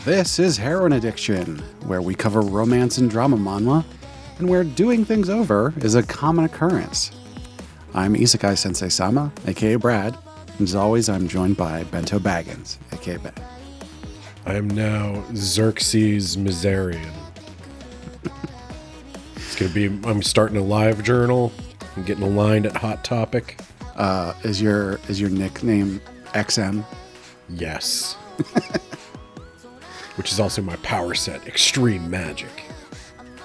This is Heroine Addiction, where we cover romance and drama manhwa, and where doing things over is a common occurrence. I'm Isekai Sensei-Sama, aka Brad, and as always, I'm joined by Bento Baggins, aka Ben. I am now Xerxes Miserian. I'm starting a live journal. I'm getting aligned at Hot Topic. Is your nickname XM? Yes. Which is also my power set, Extreme Magic.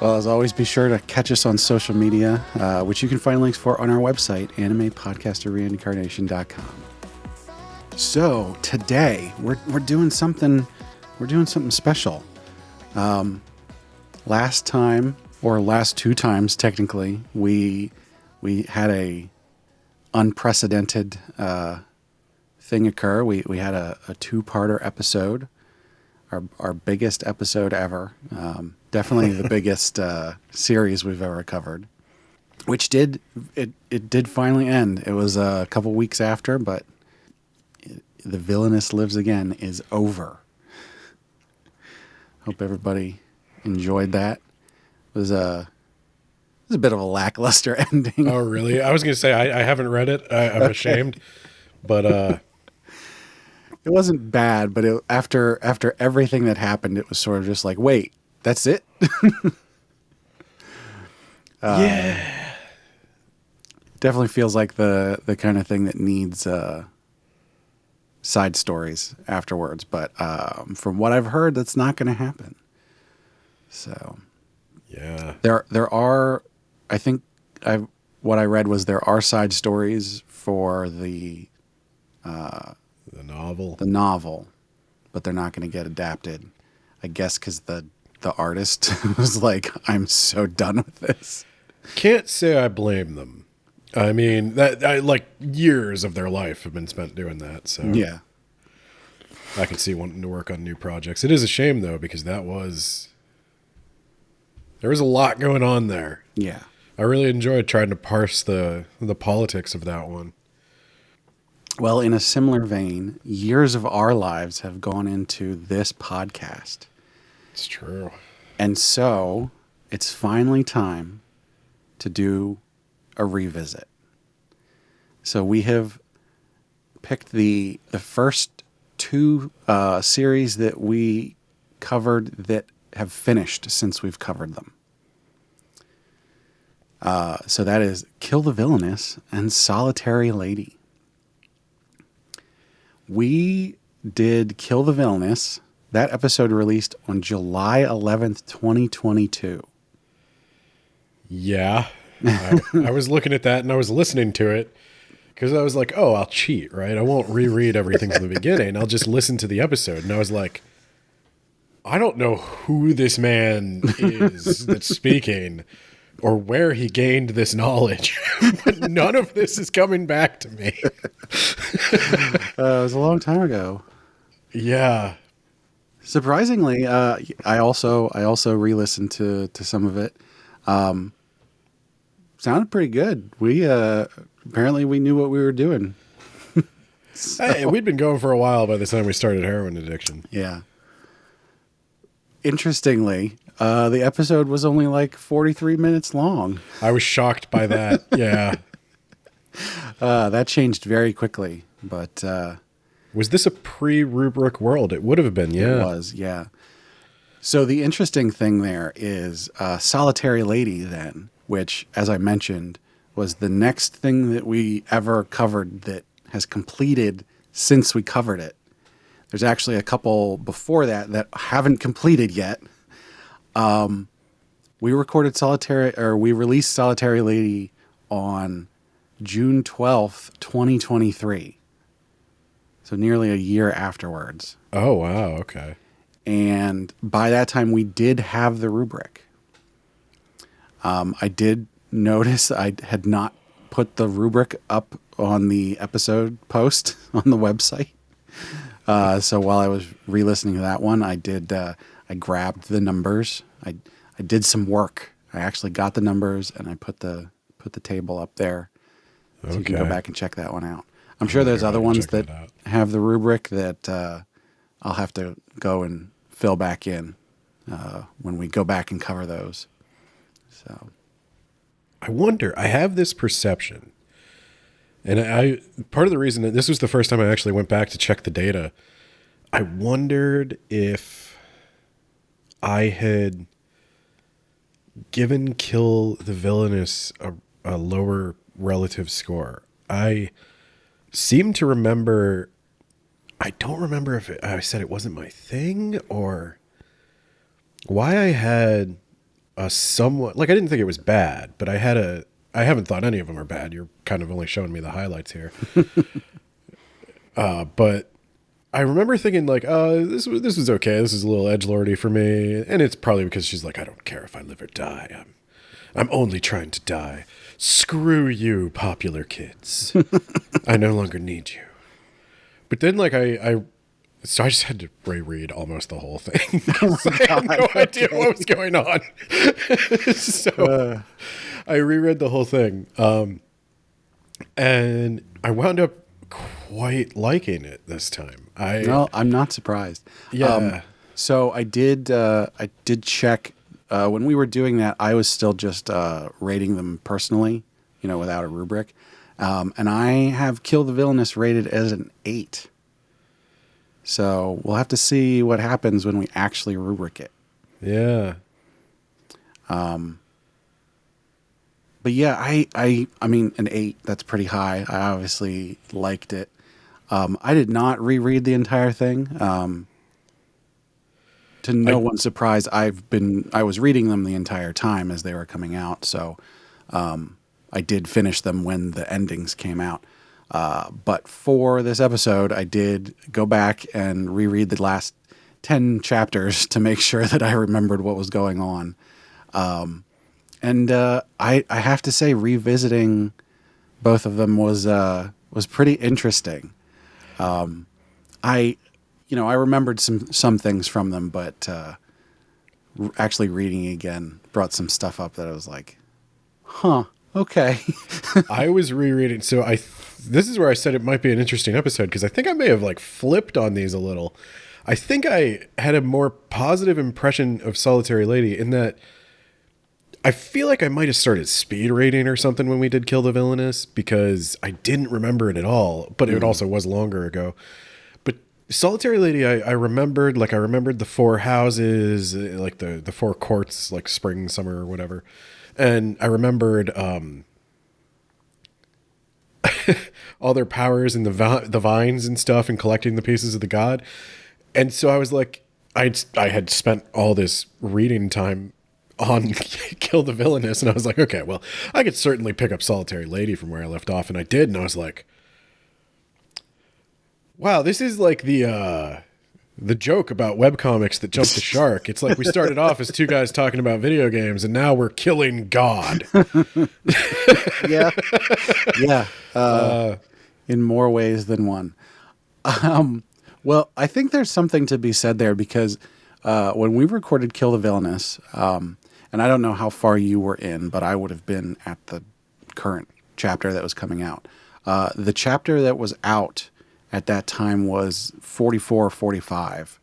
Well, as always, be sure to catch us on social media, which you can find links for on our website, animepodcasterreincarnation.com. So today we're doing something special. Last time, or last two times technically, we had a unprecedented thing occur. We had a two-parter episode. Our biggest episode ever. Definitely the biggest series we've ever covered. Which did finally end. It was a couple weeks after, but the Villainess Lives Again is over. Hope everybody enjoyed that. It was a bit of a lackluster ending. Oh, really? I was going to say, I haven't read it. I'm ashamed. But it wasn't bad, but after everything that happened, it was sort of just like, wait, that's it? Yeah. Definitely feels like the kind of thing that needs side stories afterwards. But from what I've heard, that's not going to happen. So yeah, there are, I think what I read was there are side stories for the novel, but they're not going to get adapted. I guess because the artist was like, I'm so done with this. Can't say I blame them. I mean, like years of their life have been spent doing that. So yeah, I can see wanting to work on new projects. It is a shame though, because there was a lot going on there. Yeah, I really enjoyed trying to parse the politics of that one. Well, in a similar vein, years of our lives have gone into this podcast. It's true. And so it's finally time to do a revisit. So we have picked the first two series that we covered that have finished since we've covered them. So that is Kill the Villainess and Solitary Lady. We did Kill the Villainess. That episode released on July 11th, 2022. Yeah. I was looking at that and I was listening to it because I was like, oh, I'll cheat, right? I won't reread everything from the beginning. I'll just listen to the episode. And I was like, I don't know who this man is that's speaking or where he gained this knowledge, but none of this is coming back to me. It was a long time ago. Yeah. Surprisingly, I also re-listened to some of it. Sounded pretty good. We apparently we knew what we were doing. So, hey, we'd been going for a while by the time we started Heroine Addiction. Yeah. Interestingly, the episode was only like 43 minutes long. I was shocked by that. Yeah. That changed very quickly, but was this a pre-rubric world? It would have been, yeah. It was, yeah. So the interesting thing there is Solitary Lady then, which, as I mentioned, was the next thing that we ever covered that has completed since we covered it. There's actually a couple before that haven't completed yet. We released Solitary Lady on June 12th, 2023. So nearly a year afterwards. Oh, wow. Okay. And by that time, we did have the rubric. I did notice I had not put the rubric up on the episode post on the website. So while I was re-listening to that one, I grabbed the numbers. I did some work. I actually got the numbers and I put the table up there, so you can go back and check that one out. I'm sure there's other ones that have the rubric that I'll have to go and fill back in when we go back and cover those. So I wonder, I have this perception, and part of the reason that this was the first time I actually went back to check the data, I wondered if I had given Kill the Villainous a lower relative score. I seem to remember, I don't remember if I said it wasn't my thing or why I had a somewhat, like I didn't think it was bad, but I haven't thought any of them are bad. You're kind of only showing me the highlights here. But I remember thinking like, this was okay. This is a little edgelordy for me. And it's probably because she's like, I don't care if I live or die. I'm only trying to die. Screw you, popular kids. I no longer need you. But then like so I just had to reread almost the whole thing. I had no idea what was going on. So I reread the whole thing. And I wound up quite liking it this time. No, I'm not surprised. Yeah. So I did check when we were doing that. I was still just rating them personally, without a rubric. And I have Kill the Villainous rated as an 8. So we'll have to see what happens when we actually rubric it. Yeah. But yeah, I mean, an 8, that's pretty high. I obviously liked it. I did not reread the entire thing. To no one's surprise, I was reading them the entire time as they were coming out. So, I did finish them when the endings came out. But for this episode, I did go back and reread the last 10 chapters to make sure that I remembered what was going on. And I have to say, revisiting both of them was pretty interesting. I remembered some things from them, but actually reading again brought some stuff up that I was like, huh, okay. I was rereading, so this is where I said it might be an interesting episode, because I think I may have like flipped on these a little. I think I had a more positive impression of Solitary Lady in that I feel like I might have started speed rating or something when we did Kill the Villainous, because I didn't remember it at all, but it also was longer ago. But Solitary Lady, I remembered the 4 houses, like the 4 courts, like spring, summer, or whatever. And I remembered all their powers and the vines and stuff and collecting the pieces of the god. And so I was like, I had spent all this reading time on Kill the Villainous, and I was like, okay, well, I could certainly pick up Solitary Lady from where I left off, and I did, and I was like, wow, this is like the joke about webcomics that jumped the shark. It's like we started off as 2 guys talking about video games, and now we're killing God. Yeah. In more ways than one. Well, I think there's something to be said there, because when we recorded Kill the Villainous, and I don't know how far you were in, but I would have been at the current chapter that was coming out. The chapter that was out at that time was 44 or 45,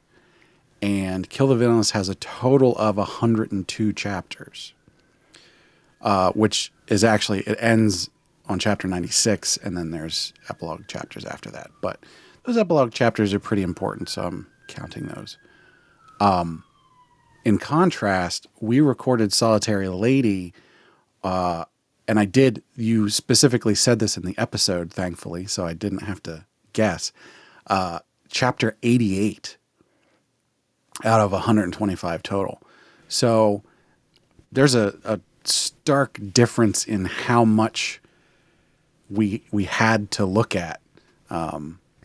and Kill the Villainous has a total of 102 chapters, which is actually, it ends on chapter 96, and then there's epilogue chapters after that. But those epilogue chapters are pretty important, so I'm counting those. In contrast, we recorded Solitary Lady, and you specifically said this in the episode, thankfully, so I didn't have to guess. Chapter 88 out of 125 total. So there's a stark difference in how much we had to look at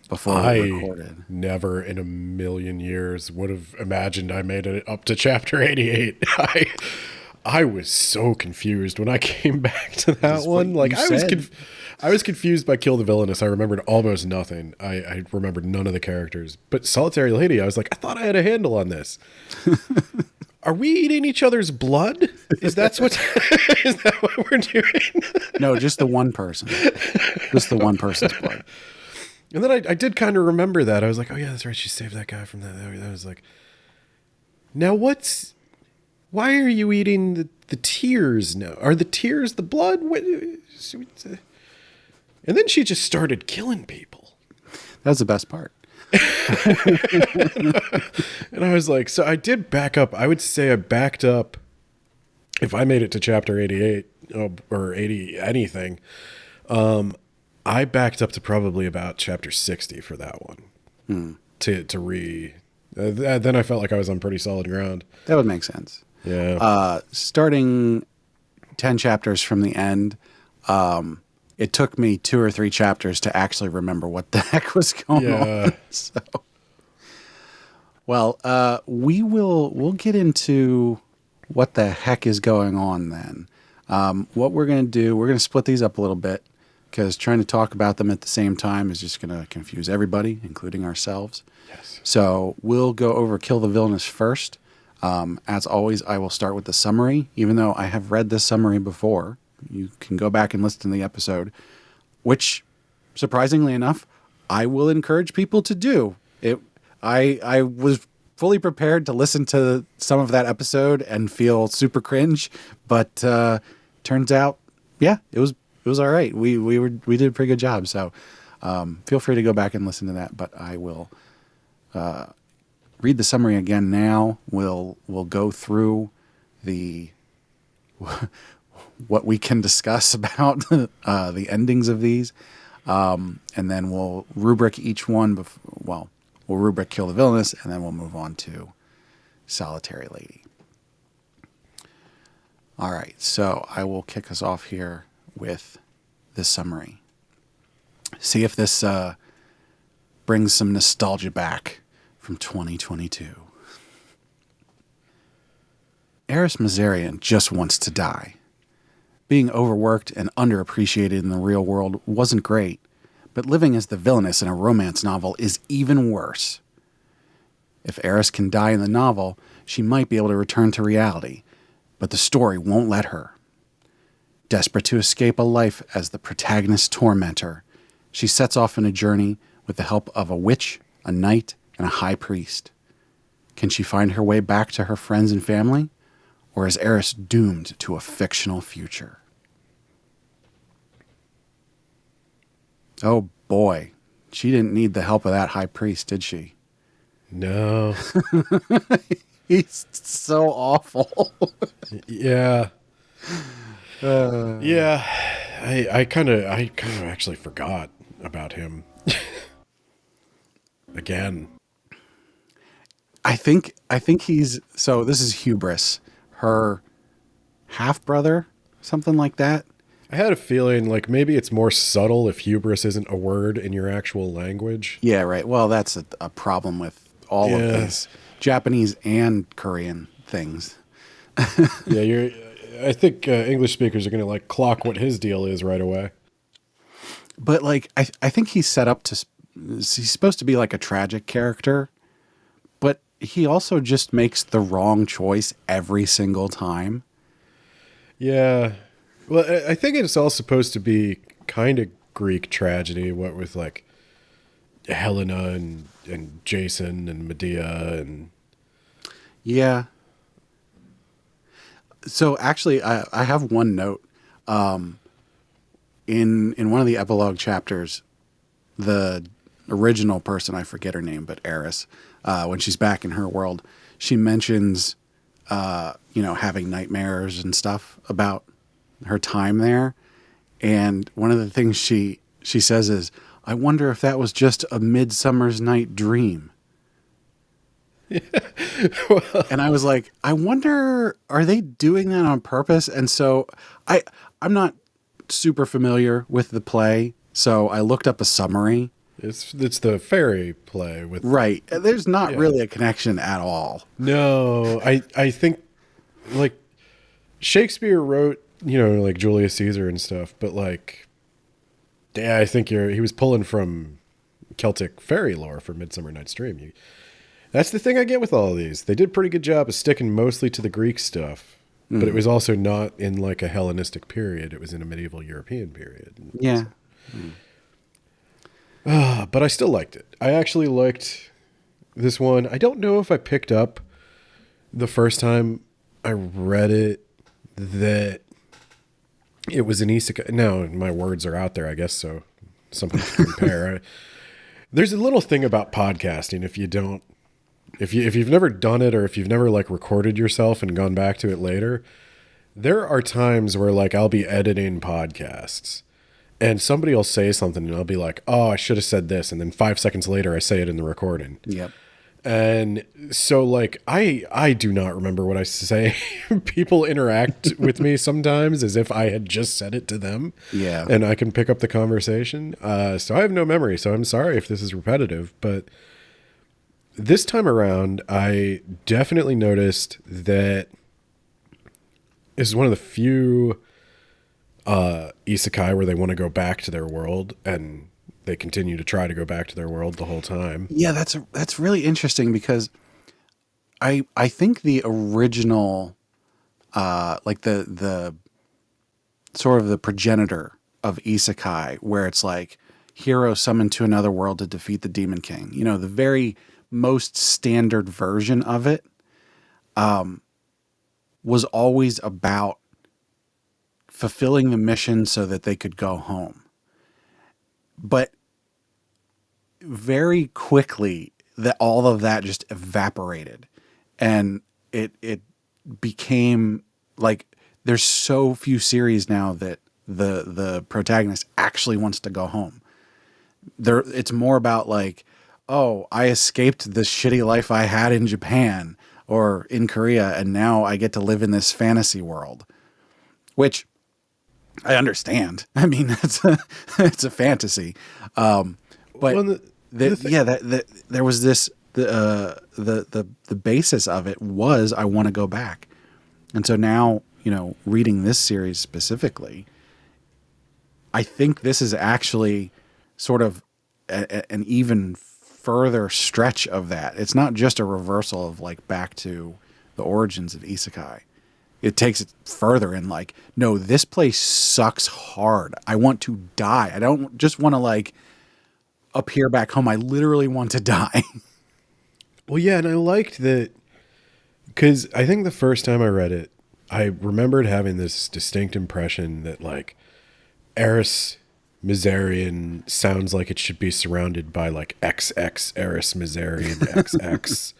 before we recorded. Never in a million years would have imagined I made it up to chapter 88. I was so confused when I came back to that one. Like I was confused by Kill the Villainous. I remembered almost nothing. I remembered none of the characters. But Solitary Lady, I was like, I thought I had a handle on this. Are we eating each other's blood? Is that what we're doing? No, just the one person. Just the one person's blood. And then I did kind of remember that. I was like, oh yeah, that's right. She saved that guy from that. I was like, now why are you eating the tears now? Are the tears the blood? And then she just started killing people. That's the best part. And I was like, so I did back up. I would say I backed up. If I made it to chapter 88 or 80 anything, I backed up to probably about chapter 60 for that one. Then I felt like I was on pretty solid ground. That would make sense. Yeah. Starting 10 chapters from the end, it took me 2 or 3 chapters to actually remember what the heck was going on. So, well, we'll get into what the heck is going on then. What we're going to do, we're going to split these up a little bit because trying to talk about them at the same time is just going to confuse everybody, including ourselves. Yes. So we'll go over Kill the Villainess first. As always, I will start with the summary, even though I have read this summary before. You can go back and listen to the episode, which, surprisingly enough, I will encourage people to do. I was fully prepared to listen to some of that episode and feel super cringe, but turns out, yeah, it was all right. We did a pretty good job. So feel free to go back and listen to that. But I will read the summary again now. We'll go through the what we can discuss about the endings of these, and then we'll rubric each one. We'll rubric Kill the Villainess, and then we'll move on to Solitary Lady. All right, so I will kick us off here with this summary. See if this brings some nostalgia back from 2022. Eris Mazarian just wants to die. Being overworked and underappreciated in the real world wasn't great, but living as the villainess in a romance novel is even worse. If Eris can die in the novel, she might be able to return to reality, but the story won't let her. Desperate to escape a life as the protagonist's tormentor, she sets off on a journey with the help of a witch, a knight, and a high priest. Can she find her way back to her friends and family? Or is Eris doomed to a fictional future? Oh boy, she didn't need the help of that high priest, did she? No. He's so awful. Yeah. Yeah. I kind of actually forgot about him. Again. I think he's, so this is Hubris, her half-brother, something like that. I had a feeling like maybe it's more subtle if hubris isn't a word in your actual language. Yeah, right. Well, that's a problem with all of these Japanese and Korean things. Yeah, I think English speakers are going to like clock what his deal is right away. But like, I think he's set up to, he's supposed to be like a tragic character, but he also just makes the wrong choice every single time. Yeah. Well, I think it's all supposed to be kind of Greek tragedy, what with like Helena and Jason and Medea and... Yeah. So actually, I have one note. In one of the epilogue chapters, the original person, I forget her name, but Eris, when she's back in her world, she mentions, having nightmares and stuff about her time there. And one of the things she says is, I wonder if that was just a Midsummer's Night Dream. Well, and I was like, I wonder, are they doing that on purpose? And so I'm not super familiar with the play, so I looked up a summary. It's the fairy play with... Right. There's not really a connection at all. No, I think like Shakespeare wrote, like Julius Caesar and stuff, but like, yeah, I think he was pulling from Celtic fairy lore for Midsummer Night's Dream. That's the thing I get with all of these. They did a pretty good job of sticking mostly to the Greek stuff. but it was also not in like a Hellenistic period. It was in a medieval European period. Yeah. But I still liked it. I actually liked this one. I don't know if I picked up the first time I read it that it was an isekai. Now my words are out there, I guess, so something to compare. There's a little thing about podcasting. If you've never done it, or if you've never like recorded yourself and gone back to it later, there are times where like I'll be editing podcasts and somebody will say something and I'll be like, oh, I should have said this. And then 5 seconds later, I say it in the recording. Yep. And so like, I do not remember what I say. People interact with me sometimes as if I had just said it to them. Yeah. And I can pick up the conversation. So I have no memory. So I'm sorry if this is repetitive, but this time around, I definitely noticed that this is one of the few isekai where they want to go back to their world, and they continue to try to go back to their world the whole time. Yeah, that's really interesting because I think the original like the sort of the progenitor of isekai, where it's like hero summoned to another world to defeat the demon king. You know, the very most standard version of it was always about fulfilling the mission so that they could go home. But very quickly, that all of that just evaporated, and it became like there's so few series now that the protagonist actually wants to go home. It's more about like, oh, I escaped the shitty life I had in Japan or in Korea, and now I get to live in this fantasy world, which I understand. I mean, it's a fantasy. But Well, there was this, the basis of it was, I want to go back. And so now, you know, reading this series specifically, I think this is actually sort of an even further stretch of that. It's not just a reversal of like back to the origins of isekai. It takes it further in like, no, this place sucks hard. I want to die. I don't just want to like appear back home. I literally want to die. Well, yeah, and I liked that because I think the first time I read it, I remembered having this distinct impression that like Eris Miserian sounds like it should be surrounded by like XX Eris Miserian XX.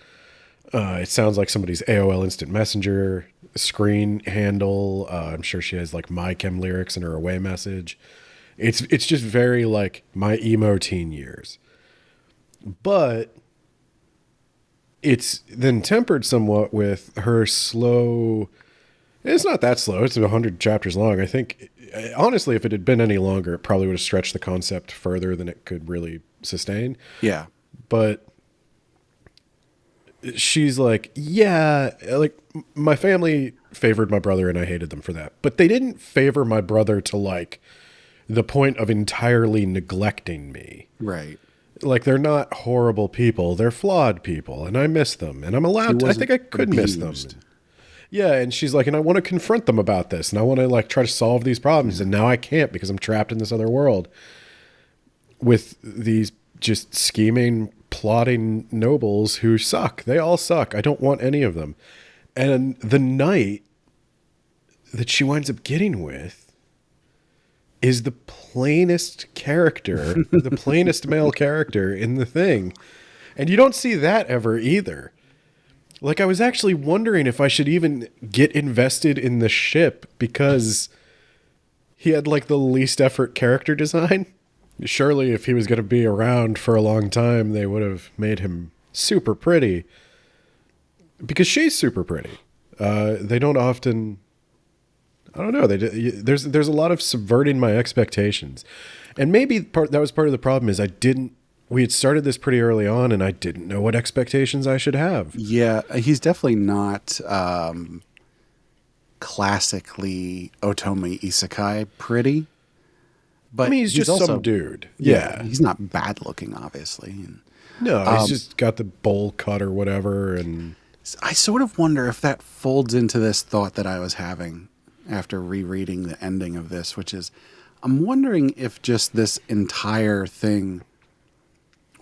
It sounds like somebody's AOL Instant Messenger screen handle. I'm sure she has like My Chem lyrics in her away message. It's just very like my emo teen years. But it's then tempered somewhat with her slow. It's not that slow. It's 100 chapters long. I think, honestly, if it had been any longer, it probably would have stretched the concept further than it could really sustain. Yeah. But she's like, yeah, like my family favored my brother and I hated them for that. But they didn't favor my brother to like the point of entirely neglecting me. Right. Like they're not horrible people. They're flawed people and I miss them. And I'm allowed to, I think I could miss them. Yeah, and she's like, and I want to confront them about this, and I want to like try to solve these problems, and now I can't because I'm trapped in this other world with these just scheming, plotting nobles who suck. They all suck. I don't want any of them. And the knight that she winds up getting with is the plainest character, the plainest male character in the thing. And you don't see that ever either. Like, I was actually wondering if I should even get invested in the ship because he had, like, the least effort character design. Surely, if he was going to be around for a long time, they would have made him super pretty. Because she's super pretty. They don't often... I don't know. There's a lot of subverting my expectations. And maybe that was part of the problem is we had started this pretty early on, and I didn't know what expectations I should have. Yeah, he's definitely not classically otome isekai pretty. But I mean, he's just also, some dude. Yeah, he's not bad looking, obviously. No, he's just got the bowl cut or whatever, and I sort of wonder if that folds into this thought that I was having after rereading the ending of this, which is, I'm wondering if just this entire thing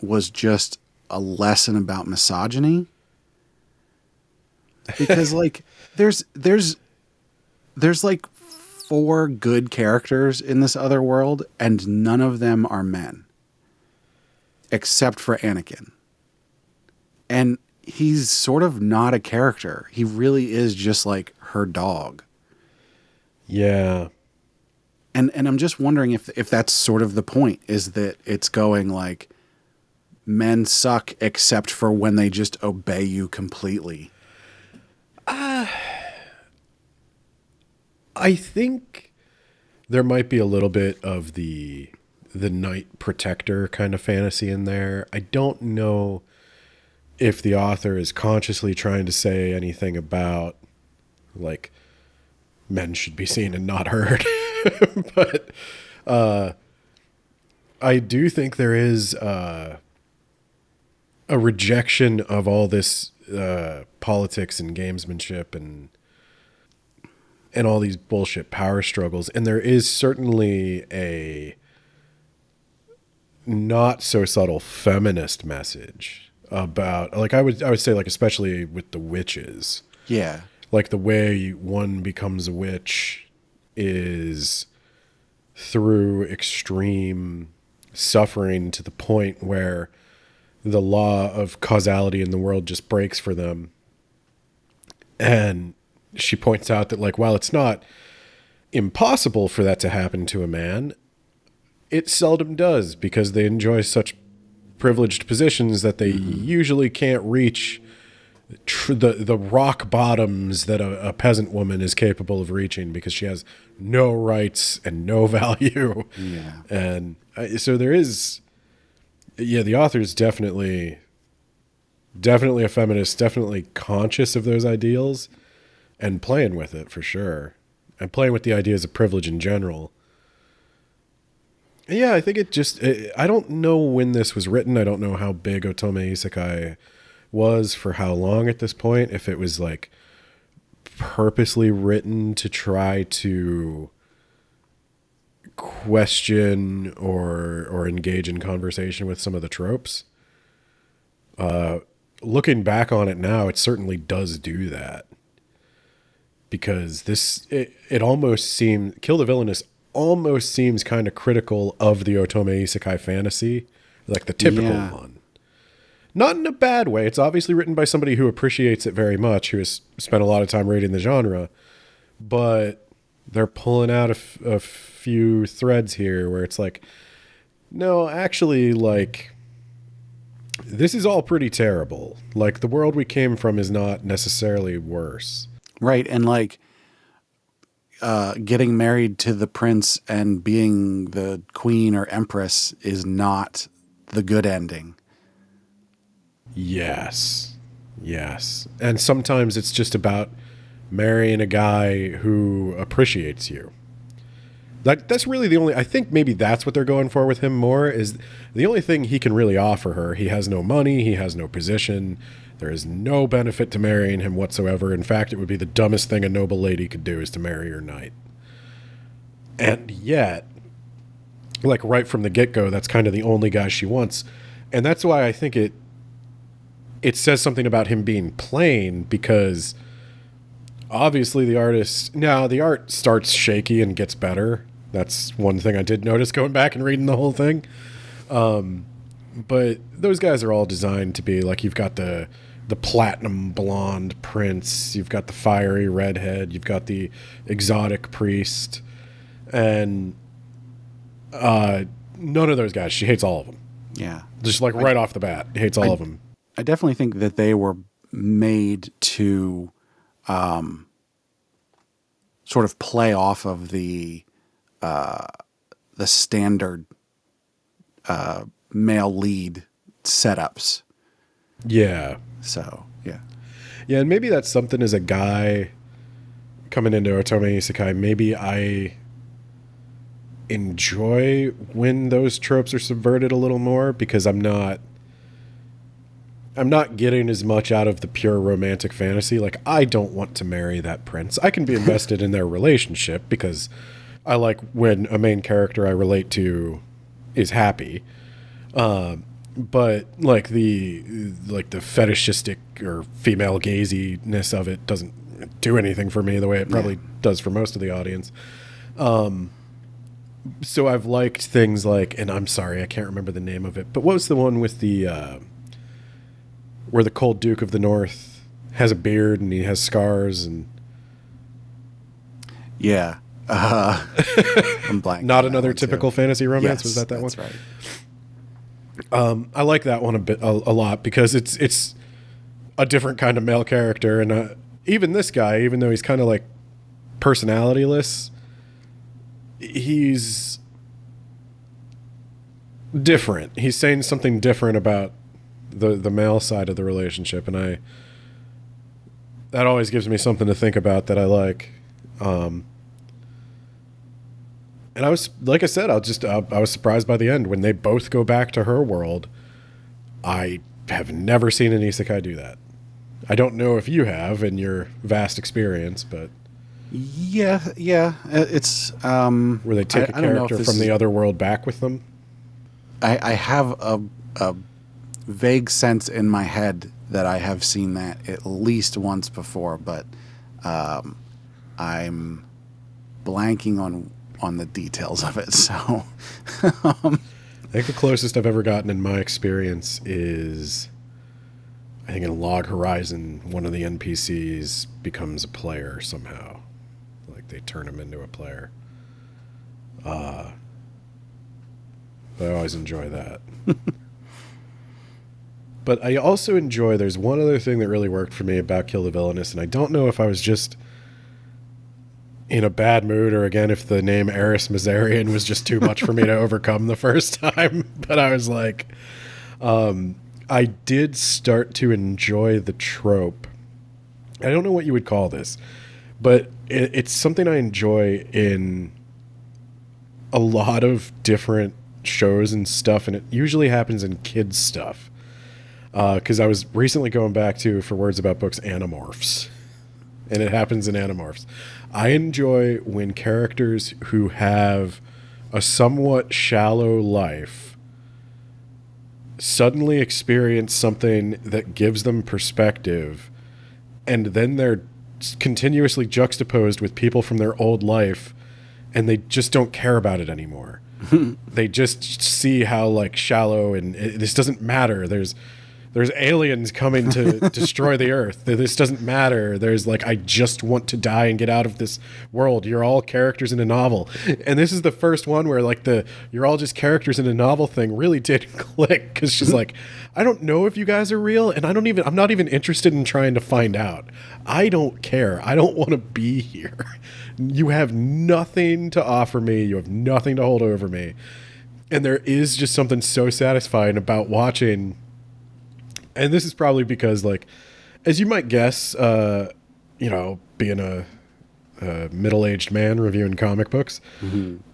was just a lesson about misogyny. Because like there's like 4 good characters in this other world, and none of them are men. Except for Anakin. And he's sort of not a character. He really is just like her dog. Yeah. And I'm just wondering if that's sort of the point, is that it's going like, men suck except for when they just obey you completely. I think there might be a little bit of the knight protector kind of fantasy in there. I don't know if the author is consciously trying to say anything about like men should be seen and not heard. But I do think there is a rejection of all this politics and gamesmanship and all these bullshit power struggles. And there is certainly a not so subtle feminist message about, like, I would say, like, especially with the witches. Yeah. Like, the way one becomes a witch is through extreme suffering to the point where the law of causality in the world just breaks for them. And she points out that, like, while it's not impossible for that to happen to a man, it seldom does, because they enjoy such privileged positions that they usually can't reach the rock bottoms that a peasant woman is capable of reaching, because she has no rights and no value. Yeah. And so there is, the author's definitely a feminist, definitely conscious of those ideals and playing with it for sure, and playing with the ideas of privilege in general. Yeah, I think I don't know when this was written. I don't know how big Otome Isekai was for how long at this point. If it was like purposely written to try to question or engage in conversation with some of the tropes. Looking back on it now, it certainly does do that. Because it almost seems, Kill the Villainess almost seems kind of critical of the Otome Isekai fantasy, like the typical one. Not in a bad way. It's obviously written by somebody who appreciates it very much, who has spent a lot of time reading the genre, but they're pulling out a few threads here where it's like, no, actually, like, this is all pretty terrible. Like, the world we came from is not necessarily worse. Right. And like, getting married to the prince and being the queen or empress is not the good ending. Yes. And sometimes it's just about marrying a guy who appreciates you. That's really the only, I think maybe that's what they're going for with him more, is the only thing he can really offer her. He has no money, he has no position, there is no benefit to marrying him whatsoever. In fact, it would be the dumbest thing a noble lady could do, is to marry her knight. And yet, like, right from the get-go, that's kind of the only guy she wants. And that's why I think it says something about him being plain, because obviously the art starts shaky and gets better. That's one thing I did notice going back and reading the whole thing. But those guys are all designed to be like, you've got the platinum blonde prince, you've got the fiery redhead, you've got the exotic priest, and none of those guys. She hates all of them. Yeah. Just like right off the bat, hates all of them. I definitely think that they were made to sort of play off of the standard male lead setups. Yeah. So, yeah. Yeah, and maybe that's something as a guy coming into Otome Isekai, maybe I enjoy when those tropes are subverted a little more, because I'm not I'm not getting as much out of the pure romantic fantasy. Like, I don't want to marry that prince. I can be invested in their relationship because I like when a main character I relate to is happy. But like the fetishistic or female gaziness of it doesn't do anything for me the way it probably does for most of the audience. So I've liked things like, and I'm sorry, I can't remember the name of it, but what was the one with the where the cold Duke of the North has a beard and he has scars and I'm blank. Not another typical fantasy romance. Was that that's one? Right. I like that one a lot because it's a different kind of male character, and even this guy, even though he's kind of like personalityless, he's different. He's saying something different about the male side of the relationship, and that always gives me something to think about that I like. And I was, like I said, I was surprised by the end when they both go back to her world. I have never seen an isekai do that. I don't know if you have in your vast experience, but yeah, it's where they take a character from the other world back with them. I have a vague sense in my head that I have seen that at least once before, but I'm blanking on the details of it. So I think the closest I've ever gotten in my experience is, I think in Log Horizon, one of the NPCs becomes a player somehow. Like they turn him into a player. But I always enjoy that. But I also enjoy, there's one other thing that really worked for me about Kill the Villainess, and I don't know if I was just in a bad mood or, again, if the name Eris Mazarian was just too much for me to overcome the first time. But I was like, I did start to enjoy the trope. I don't know what you would call this, but it's something I enjoy in a lot of different shows and stuff, and it usually happens in kids stuff. Because I was recently going back to, for Words About Books, Animorphs. And it happens in Animorphs. I enjoy when characters who have a somewhat shallow life suddenly experience something that gives them perspective, and then they're continuously juxtaposed with people from their old life, and they just don't care about it anymore. They just see how like shallow and this doesn't matter. There's aliens coming to destroy the earth. This doesn't matter. There's like, I just want to die and get out of this world. You're all characters in a novel. And this is the first one where like you're all just characters in a novel thing really did click. Cause she's like, I don't know if you guys are real. And I'm not even interested in trying to find out. I don't care. I don't want to be here. You have nothing to offer me. You have nothing to hold over me. And there is just something so satisfying about watching. And this is probably because, like, as you might guess, being a middle-aged man reviewing comic books,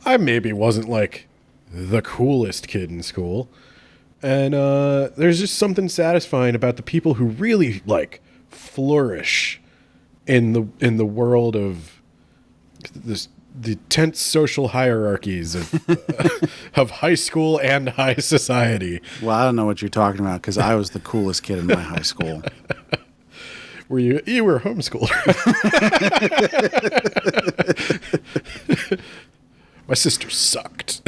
I maybe wasn't, like, the coolest kid in school. And there's just something satisfying about the people who really, like, flourish in the world of the tense social hierarchies of high school and high society. Well, I don't know what you're talking about because I was the coolest kid in my high school. Were you? You were homeschooled. My sister sucked.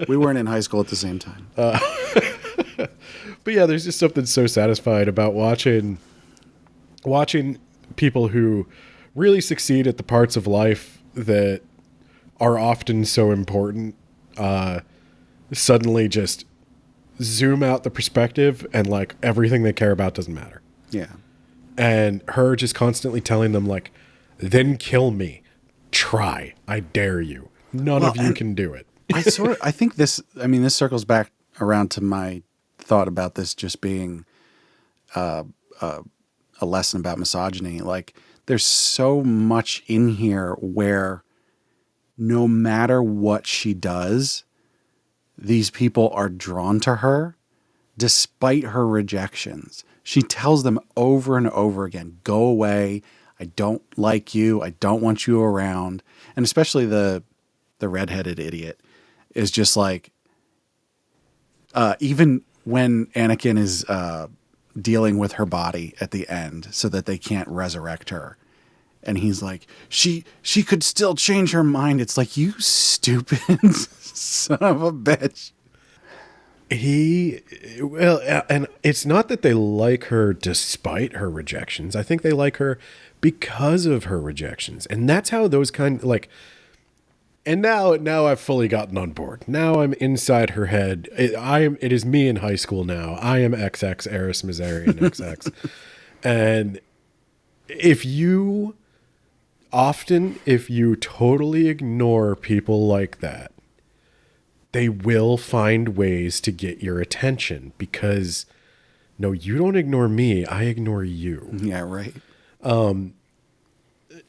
We weren't in high school at the same time. But yeah, there's just something so satisfying about watching people who really succeed at the parts of life that are often so important, suddenly just zoom out the perspective and like everything they care about doesn't matter. Yeah. And her just constantly telling them like, then kill me. Try. I dare you. None of you can do it. I think this circles back around to my thought about this just being a lesson about misogyny. Like, there's so much in here where no matter what she does, these people are drawn to her despite her rejections. She tells them over and over again, go away. I don't like you. I don't want you around. And especially the redheaded idiot is just like, even when Anakin is dealing with her body at the end so that they can't resurrect her. And he's like, she could still change her mind. It's like, you stupid son of a bitch. And it's not that they like her despite her rejections. I think they like her because of her rejections. And that's how those and now I've fully gotten on board. Now I'm inside her head. It is me in high school now. I am XX Eris Mazarian XX. And if you totally ignore people like that, they will find ways to get your attention because, no, you don't ignore me. I ignore you. Yeah, right. And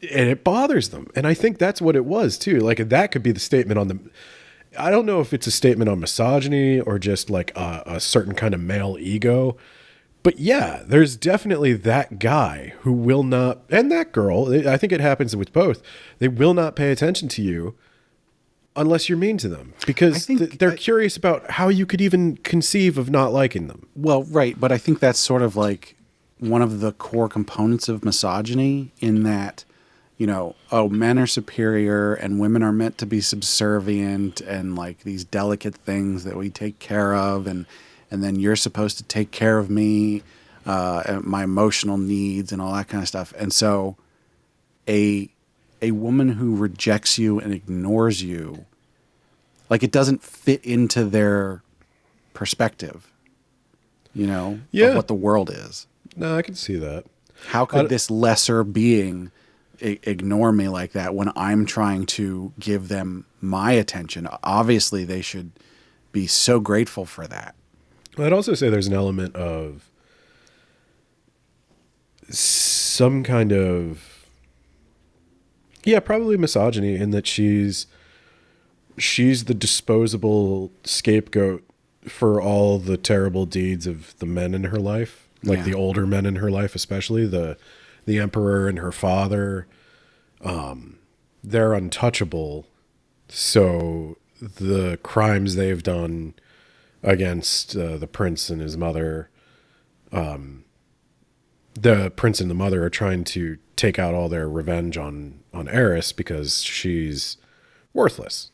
it bothers them. And I think that's what it was, too. Like, that could be the statement on the... I don't know if it's a statement on misogyny or just like a certain kind of male ego. But yeah, there's definitely that guy who will not... And that girl, I think it happens with both. They will not pay attention to you unless you're mean to them, because they're curious about how you could even conceive of not liking them. Well, right. But I think that's sort of like one of the core components of misogyny in that, men are superior and women are meant to be subservient and like these delicate things that we take care of. And then you're supposed to take care of me, my emotional needs and all that kind of stuff. And so a woman who rejects you and ignores you, like it doesn't fit into their perspective, of what the world is. No, I can see that. How could this lesser being ignore me like that when I'm trying to give them my attention? Obviously, they should be so grateful for that. I'd also say there's an element of some kind of... Yeah, probably misogyny in that she's the disposable scapegoat for all the terrible deeds of the men in her life, like the older men in her life, especially the emperor and her father. They're untouchable. So the crimes they've done against the prince and his mother, the prince and the mother are trying to take out all their revenge on Eris because she's worthless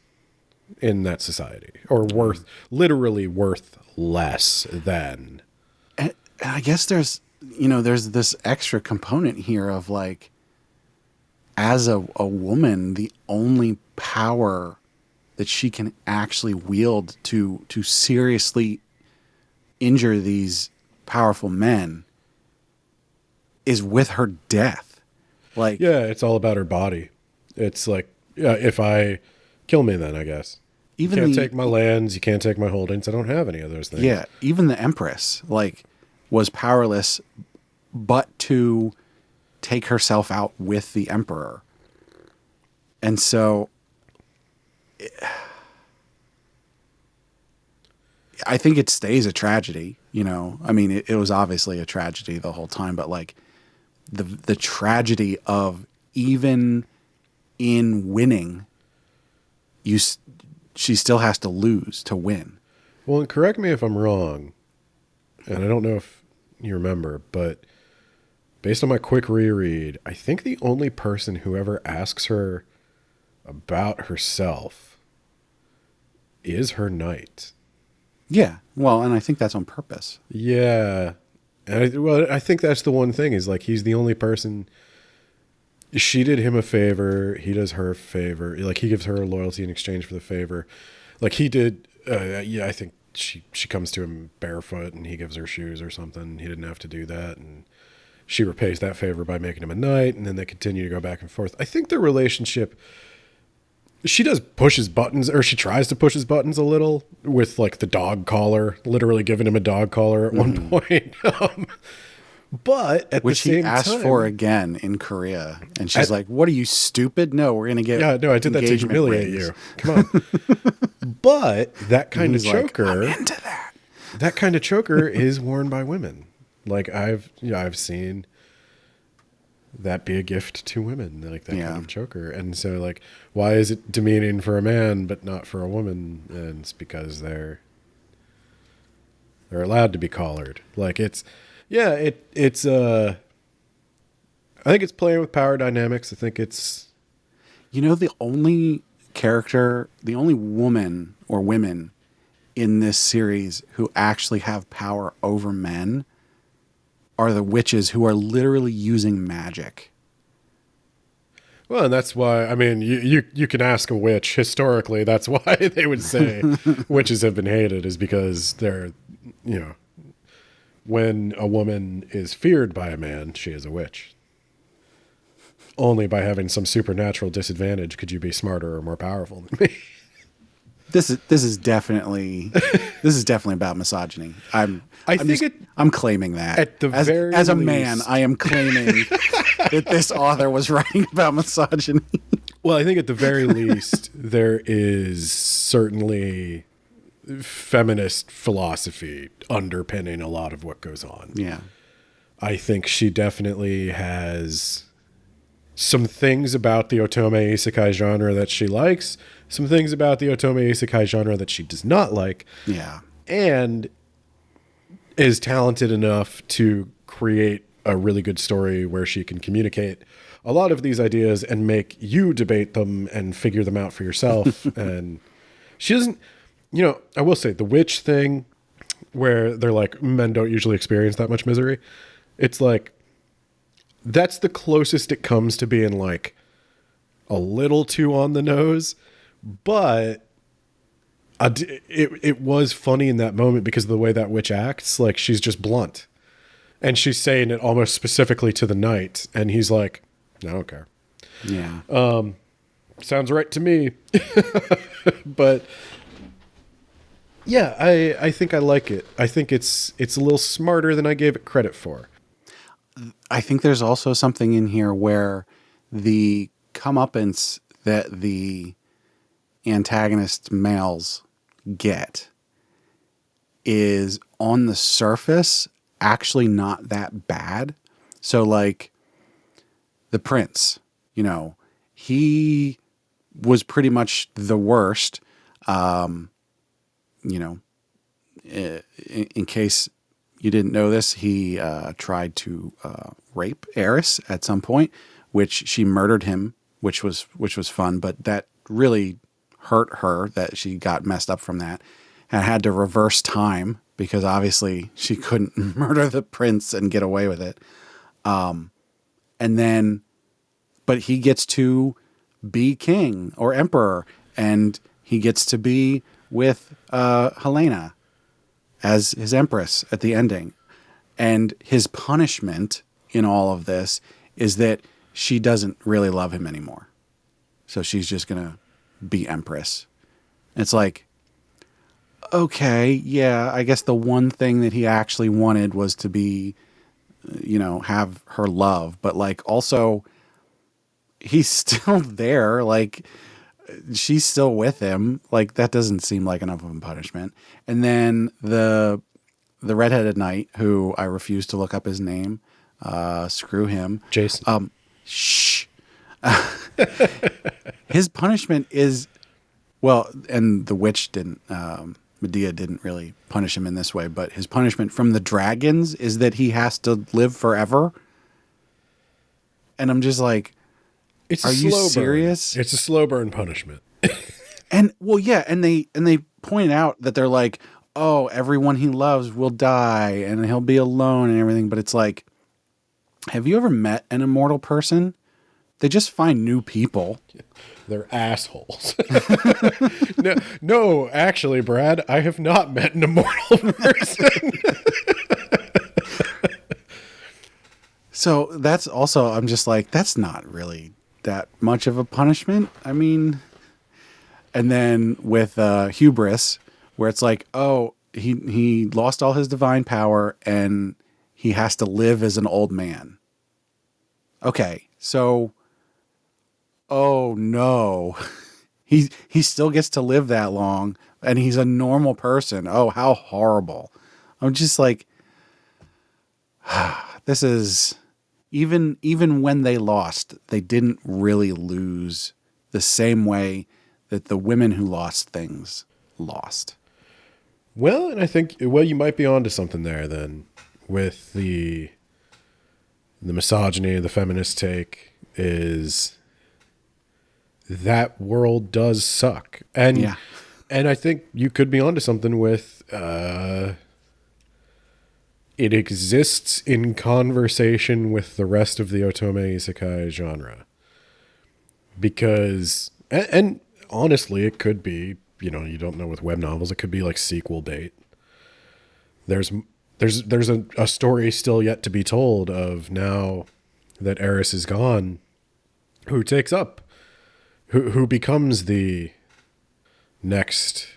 in that society, or literally worth less than. And I guess there's this extra component here of like, as a woman, the only power that she can actually wield to seriously injure these powerful men is with her death. Like, yeah, it's all about her body. It's like, yeah, if I kill me, then I guess you can't take my lands, you can't take my holdings. I don't have any of those things. Yeah, even the Empress was powerless, but to take herself out with the Emperor, and so I think it stays a tragedy. I mean, it was obviously a tragedy the whole time, but like. The tragedy of even in winning, she still has to lose to win. Well, and correct me if I'm wrong, and I don't know if you remember, but based on my quick reread, I think the only person who ever asks her about herself is her knight. Yeah, well, and I think that's on purpose. Yeah. I think that's the one thing is like he's the only person. She did him a favor. He does her a favor. Like he gives her loyalty in exchange for the favor. Like he did. I think she comes to him barefoot and he gives her shoes or something. He didn't have to do that, and she repays that favor by making him a knight. And then they continue to go back and forth. I think their relationship. She does push his buttons, or she tries to push his buttons a little with like the dog collar, literally giving him a dog collar at one point. But at which the same he asked time, for again in Korea, and she's like, "What are you, stupid? No, we're gonna get." Yeah, no, I did that to humiliate rings. you. Come on. But that kind of He's like, choker, I'm into that. that kind of choker is worn by women. Like I've seen that be a gift to women, like that kind of choker. And so like, why is it demeaning for a man but not for a woman? And it's because they're allowed to be collared. Like it's I think it's playing with power dynamics. I think it's, the only character, the only woman or women in this series who actually have power over men are the witches, who are literally using magic. well, and that's why, I mean, you can ask a witch historically. That's why they would say witches have been hated, is because they're, when a woman is feared by a man, she is a witch. Only by having some supernatural disadvantage could you be smarter or more powerful than me. This is definitely about misogyny. I'm claiming that as a man, I am claiming that this author was writing about misogyny. Well, I think at the very least there is certainly feminist philosophy underpinning a lot of what goes on. Yeah, I think she definitely has some things about the otome isekai genre that she likes, some things about the otome isekai genre that she does not like. Yeah. And is talented enough to create a really good story where she can communicate a lot of these ideas and make you debate them and figure them out for yourself. And she doesn't, I will say the witch thing where they're like, men don't usually experience that much misery. It's like, that's the closest it comes to being like a little too on the nose, but it was funny in that moment because of the way that witch acts. Like, she's just blunt and she's saying it almost specifically to the knight. And he's like, I don't care. Yeah. Sounds right to me. But yeah, I think I like it. I think it's a little smarter than I gave it credit for. I think there's also something in here where the comeuppance that the antagonist males get is on the surface actually not that bad. So like the prince, he was pretty much the worst. In case you didn't know this, he tried to rape Eris at some point, which she murdered him, which was fun, but that really hurt her that she got messed up from that and had to reverse time because obviously she couldn't murder the prince and get away with it. And then, but he gets to be king or emperor, and he gets to be with Helena as his empress at the ending. And his punishment in all of this is that she doesn't really love him anymore. So she's just going to be empress. It's like, okay, yeah, I guess the one thing that he actually wanted was to be, have her love. But like, also, he's still there. Like, she's still with him. Like, that doesn't seem like enough of a punishment. And then the redheaded knight, who I refuse to look up his name, screw him. Jason. Shh. His punishment is, well, and the witch didn't, Medea didn't really punish him in this way, but his punishment from the dragons is that he has to live forever. And I'm just like, are you serious? It's a slow burn punishment. And well, yeah, and they point out that they're like, oh, everyone he loves will die and he'll be alone and everything. But it's like, have you ever met an immortal person? They just find new people. They're assholes. No, actually, Brad, I have not met an immortal person. So that's also, I'm just like, that's not really that much of a punishment. I mean, and then with hubris, where it's like, oh, he lost all his divine power and he has to live as an old man. Okay, so, oh no, he still gets to live that long and he's a normal person. Oh, how horrible. I'm just like, this is even when they lost, they didn't really lose the same way that the women who lost things lost. Well, and I think you might be onto something there then with the misogyny, the feminist take is that world does suck. And I think you could be onto something with it exists in conversation with the rest of the otome isekai genre. Because and honestly, it could be, you don't know with web novels, it could be like sequel bait. There's a story still yet to be told of now that Eris is gone, who takes up, who becomes the next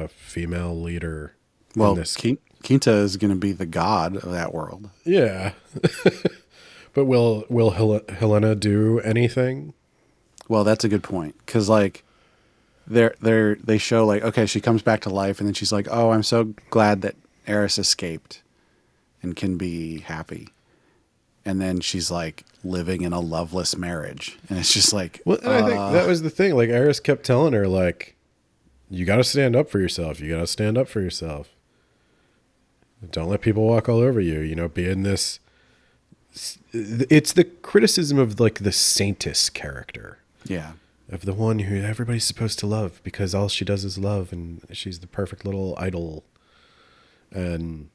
female leader. Well, in this. Quinta is going to be the god of that world. Yeah. But will Helena do anything? Well, that's a good point. Because, like, they show, like, okay, she comes back to life, and then she's like, oh, I'm so glad that Eris escaped and can be happy. And then she's, like, living in a loveless marriage. And it's just like... Well, and I think that was the thing. Like, Eris kept telling her, like, you got to stand up for yourself. You got to stand up for yourself. Don't let people walk all over you. Be in this... It's the criticism of, like, the saintess character. Yeah. Of the one who everybody's supposed to love because all she does is love and she's the perfect little idol. And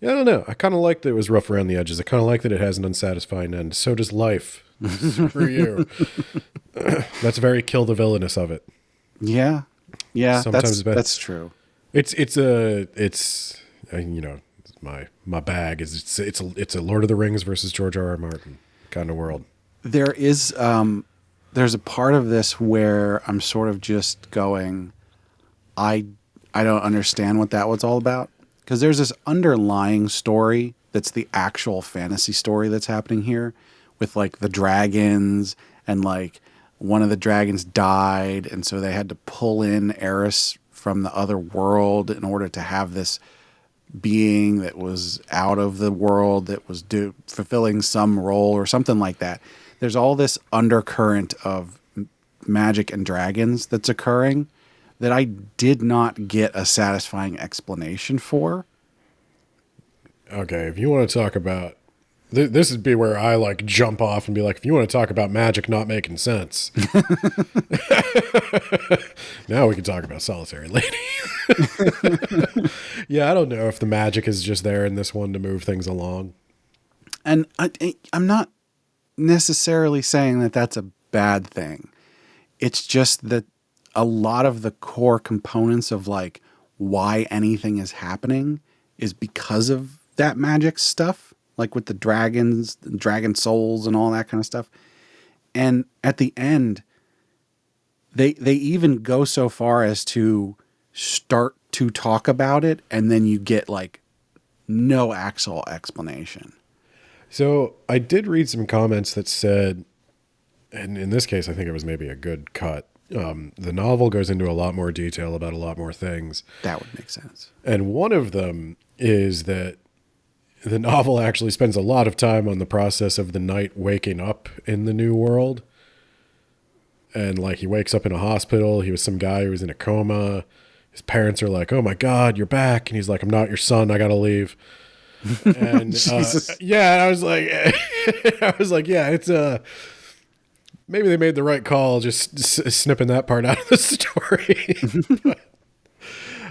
yeah, I don't know. I kind of like that it was rough around the edges. I kind of like that it has an unsatisfying end. So does life. Screw you. That's very kill the villainous of it. Yeah. Yeah. Sometimes that's true. It's my bag is it's a Lord of the Rings versus George R.R. Martin kind of world. There is, there's a part of this where I'm sort of just going, I don't understand what that was all about. Because there's this underlying story that's the actual fantasy story that's happening here with, like, the dragons and, like, one of the dragons died. And so they had to pull in Eris from the other world in order to have this being that was out of the world that was fulfilling some role or something like that. There's all this undercurrent of magic and dragons that's occurring that I did not get a satisfying explanation for. Okay, if you want to talk about... This would be where I, like, jump off and be like, if you want to talk about magic not making sense. Now we can talk about Solitary Lady. Yeah, I don't know if the magic is just there in this one to move things along. And I'm not necessarily saying that that's a bad thing. It's just that a lot of the core components of, like, why anything is happening is because of that magic stuff, like with the dragons, the dragon souls and all that kind of stuff. And at the end, they even go so far as to start to talk about it, and then you get, like, no actual explanation. So I did read some comments that said, and in this case, I think it was maybe a good cut. The novel goes into a lot more detail about a lot more things. That would make sense. And one of them is that the novel actually spends a lot of time on the process of the knight waking up in the new world. And, like, he wakes up in a hospital. He was some guy who was in a coma. His parents are like, oh my God, you're back. And he's like, I'm not your son. I got to leave. And yeah, I was like, yeah, it's maybe they made the right call just snipping that part out of the story.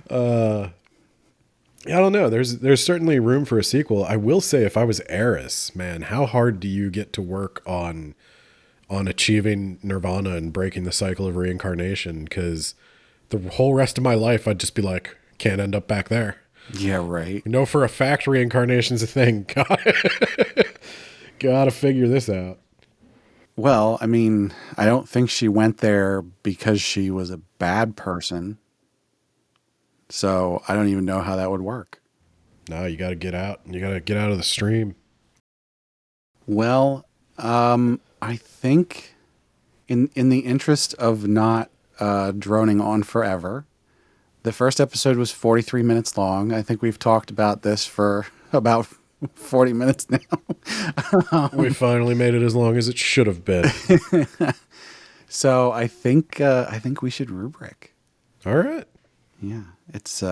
But, I don't know. There's certainly room for a sequel. I will say, if I was Eris, man, how hard do you get to work on achieving nirvana and breaking the cycle of reincarnation? Because the whole rest of my life, I'd just be like, can't end up back there. Yeah, right. You know for a fact reincarnation's a thing. Gotta figure this out. Well, I mean, I don't think she went there because she was a bad person. So I don't even know how that would work. No, you gotta get out. You gotta get out of the stream. Well, I think in the interest of not droning on forever, The first episode was 43 minutes long. I think we've talked about this for about 40 minutes now. We finally made it as long as it should have been. So I think we should rubric. All right. Yeah, it's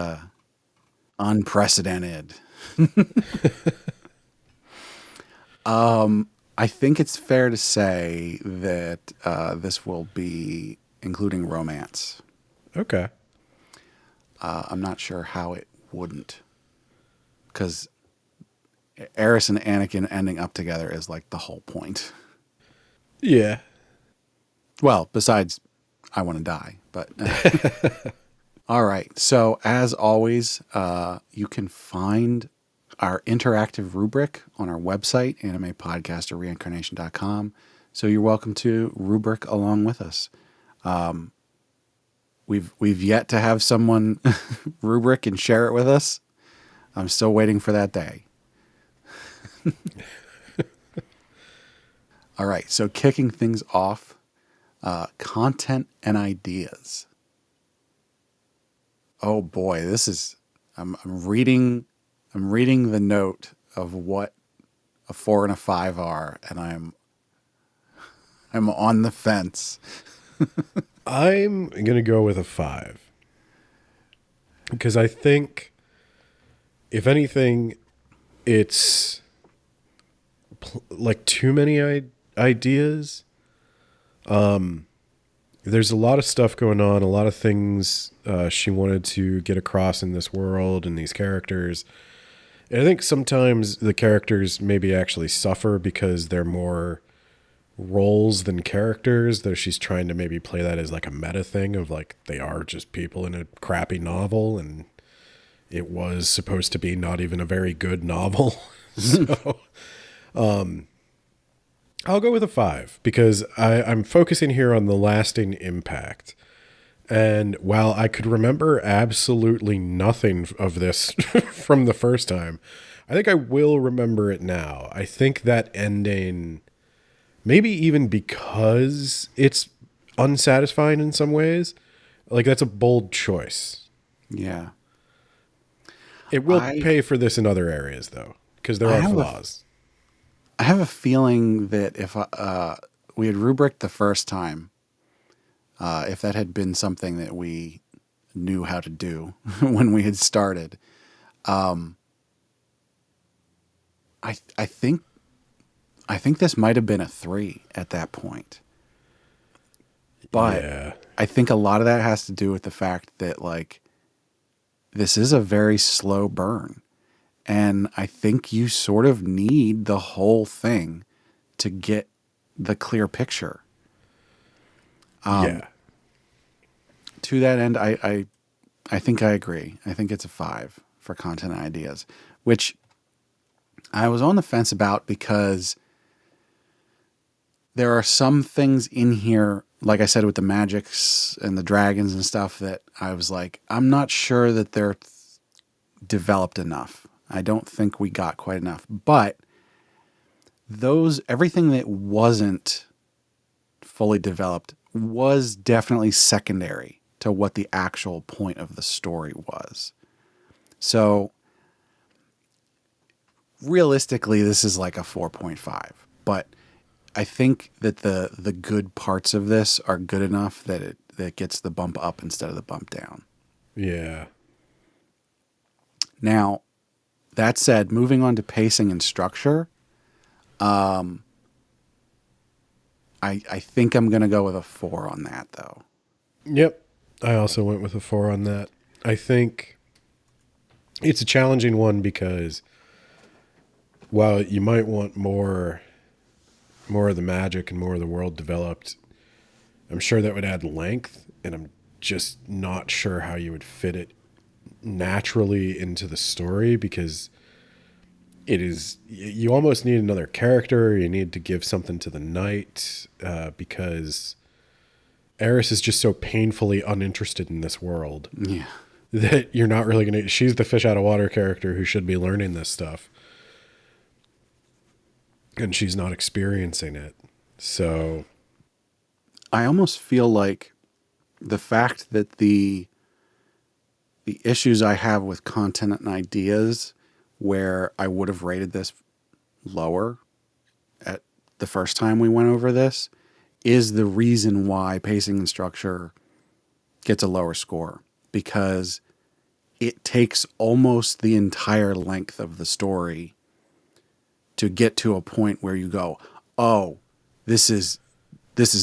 unprecedented. I think it's fair to say that this will be including romance. Okay. I'm not sure how it wouldn't, because Eris and Anakin ending up together is like the whole point. Yeah. Well, besides, I want to die, but all right. So as always, you can find our interactive rubric on our website, animepodcasterreincarnation.com. So you're welcome to rubric along with us. We've yet to have someone rubric and share it with us. I'm still waiting for that day. All right. So kicking things off, content and ideas. Oh boy, this is. I'm reading the note of what a 4 and a 5 are, and I'm on the fence. I'm going to go with a 5. Because I think, if anything, it's like too many ideas. There's a lot of stuff going on, a lot of things she wanted to get across in this world and these characters. And I think sometimes the characters maybe actually suffer because they're more roles than characters, though she's trying to maybe play that as like a meta thing of like they are just people in a crappy novel, and it was supposed to be not even a very good novel. So I'll go with a 5 because I'm focusing here on the lasting impact. And while I could remember absolutely nothing of this from the first time, I think I will remember it now. I think that ending, maybe even because it's unsatisfying in some ways, like that's a bold choice. Yeah. It will pay for this in other areas, though, because there are flaws. I have a feeling that if we had rubricked the first time, if that had been something that we knew how to do when we had started, I think this might have been a 3 at that point. But yeah. I think a lot of that has to do with the fact that like this is a very slow burn. And I think you sort of need the whole thing to get the clear picture. Yeah. To that end, I think I agree. I think it's a 5 for content and ideas, which I was on the fence about because there are some things in here, like I said, with the magics and the dragons and stuff that I was like, I'm not sure that they're developed enough. I don't think we got quite enough. But everything that wasn't fully developed was definitely secondary to what the actual point of the story was. So realistically, this is like a 4.5. But I think that the good parts of this are good enough that it gets the bump up instead of the bump down. Yeah. Now, that said, moving on to pacing and structure, I think I'm going to go with a 4 on that, though. Yep. I also went with a 4 on that. I think it's a challenging one because while you might want more of the magic and more of the world developed, I'm sure that would add length, and I'm just not sure how you would fit it naturally into the story because you almost need another character. You need to give something to the knight because Eris is just so painfully uninterested in this world. Yeah. That you're not really going to... She's the fish out of water character who should be learning this stuff. And she's not experiencing it. So I almost feel like the fact that the the issues I have with content and ideas where I would have rated this lower at the first time we went over this is the reason why pacing and structure gets a lower score, because it takes almost the entire length of the story to get to a point where you go, oh, this is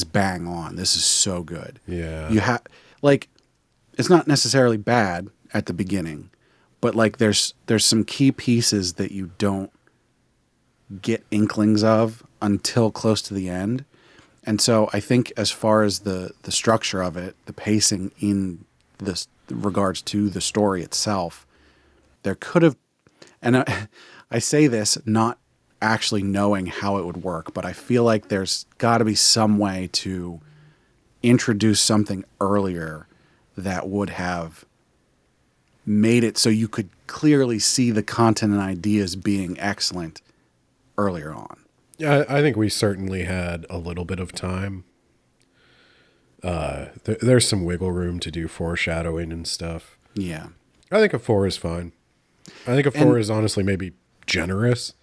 bang on. This is so good. Yeah. You have, like, it's not necessarily bad at the beginning, but like there's some key pieces that you don't get inklings of until close to the end. And so I think as far as the structure of it, the pacing in this regards to the story itself, there could have, and I say this not actually knowing how it would work, but I feel like there's got to be some way to introduce something earlier that would have made it so you could clearly see the content and ideas being excellent earlier on. Yeah, I think we certainly had a little bit of time. There's some wiggle room to do foreshadowing and stuff. Yeah. I think a 4 is fine. I think a 4 is honestly maybe generous.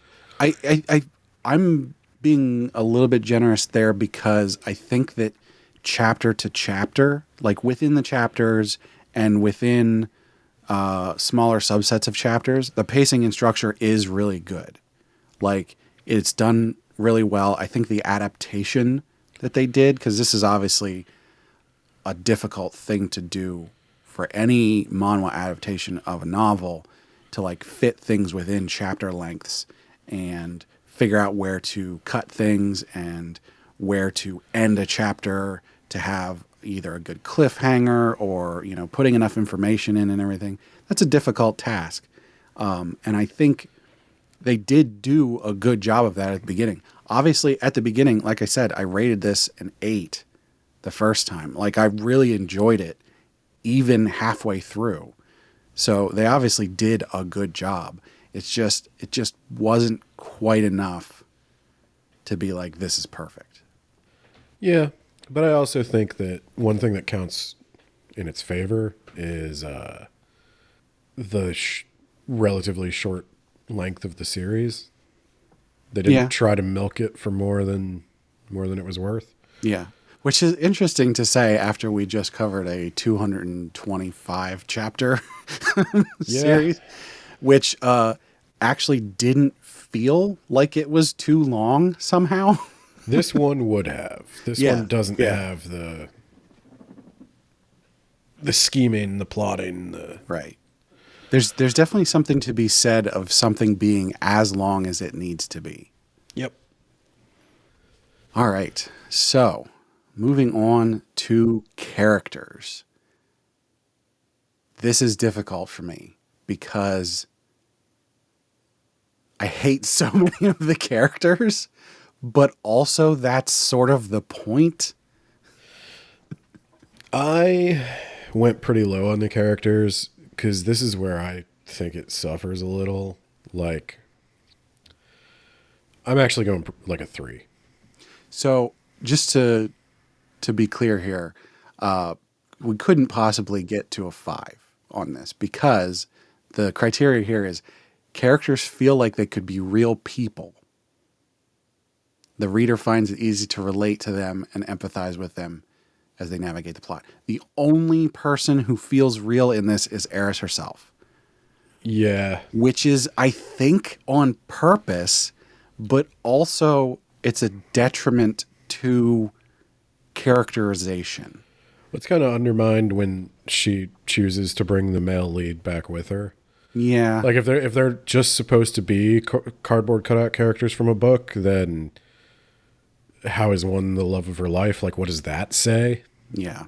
I'm being a little bit generous there because I think that chapter to chapter, like within the chapters and within smaller subsets of chapters, the pacing and structure is really good. Like, it's done really well. I think the adaptation that they did, because this is obviously a difficult thing to do for any manhwa adaptation of a novel, to like fit things within chapter lengths and figure out where to cut things and where to end a chapter to have either a good cliffhanger or, you know, putting enough information in and everything. That's a difficult task. And I think they did do a good job of that at the beginning. Obviously, at the beginning, like I said, I rated this an 8 the first time. Like, I really enjoyed it even halfway through. So they obviously did a good job. It just wasn't quite enough to be like, this is perfect. Yeah, but I also think that one thing that counts in its favor is the relatively short length of the series. They didn't try to milk it for more than it was worth. Yeah. Which is interesting to say after we just covered a 225 chapter series, which actually didn't feel like it was too long somehow. This one would have. This one doesn't have the scheming, the plotting. Right. There's definitely something to be said of something being as long as it needs to be. Yep. All right. So, moving on to characters. This is difficult for me because I hate so many of the characters, but also that's sort of the point. I went pretty low on the characters because this is where I think it suffers a little. Like, I'm actually going like a 3. So, just to be clear here, we couldn't possibly get to a 5 on this because the criteria here is characters feel like they could be real people. The reader finds it easy to relate to them and empathize with them as they navigate the plot. The only person who feels real in this is Eris herself. Yeah. Which is, I think, on purpose, but also it's a detriment to characterization. It's kind of undermined when she chooses to bring the male lead back with her. Yeah. Like, if they're just supposed to be cardboard cutout characters from a book, then how is one the love of her life? Like, what does that say? Yeah.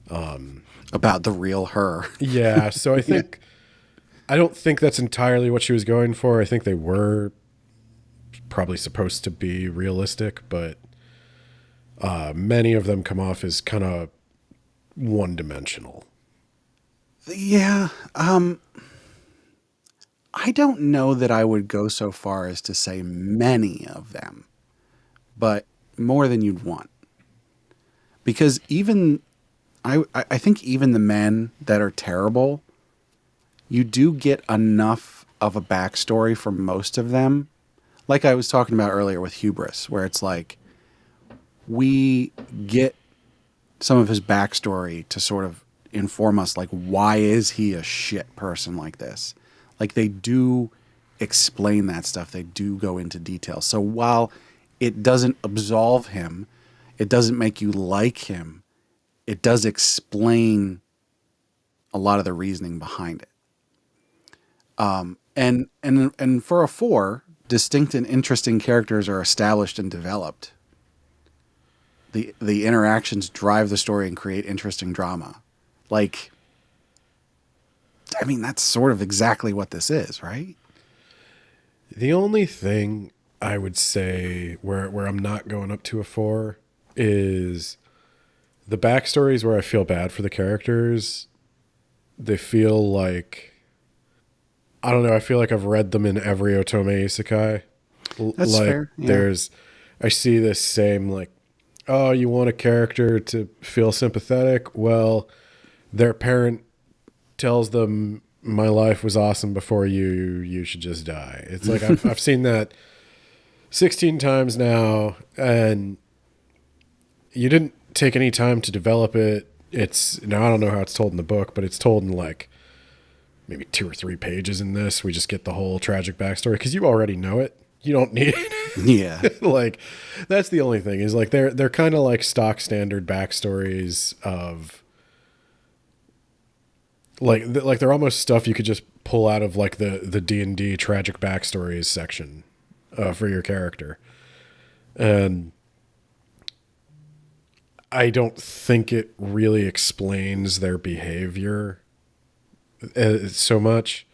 About the real her. Yeah. So I think, I don't think that's entirely what she was going for. I think they were probably supposed to be realistic, but many of them come off as kind of one-dimensional. Yeah. I don't know that I would go so far as to say many of them, but more than you'd want. Because even, I think even the men that are terrible you do get enough of a backstory for most of them. Like I was talking about earlier with Hubris, where it's like we get some of his backstory to sort of inform us, like, why is he a shit person like this? Like, they do explain that stuff. They do go into detail. So while it doesn't absolve him, it doesn't make you like him, it does explain a lot of the reasoning behind it. And for a 4, distinct and interesting characters are established and developed. The interactions drive the story and create interesting drama. Like, I mean, that's sort of exactly what this is, right? The only thing I would say where I'm not going up to a 4 is the backstories where I feel bad for the characters. They feel like, I don't know, I feel like I've read them in every otome isekai. That's like, fair. Yeah. I see this same, like, oh, you want a character to feel sympathetic? Well, their parent tells them, my life was awesome before you should just die. It's like, I've seen that 16 times now, and you didn't take any time to develop it. Now I don't know how it's told in the book, but it's told in like maybe 2 or 3 pages in this. We just get the whole tragic backstory because you already know it. You don't need it. Yeah. Like, that's the only thing is, like, they're kind of like stock standard backstories of like they're almost stuff you could just pull out of like the D&D tragic backstories section for your character. And I don't think it really explains their behavior so much.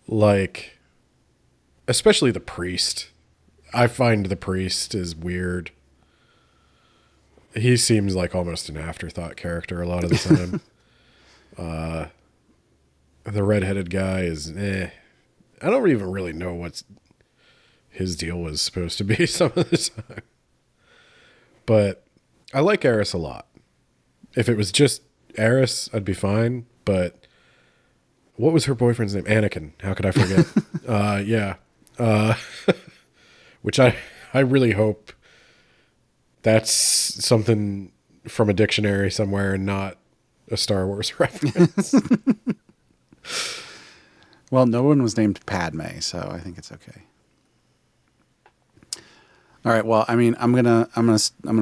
Like, especially the priest. I find the priest is weird. He seems like almost an afterthought character a lot of the time. The redheaded guy is I don't even really know what his deal was supposed to be some of the time. But I like Eris a lot. If it was just Eris, I'd be fine. But what was her boyfriend's name? Anakin. How could I forget? Yeah. Which I really hope that's something from a dictionary somewhere and not a Star Wars reference. Well, no one was named Padme, so I think it's okay. All right. Well, I mean, I'm gonna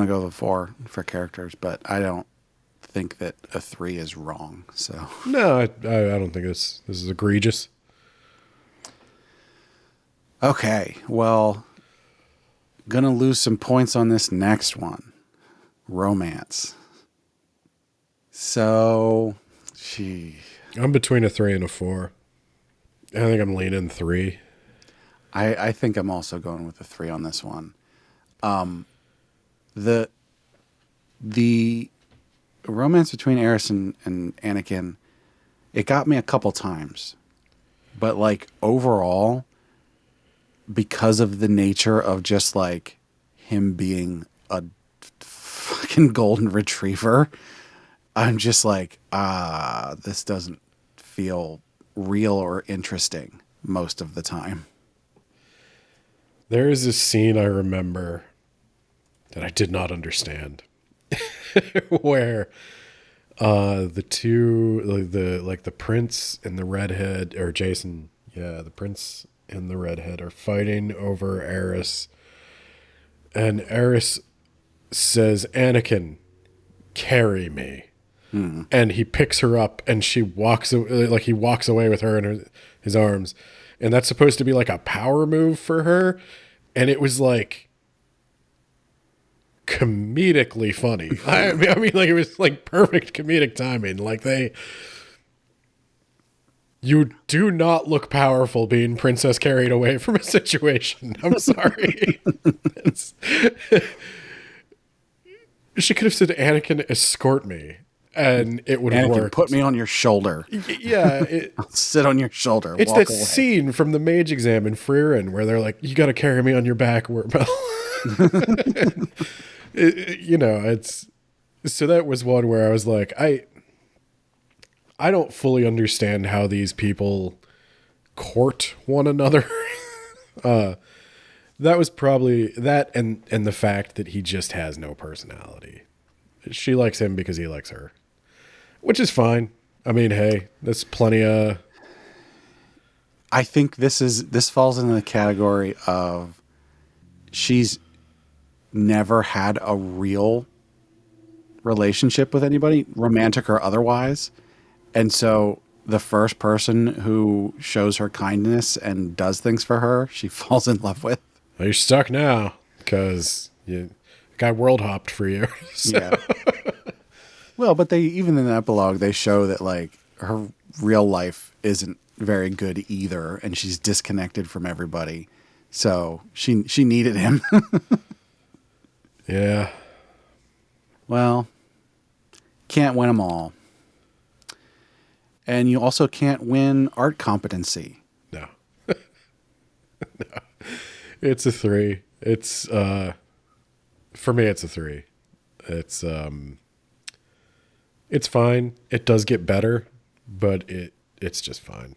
go with 4 for characters, but I don't think that a 3 is wrong. So No, I don't think this is egregious. okay. Well, gonna lose some points on this next one. Romance. So, gee. I'm between a 3 and a 4. I think I'm leaning 3. I think I'm also going with a 3 on this one. The romance between Eris and Anakin, it got me a couple times. But like overall, because of the nature of just like him being a fucking golden retriever, I'm just like, this doesn't feel real or interesting most of the time. There is this scene I remember that I did not understand where the two, the prince and the redhead, or Jason, yeah, the prince and the redhead are fighting over Eris, and Eris says, Anakin, carry me. And he picks her up and she walks, like he walks away with her in his arms. And that's supposed to be like a power move for her. And it was like comedically funny. I mean, like, it was like perfect comedic timing. Like, you do not look powerful being princess carried away from a situation. I'm sorry. She could have said, Anakin, escort me. And it would have worked. Put me on your shoulder. Yeah. I'll sit on your shoulder. It's walk that away. scene from the mage exam in Freerin where they're like, you got to carry me on your back. You know, it's, so that was one where I was like, I I don't fully understand how these people court one another. That was probably that, and the fact that he just has no personality. She likes him because he likes her, which is fine. I mean, hey, that's plenty of. I think this falls into the category of she's never had a real relationship with anybody, romantic or otherwise. And so the first person who shows her kindness and does things for her, she falls in love with. Well, you're stuck now because you guy world hopped for you. So. Yeah. Well, but they, even in the epilogue, they show that like her real life isn't very good either, and she's disconnected from everybody. So she needed him. Yeah. Well, can't win them all. And you also can't win art competency. No. No. It's a 3. It's for me it's a 3. It's fine. It does get better, but it's just fine.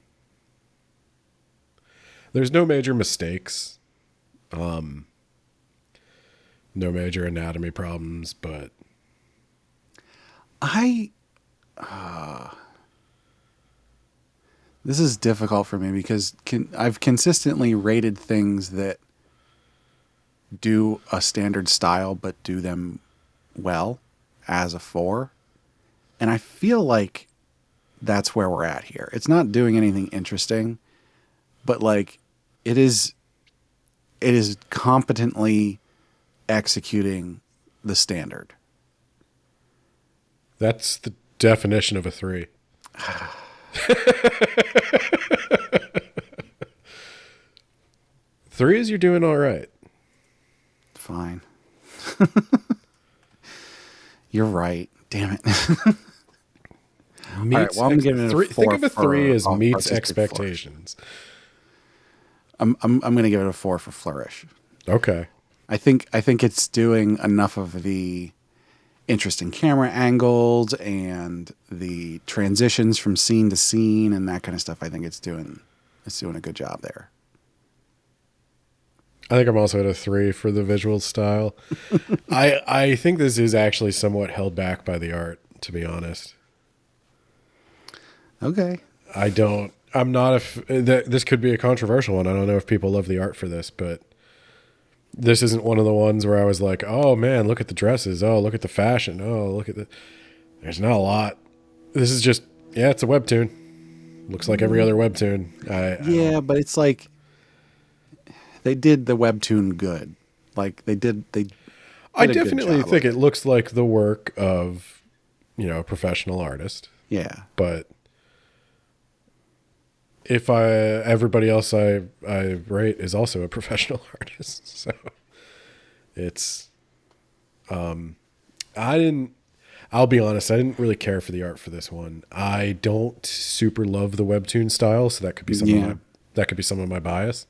There's no major mistakes. No major anatomy problems, but this is difficult for me because I've consistently rated things that do a standard style but do them well as a 4. And I feel like that's where we're at here. It's not doing anything interesting, but like it is competently executing the standard. that's the definition of a 3. 3 is you're doing all right. Fine. You're right. Damn it. All right, well, I'm giving it a 4. Think of a 3 as for meets artistic expectations. flourish. I'm going to give it a 4 for flourish. Okay. I think it's doing enough of the interesting camera angles and the transitions from scene to scene and that kind of stuff. I think it's doing a good job there. I think I'm also at a 3 for the visual style. I think this is actually somewhat held back by the art, to be honest. Okay. I'm not this could be a controversial one. I don't know if people love the art for this, but this isn't one of the ones where I was like, oh man, look at the dresses. Oh, look at the fashion. Oh, look at there's not a lot. This is just, yeah, it's a webtoon. Looks like every other webtoon. But it's like they did the webtoon good. Like they did I definitely think it looks like the work of, a professional artist. Yeah. But if everybody else I rate is also a professional artist, so it's I'll be honest, I didn't really care for the art for this one. I don't super love the webtoon style, so that could be some of my bias.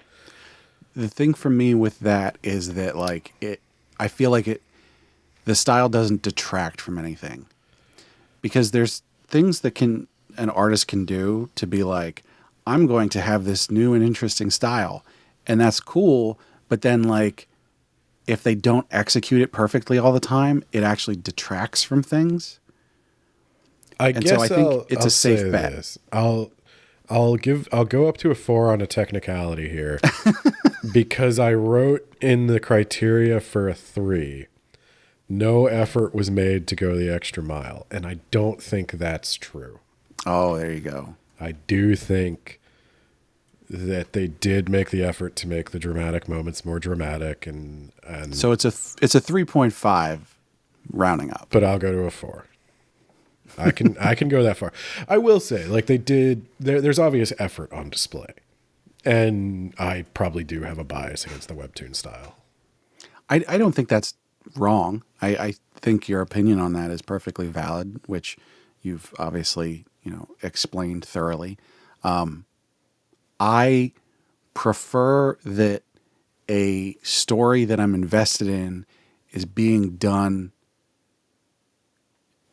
The thing for me with that is that I feel like the style doesn't detract from anything, because there's things that an artist can do to be like, I'm going to have this new and interesting style, and that's cool. But then if they don't execute it perfectly all the time, it actually detracts from things. I think it's a safe bet. This. I'll go up to a 4 on a technicality here because I wrote in the criteria for a 3. No effort was made to go the extra mile, and I don't think that's true. Oh, there you go. I do think that they did make the effort to make the dramatic moments more dramatic, and so it's a 3.5 rounding up. But I'll go to a 4. I can go that far. I will say, they did. There's obvious effort on display, and I probably do have a bias against the webtoon style. I don't think that's wrong. I think your opinion on that is perfectly valid, which you've obviously explained thoroughly. I prefer that a story that I'm invested in is being done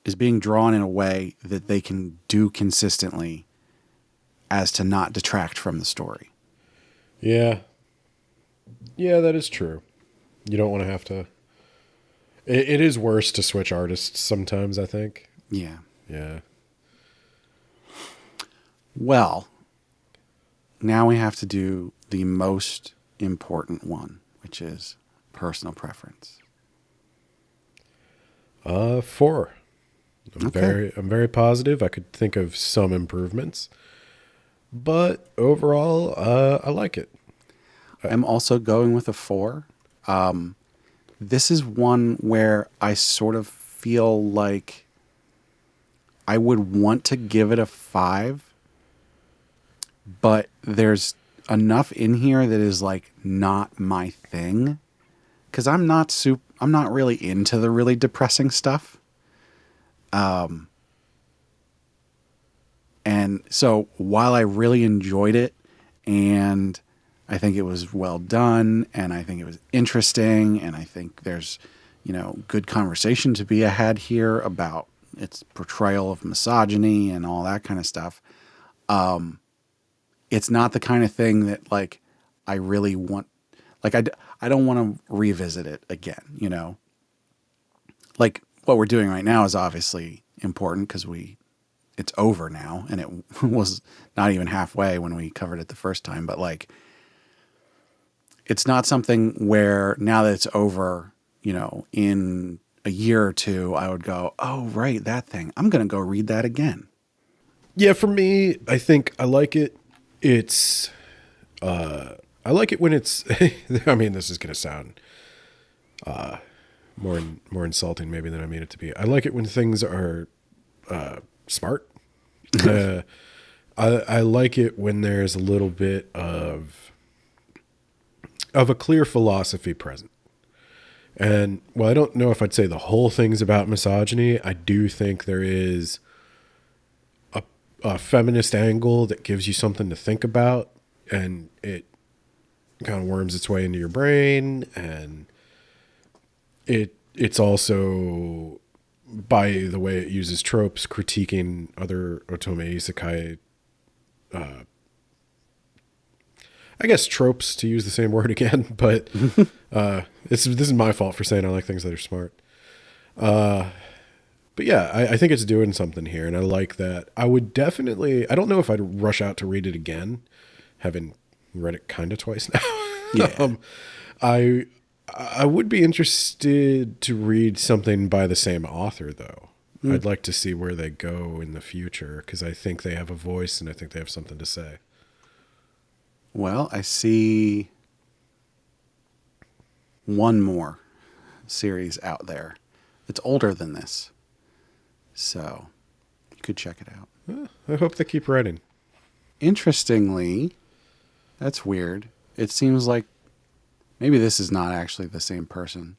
is being drawn in a way that they can do consistently as to not detract from the story. Yeah. Yeah, that is true. You don't want to have to. It is worse to switch artists sometimes, I think. Yeah. Yeah. Well, now we have to do the most important one, which is personal preference. 4. Okay. I'm very positive. I could think of some improvements, but overall, I like it. I'm also going with a 4. This is one where I sort of feel like I would want to give it a 5, but there's enough in here that is like not my thing, because I'm not really into the really depressing stuff. And so while I really enjoyed it, and I think it was well done, and I think it was interesting, and I think there's, good conversation to be had here about its portrayal of misogyny and all that kind of stuff. It's not the kind of thing that like I really want. Like I don't want to revisit it again. Like what we're doing right now is obviously important because it's over now, and it was not even halfway when we covered it the first time. But like, it's not something where now that it's over, in a year or two, I would go, oh, right, that thing. I'm going to go read that again. Yeah, for me, I think I like it. I like it when it's, I mean, this is going to sound more insulting maybe than I mean it to be. I like it when things are smart. I like it when there's a little bit of a clear philosophy present. And well, I don't know if I'd say the whole thing's about misogyny. I do think there is a feminist angle that gives you something to think about, and it kind of worms its way into your brain, and it's also, by the way it uses tropes, critiquing other otome isekai, I guess tropes, to use the same word again, but this is my fault for saying I like things that are smart. But yeah, I think it's doing something here, and I like that. I would definitely, I don't know if I'd rush out to read it again, having read it kind of twice now. Yeah. I would be interested to read something by the same author, though. I'd like to see where they go in the future, because I think they have a voice and I think they have something to say. Well, I see one more series out there. It's older than this, so you could check it out. I hope they keep writing. Interestingly, that's weird. It seems like maybe this is not actually the same person.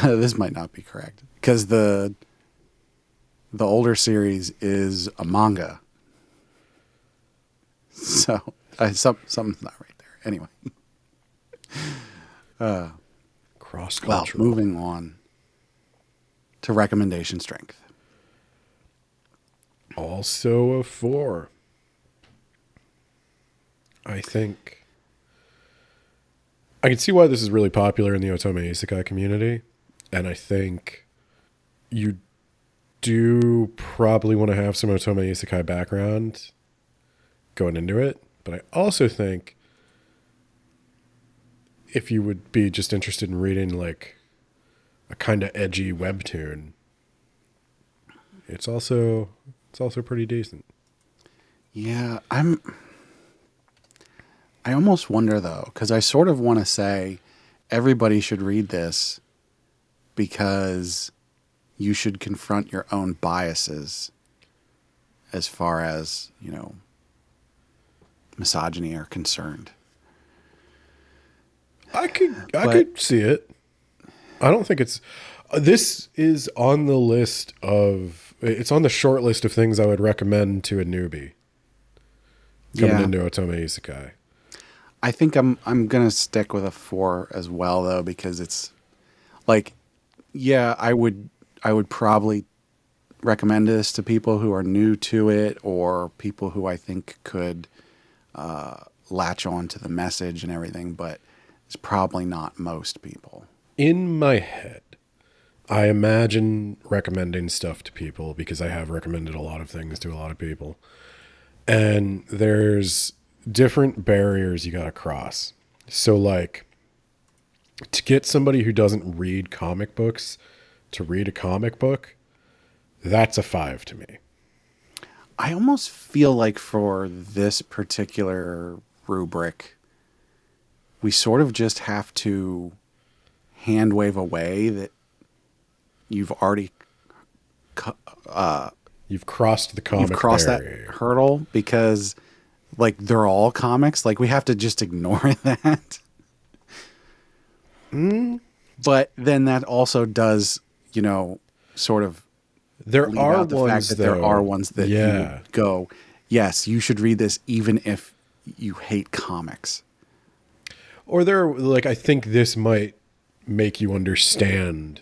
This might not be correct, because the older series is a manga. So something's not right there. Anyway. Cross-cultural. Well, moving on to recommendation strength. Also a 4. I think I can see why this is really popular in the otome isekai community, and I think you do probably want to have some otome isekai background going into it, but I also think if you would be just interested in reading like a kind of edgy webtoon, it's also pretty decent. Yeah, I almost wonder though, because I sort of want to say everybody should read this because you should confront your own biases as far as, misogyny are concerned. I could see it. I don't think this is on the list of, it's on the short list of things I would recommend to a newbie coming into otome isekai. I think I'm gonna stick with a 4 as well though, because it's like, yeah, I would probably recommend this to people who are new to it or people who I think could latch on to the message and everything, but it's probably not most people. In my head, I imagine recommending stuff to people because I have recommended a lot of things to a lot of people. And there's different barriers you got to cross. So, like, to get somebody who doesn't read comic books to read a comic book, that's a 5 to me. I almost feel like for this particular rubric, we sort of just have to hand wave away that you've already You've crossed the comic you've crossed barrier. that hurdle because, like, they're all comics. Like, we have to just ignore that. But then that also does, sort of There leave are out the ones, fact that though, there are ones that you would go, yes, you should read this even if you hate comics. Or I think this might make you understand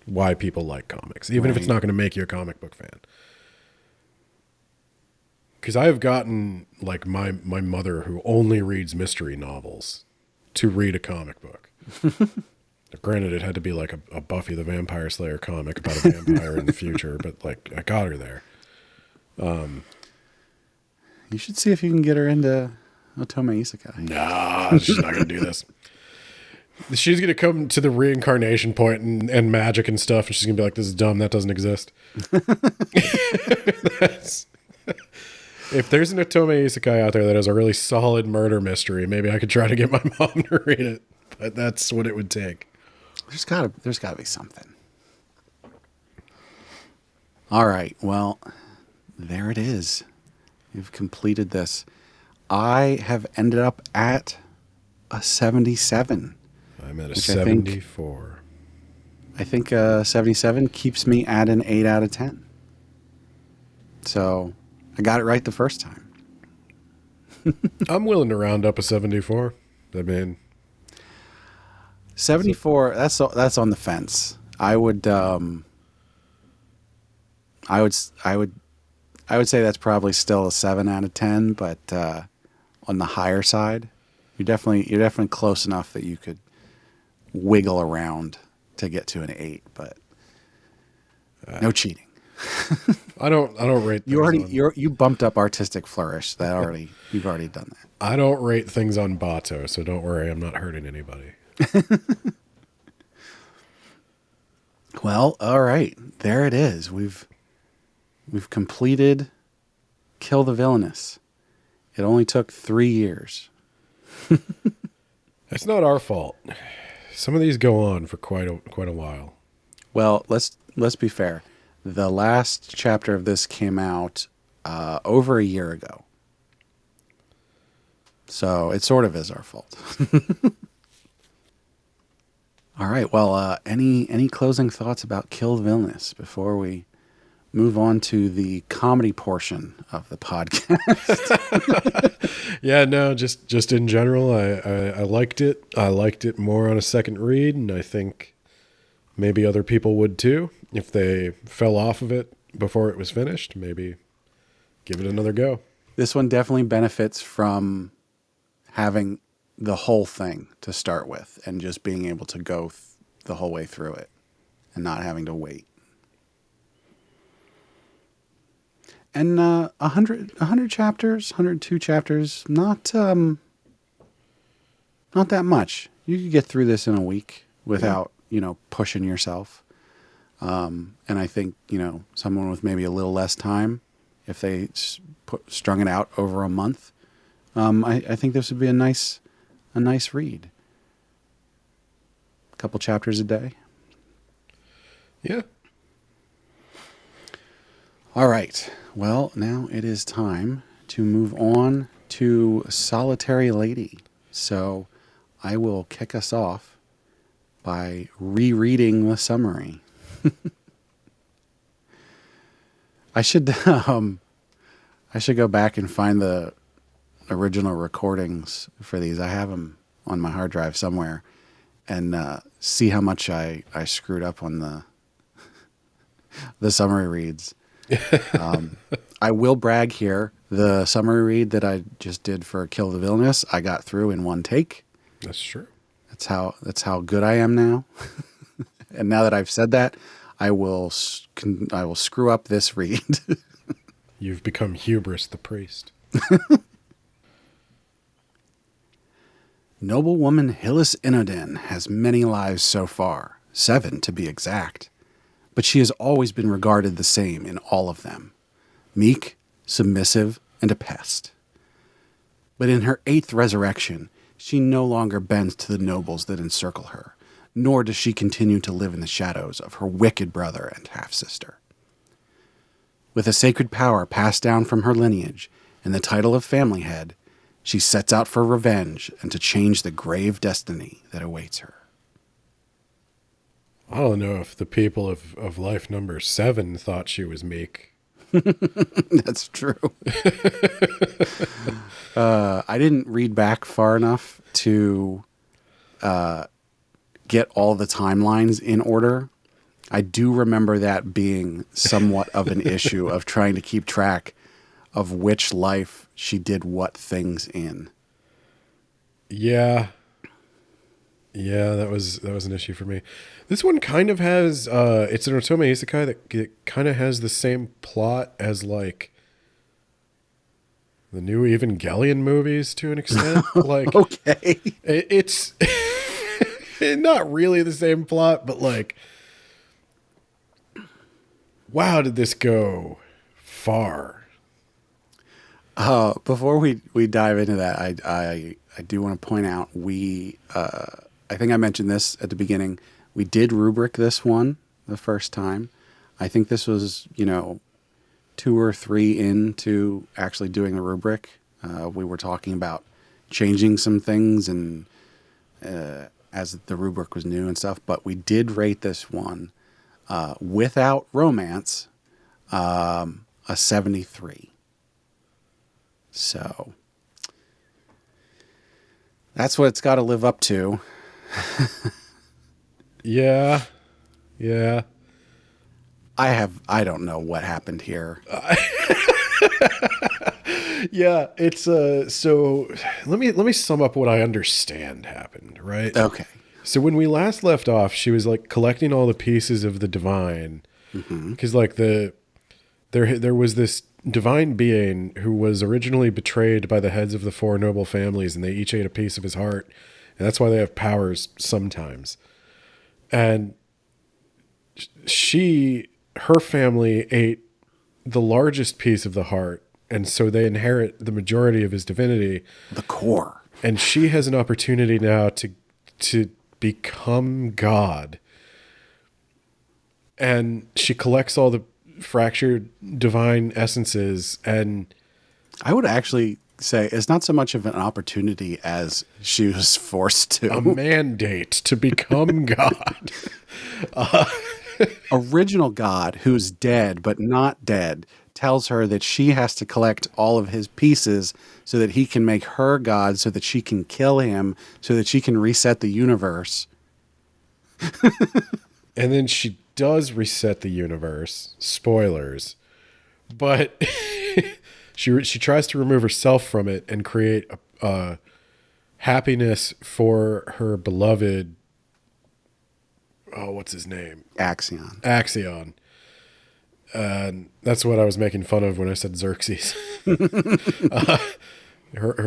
why people like comics, even if it's not going to make you a comic book fan. Because I have gotten, like, my mother, who only reads mystery novels, to read a comic book. Granted, it had to be like a Buffy the Vampire Slayer comic about a vampire in the future, but, like, I got her there. You should see if you can get her into otome isekai. Nah, she's not going to do this. She's going to come to the reincarnation point and magic and stuff, and she's going to be like, this is dumb, that doesn't exist. If there's an otome isekai out there that has a really solid murder mystery, maybe I could try to get my mom to read it, but that's what it would take. There's gotta be something. All right, well, there it is. You've completed this. I have ended up at a 77. I'm at a 74. I think 77 keeps me at an 8 out of 10. So I got it right the first time. I'm willing to round up a 74. I mean, 74. That's on the fence. I would say that's probably still a 7 out of 10, but on the higher side, you're definitely close enough that you could wiggle around to get to an 8, but no cheating. I don't rate. You bumped up artistic flourish. You've already done that. I don't rate things on Bato, so don't worry. I'm not hurting anybody. Well, all right, there it is. We've completed Kill the Villainous. It only took 3 years. It's not our fault. Some of these go on for quite a while. Well, let's be fair. The last chapter of this came out over a year ago. So it sort of is our fault. All right. Well, any closing thoughts about Kill the Villainous before we move on to the comedy portion of the podcast? Yeah, no, just in general, I liked it. I liked it more on a second read, and I think maybe other people would too. If they fell off of it before it was finished, maybe give it another go. This one definitely benefits from having the whole thing to start with and just being able to go the whole way through it and not having to wait. And 100 chapters, 102 chapters, not that much. You could get through this in a week without, pushing yourself. And I think, someone with maybe a little less time, if they strung it out over a month, I think this would be a nice read. A couple chapters a day. Yeah. All right. Well, now it is time to move on to Solitary Lady. So I will kick us off by rereading the summary. I should go back and find the original recordings for these. I have them on my hard drive somewhere, and see how much I screwed up on the summary reads. I will brag here. The summary read that I just did for Kill the Villainess, I got through in one take. That's true. That's how good I am now. And now that I've said that, I will screw up this read. You've become Hubris the priest. Noblewoman Hillis Inoden has many lives so far, 7 to be exact, but she has always been regarded the same in all of them, meek, submissive, and a pest. But in her 8th resurrection, she no longer bends to the nobles that encircle her, nor does she continue to live in the shadows of her wicked brother and half-sister. With a sacred power passed down from her lineage and the title of family head, she sets out for revenge and to change the grave destiny that awaits her. I don't know if the people of life number 7 thought she was meek. That's true. I didn't read back far enough to get all the timelines in order. I do remember that being somewhat of an issue of trying to keep track of which life she did what things in. Yeah. Yeah, that was an issue for me. This one kind of has it's an otome isekai that kind of has the same plot as like the new Evangelion movies to an extent. Like Okay. It's not really the same plot, but like, wow, did this go far? Before we dive into that, I do want to point out I think I mentioned this at the beginning. We did rubric this one the first time. I think this was 2 or 3 into actually doing the rubric. We were talking about changing some things and as the rubric was new and stuff, but we did rate this one without romance a 73. So that's what it's got to live up to. Yeah. I don't know what happened here. Yeah, it's so let me sum up what I understand happened, right? Okay. So when we last left off, she was like collecting all the pieces of the divine, because like there was this divine being who was originally betrayed by the heads of the 4 noble families, and they each ate a piece of his heart, and that's why they have powers sometimes. And her family ate the largest piece of the heart, and so they inherit the majority of his divinity, The core. and she has an opportunity now to become God. And she collects all the fractured divine essences, and I would actually say it's not so much of an opportunity as she was forced to. a mandate to become God. Original God, who's dead but not dead, tells her that she has to collect all of his pieces so that he can make her God, so that she can kill him, so that she can reset the universe. And then she does reset the universe. Spoilers. But she tries to remove herself from it and create a happiness for her beloved. Oh, what's his name? Axion. Axion. And that's what I was making fun of when I said Xerxes. Her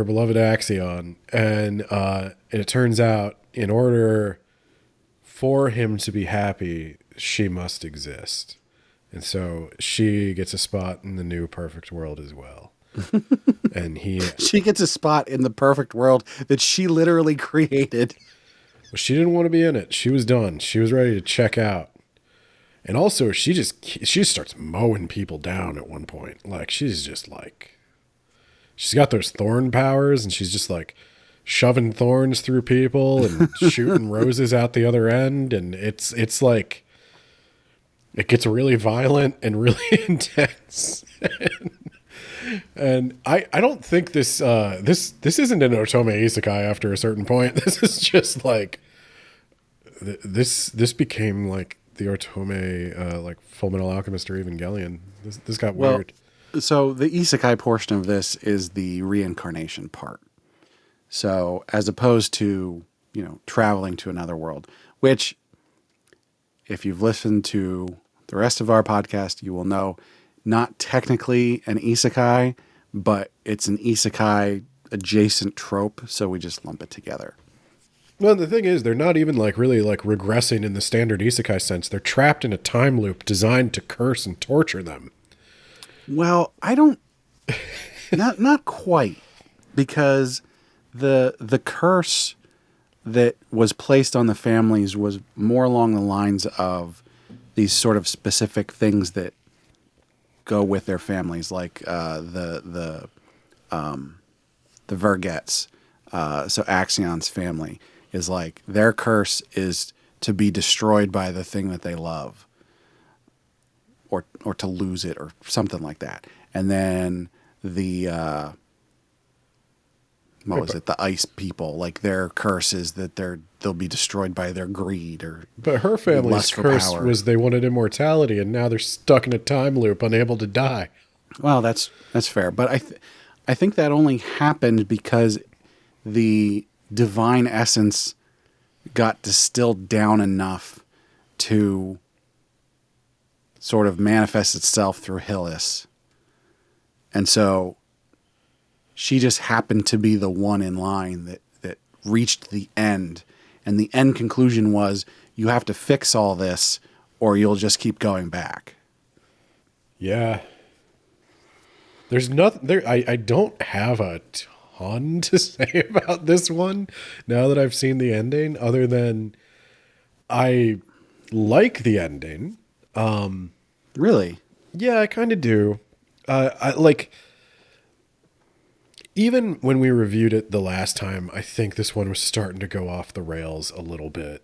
beloved Axion. And it turns out, in order for him to be happy, she must exist. And so she gets a spot in the new perfect world as well. And She gets a spot in the perfect world that she literally created. she didn't want to be in it. She was done. She was ready to check out. And also she starts mowing people down at one point. Like she's got those thorn powers, and she's just like shoving thorns through people and shooting roses out the other end. And it's like, it gets really violent and really intense. And I don't think this isn't an otome isekai after a certain point. This is just like, this became like the otome, like Full Metal Alchemist or Evangelion. This got Well, weird. so the isekai portion of this is the reincarnation part. So as opposed to, traveling to another world, which if you've listened to the rest of our podcast, you will know not technically an isekai, but it's an isekai adjacent trope. So we just lump it together. Well, the thing is, they're not even like really like regressing in the standard isekai sense. They're trapped in a time loop designed to curse and torture them. Well, I don't, not quite, because the curse that was placed on the families was more along the lines of these sort of specific things that go with their families, like the Vergets. So Axion's family is like their curse is to be destroyed by the thing that they love, or to lose it, or something like that. And then the the ice people, like their curse is that they'll be destroyed by their greed, or but her family's lust for curse power. was they wanted immortality, and now they're stuck in a time loop, unable to die. Well, that's fair, but I think that only happened because the divine essence got distilled down enough to sort of manifest itself through Hillis. And so she just happened to be the one in line that reached the end. And the end conclusion was, you have to fix all this or you'll just keep going back. Yeah. There's nothing there. I don't have a ton to say about this one now that I've seen the ending, other than I like the ending. Really? Yeah, I kind of do. I like, even when we reviewed it the last time, I think this one was starting to go off the rails a little bit.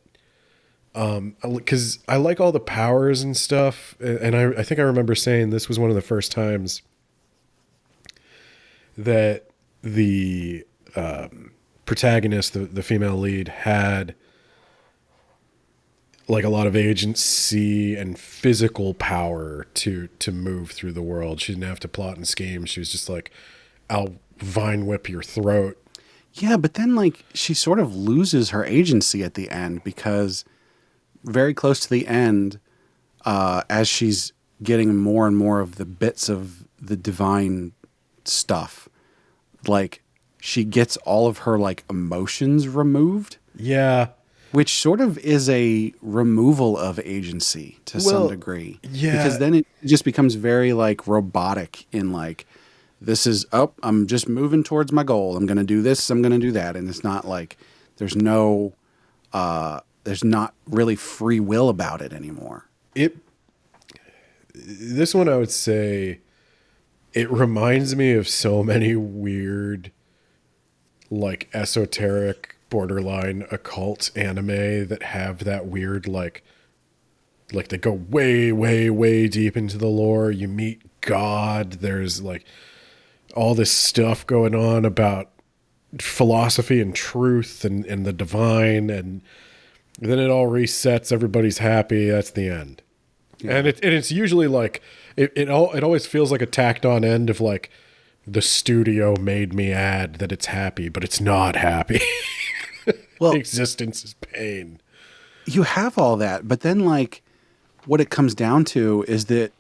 Because I like all the powers and stuff, and I think I remember saying this was one of the first times that the protagonist, the female lead, had like a lot of agency and physical power to move through the world. She didn't have to plot and scheme. She was just like, I'll vine whip your throat. Yeah, but then like she sort of loses her agency at the end, because very close to the end, as she's getting more and more of the bits of the divine stuff, like she gets all of her like emotions removed. Yeah. Which sort of is a removal of agency to some degree. Yeah. Because then it just becomes very like robotic in like, this is, I'm just moving towards my goal. I'm going to do this. I'm going to do that. And it's not like there's not really free will about it anymore. This one, I would say, it reminds me of so many weird, like esoteric, borderline occult anime that have that weird, like they go way, way, way deep into the lore. You meet God. There's like all this stuff going on about philosophy and truth and the divine, and then it all resets. Everybody's happy. That's the end. Yeah. And it's usually like it always feels like a tacked on end of like, the studio made me add that it's happy, but it's not happy. Well, existence is pain. You have all that, but then like what it comes down to is that,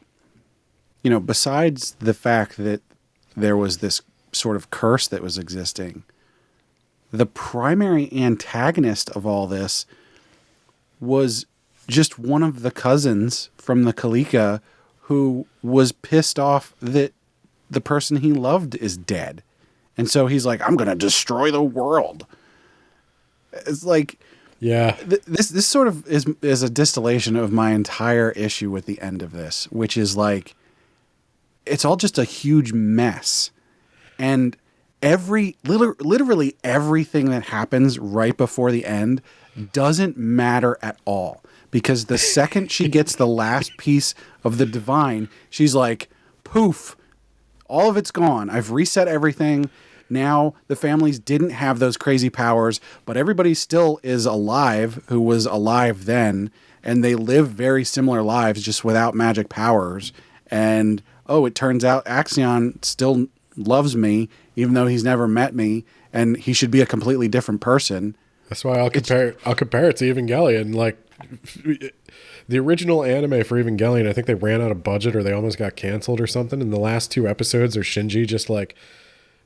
besides the fact that there was this sort of curse that was existing, the primary antagonist of all this was just one of the cousins from the Kalika who was pissed off that the person he loved is dead. And so he's like, I'm going to destroy the world. It's like, yeah, this sort of is a distillation of my entire issue with the end of this, which is like, it's all just a huge mess. And literally everything that happens right before the end doesn't matter at all. Because the second she gets the last piece of the divine, she's like, poof, all of it's gone. I've reset everything. Now the families didn't have those crazy powers, but everybody still is alive who was alive then. and they live very similar lives just without magic powers. And it turns out Axion still loves me even though he's never met me, and he should be a completely different person. That's why I'll compare it to Evangelion. Like, the original anime for Evangelion, I think they ran out of budget or they almost got canceled or something. And the last 2 episodes are Shinji just like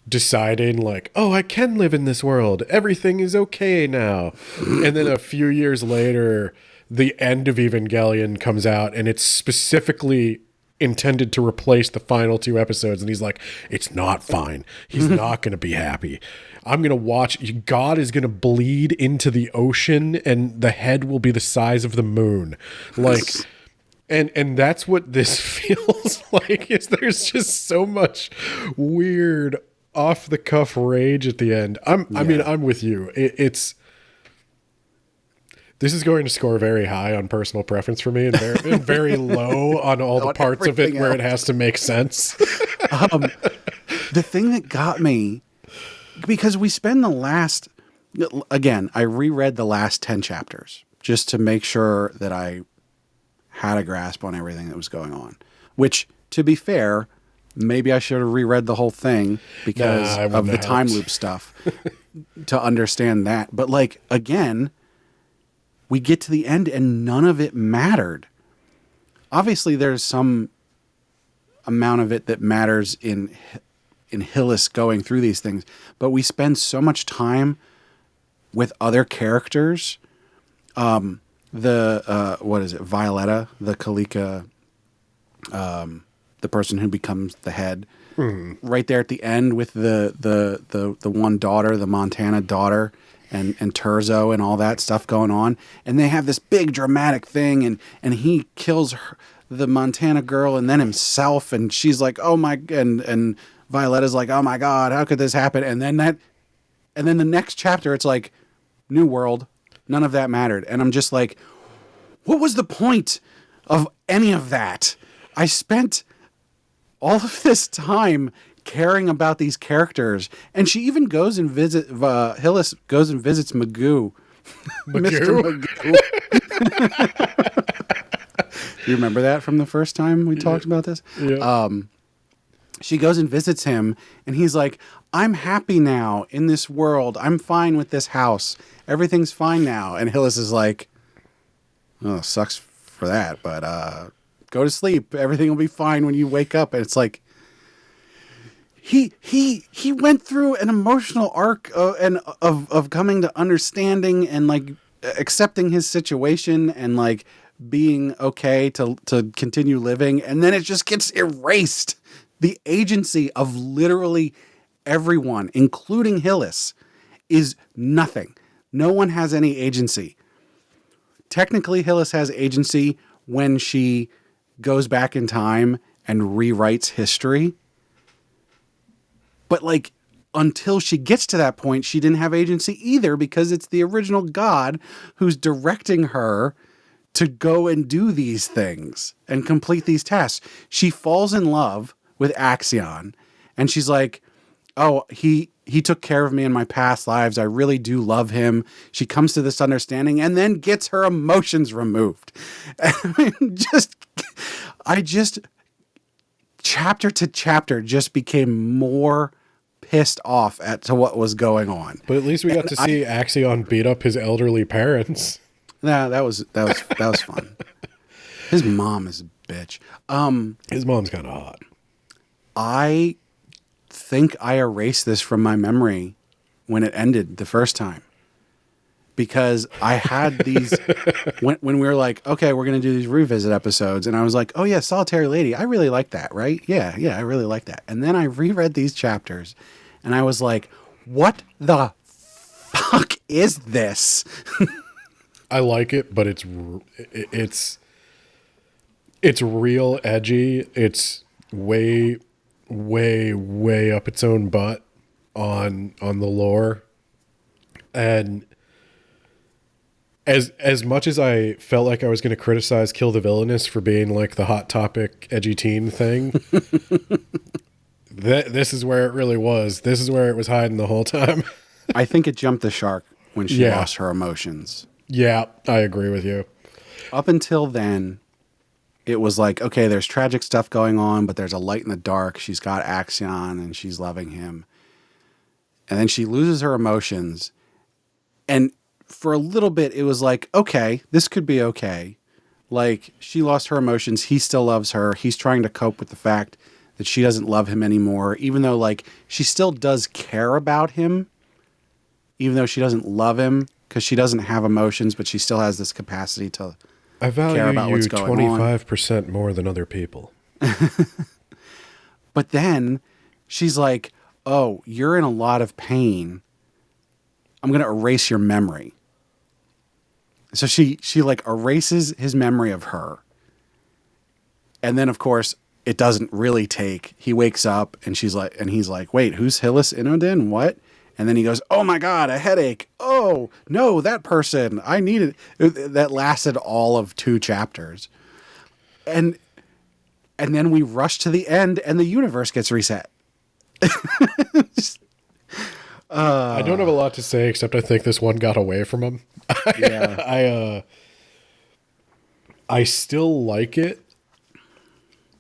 deciding like, oh, I can live in this world. Everything is okay now. And then a few years later, the end of Evangelion comes out and it's specifically intended to replace the final 2 episodes. And he's like, it's not fine. He's not going to be happy. I'm going to watch. God is going to bleed into the ocean and the head will be the size of the moon. Like, and that's what this feels like, is there's just so much weird off the cuff rage at the end. I mean, I'm with you. This is going to score very high on personal preference for me and very low on all the parts of it where it has to make sense. The thing that got me, because we spend I reread the last 10 chapters just to make sure that I had a grasp on everything that was going on, which, to be fair, maybe I should have reread the whole thing because of the time loop stuff to understand that. But like, again, we get to the end and none of it mattered. Obviously, there's some amount of it that matters in Hillis going through these things, but we spend so much time with other characters. What is it? Violetta, the Kalika, the person who becomes the head, right there at the end with the one daughter, the Montana daughter, and Terzo and all that stuff going on. And they have this big dramatic thing, and he kills the Montana girl and then himself, and she's like, oh my, and Violetta's like, oh my God, how could this happen? And then the next chapter, it's like, new world. None of that mattered. And I'm just like, what was the point of any of that? I spent all of this time caring about these characters. And she even goes and Hillis goes and visits Magoo. Mr. Magoo. You remember that from the first time we talked about this? Yeah. She goes and visits him, and he's like, I'm happy now in this world. I'm fine with this house. Everything's fine now. And Hillis is like, oh, sucks for that, but go to sleep. Everything will be fine when you wake up. And it's like, he went through an emotional arc of coming to understanding and like accepting his situation and like being okay to continue living. And then it just gets erased. The agency of literally everyone, including Hillis, is nothing. No one has any agency. Technically, Hillis has agency when she goes back in time and rewrites history. But like, until she gets to that point, she didn't have agency either, because it's the original God who's directing her to go and do these things and complete these tasks. She falls in love with Axion, and she's like, oh, he took care of me in my past lives. I really do love him. She comes to this understanding and then gets her emotions removed. I mean, I just chapter to chapter just became more pissed off to what was going on. But at least we got to see Axion beat up his elderly parents. Nah, that was fun. His mom is a bitch. His mom's kind of hot. I think I erased this from my memory when it ended the first time, because I had these when we were like, okay, we're going to do these revisit episodes. And I was like, oh yeah, Solitary Lady. I really like that. Right. Yeah. I really like that. And then I reread these chapters and I was like, what the fuck is this? I like it, but it's real edgy. It's way up its own butt on the lore. And as much as I felt like I was going to criticize Kill the Villainous for being like the hot topic edgy teen thing, this is where it really was. This is where it was hiding the whole time. I think it jumped the shark when she lost her emotions. Yeah, I agree with you. up until then, it was like, okay, there's tragic stuff going on, but there's a light in the dark. She's got Axion and she's loving him. And then she loses her emotions. And for a little bit, it was like, okay, this could be okay. Like, she lost her emotions. He still loves her. He's trying to cope with the fact that she doesn't love him anymore, even though, like, she still does care about him, even though she doesn't love him, because she doesn't have emotions, but she still has this capacity to I value care about you what's going on. 25% more than other people. But then she's like, oh, you're in a lot of pain. I'm going to erase your memory. So she like erases his memory of her. And then, of course, it doesn't really take. He wakes up and he's like, wait, who's Hillis Inodin? What? And then he goes, oh my God, a headache. Oh no, that person, I needed. That lasted all of 2 chapters. And then we rush to the end and the universe gets reset. I don't have a lot to say, except I think this one got away from him. Yeah. I still like it.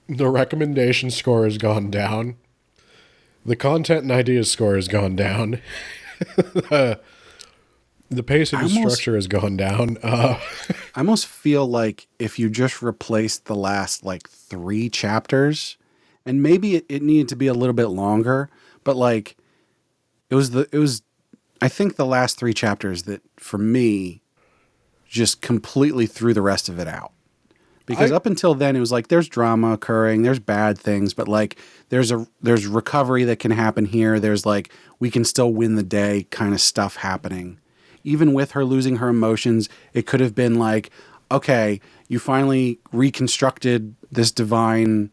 The recommendation score has gone down. The content and ideas score has gone down. The pacing and structure has gone down. I almost feel like if you just replaced the last like 3 chapters, and maybe it needed to be a little bit longer, but like it was I think the last 3 chapters that for me just completely threw the rest of it out. Because up until then, it was like, there's drama occurring, there's bad things, but like, there's recovery that can happen here. There's like, we can still win the day kind of stuff happening. Even with her losing her emotions, it could have been like, okay, you finally reconstructed this divine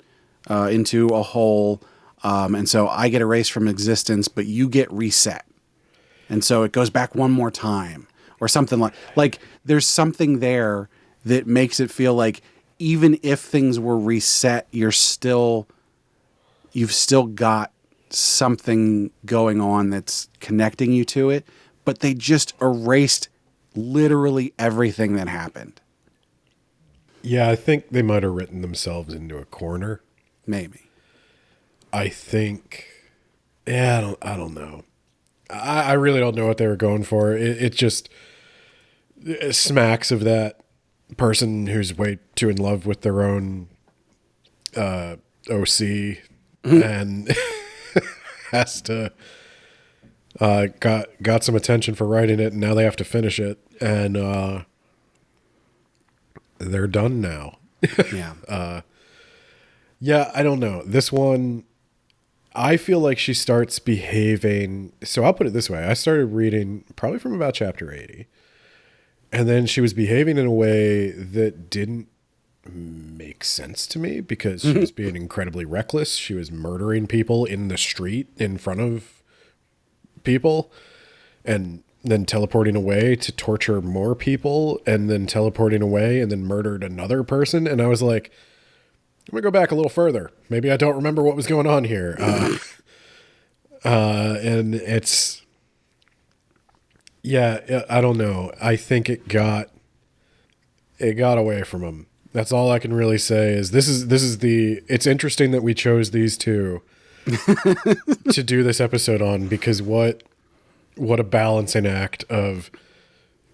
into a whole, and so I get erased from existence, but you get reset. And so it goes back one more time, or something like there's something there that makes it feel like, even if things were reset, you've still got something going on that's connecting you to it, but they just erased literally everything that happened. Yeah, I think they might have written themselves into a corner. Maybe. I think, yeah, I don't know. I really don't know what they were going for. It just smacks of that person who's way too in love with their own OC and has to got some attention for writing it, and now they have to finish it, and they're done now. Yeah. Yeah, I don't know. This one, I feel like she starts behaving. So I'll put it this way. I started reading probably from about chapter 80. And then she was behaving in a way that didn't make sense to me because she was being incredibly reckless. She was murdering people in the street in front of people and then teleporting away to torture more people and then teleporting away and then murdered another person. And I was like, I'm going to go back a little further. Maybe I don't remember what was going on here. And it's... Yeah, I don't know. I think it got away from him. That's all I can really say is it's interesting that we chose these two to do this episode on, because what a balancing act of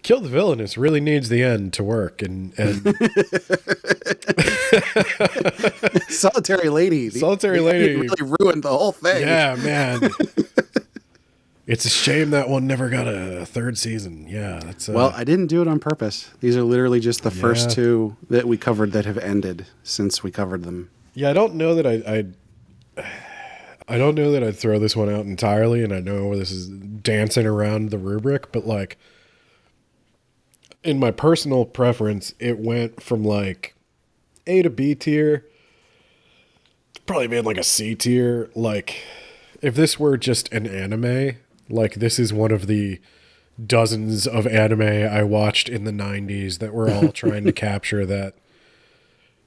kill the villainess really needs the end to work and Solitary Lady really ruined the whole thing. Yeah, man. It's a shame that one never got a 3rd season. Yeah, that's well, I didn't do it on purpose. These are literally just the first 2 that we covered that have ended since we covered them. Yeah, I don't know that I don't know that I'd throw this one out entirely, and I know this is dancing around the rubric, but like in my personal preference, it went from like A to B tier, probably made like a C tier. Like if this were just an anime, like this is one of the dozens of anime I watched in the 90s that were all trying to capture that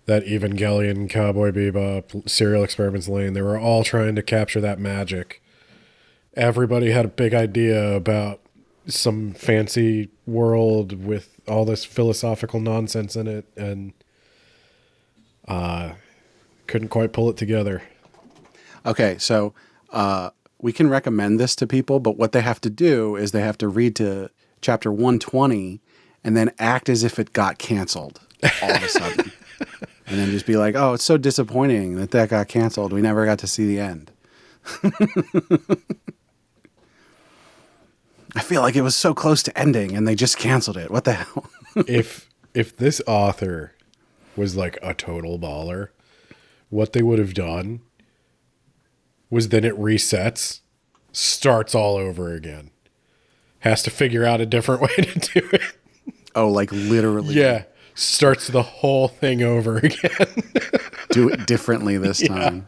Evangelion, Cowboy Bebop, Serial Experiments Lane. They were all trying to capture that magic. Everybody had a big idea about some fancy world with all this philosophical nonsense in it, and couldn't quite pull it together. Okay, so we can recommend this to people, but what they have to do is they have to read to chapter 120 and then act as if it got canceled all of a sudden. And then just be like, oh, it's so disappointing that got canceled. We never got to see the end. I feel like it was so close to ending and they just canceled it. What the hell? If this author was like a total baller, what they would have done was then it resets, starts all over again. Has to figure out a different way to do it. Oh, like literally. Yeah. Starts the whole thing over again. Do it differently this time.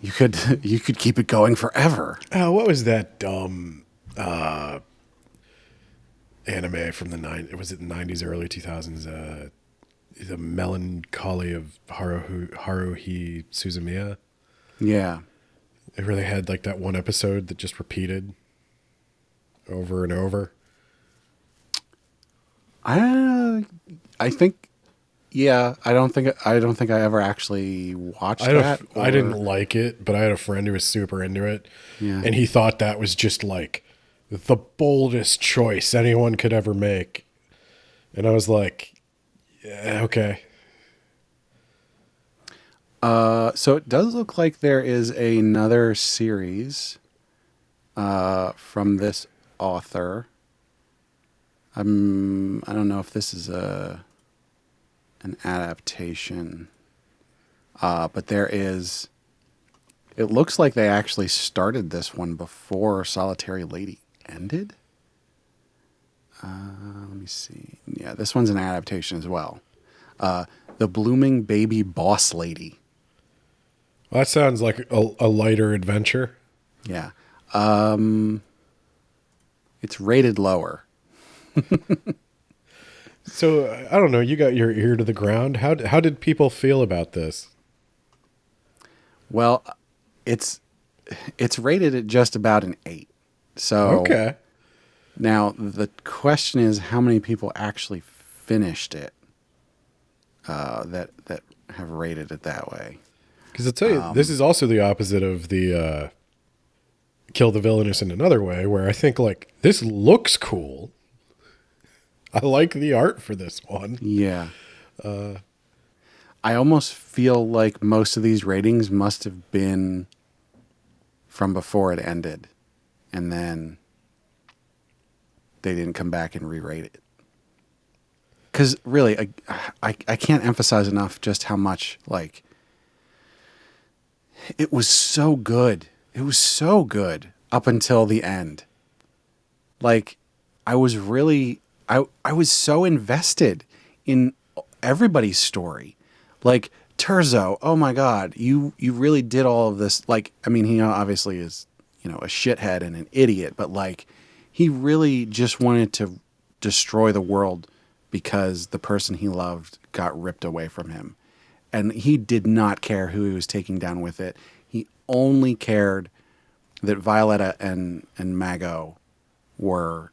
You could keep it going forever. What was that dumb anime from the Was it the 90s, early 2000s? The Melancholy of Haruhi Suzumiya. Yeah. It really had like that one episode that just repeated over and over. I think, yeah. I don't think I ever actually watched that. I didn't like it, but I had a friend who was super into it, and he thought that was just like the boldest choice anyone could ever make. And I was like, yeah, okay. So it does look like there is another series from this author. I don't know if this is an adaptation, but there is. It looks like they actually started this one before Solitary Lady ended. Let me see. Yeah, this one's an adaptation as well. The Blooming Baby Boss Lady. Well, that sounds like a lighter adventure. Yeah. It's rated lower. So I don't know. You got your ear to the ground. How did people feel about this? Well, it's rated at just about an 8. So okay. Now the question is, how many people actually finished it? That have rated it that way. Because I'll tell you, this is also the opposite of the Kill the Villainous in Another Way, where I think like this looks cool. I like the art for this one. Yeah. I almost feel like most of these ratings must have been from before it ended. And then they didn't come back and re-rate it. Because really, I can't emphasize enough just how much, like, it was so good. It was so good up until the end. Like, I was so invested in everybody's story. Like, Terzo, oh my God, you really did all of this. Like, I mean, he obviously is, a shithead and an idiot, but like, he really just wanted to destroy the world because the person he loved got ripped away from him. And he did not care who he was taking down with it. He only cared that Violetta and Mago were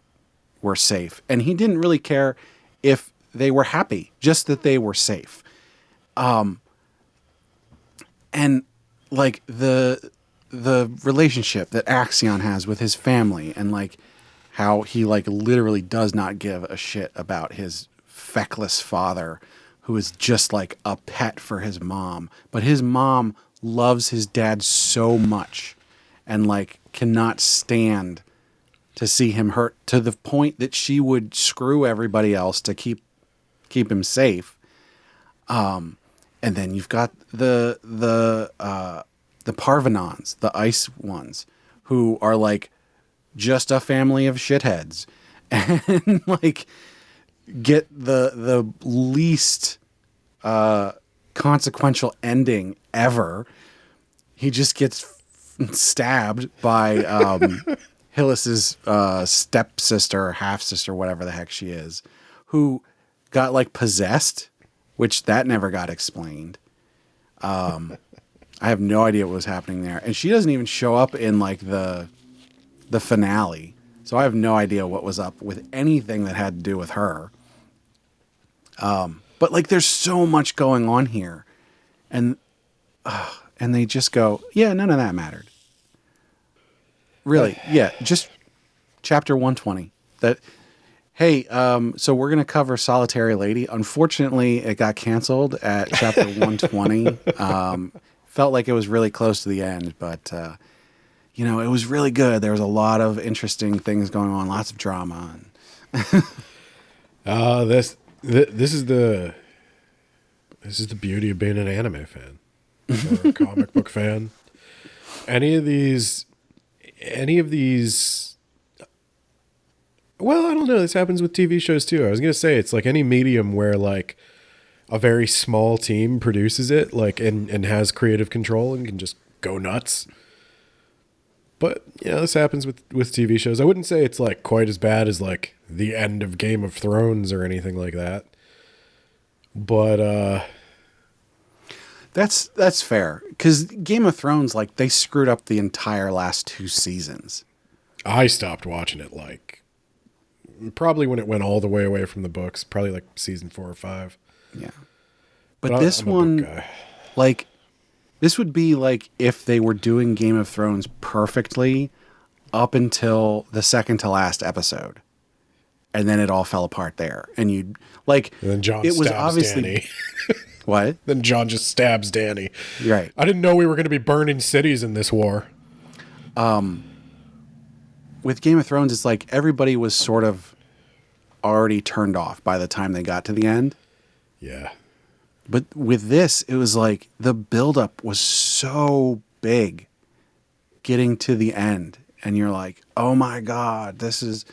safe. And he didn't really care if they were happy, just that they were safe. And like the relationship that Axion has with his family, and like how he like literally does not give a shit about his feckless father, who is just like a pet for his mom. But his mom loves his dad so much and like cannot stand to see him hurt, to the point that she would screw everybody else to keep him safe. And then you've got the Parvanons, the ice ones, who are like just a family of shitheads, and like get the least consequential ending ever. He just gets stabbed by Hillis's stepsister, half-sister, whatever the heck she is, who got like possessed, which that never got explained. I have no idea what was happening there. And she doesn't even show up in like the finale. So I have no idea what was up with anything that had to do with her. But like, there's so much going on here, and they just go, yeah, none of that mattered. Really, yeah, just chapter 120. That, hey, so we're gonna cover Solitary Lady. Unfortunately, it got canceled at chapter 120. Felt like it was really close to the end, but it was really good. There was a lot of interesting things going on, lots of drama. This is the beauty of being an anime fan or a comic book fan. Any of these, well, I don't know. This happens with TV shows too. I was gonna say it's like any medium where like a very small team produces it, like and has creative control and can just go nuts. But this happens with TV shows. I wouldn't say it's like quite as bad as like the end of Game of Thrones or anything like that. But that's fair, because Game of Thrones, like, they screwed up the entire last 2 seasons. I stopped watching it like probably when it went all the way away from the books, probably like season 4 or 5. Yeah, but this I'm a one, book guy. like, this would be like if they were doing Game of Thrones perfectly up until the second to last episode, and then it all fell apart there. And you'd like, And then John it was stabs obviously Danny. what? Then John just stabs Danny. Right. I didn't know we were going to be burning cities in this war. With Game of Thrones, it's like everybody was sort of already turned off by the time they got to the end. Yeah. But with this, it was like the buildup was so big getting to the end. And you're like, oh my God, there's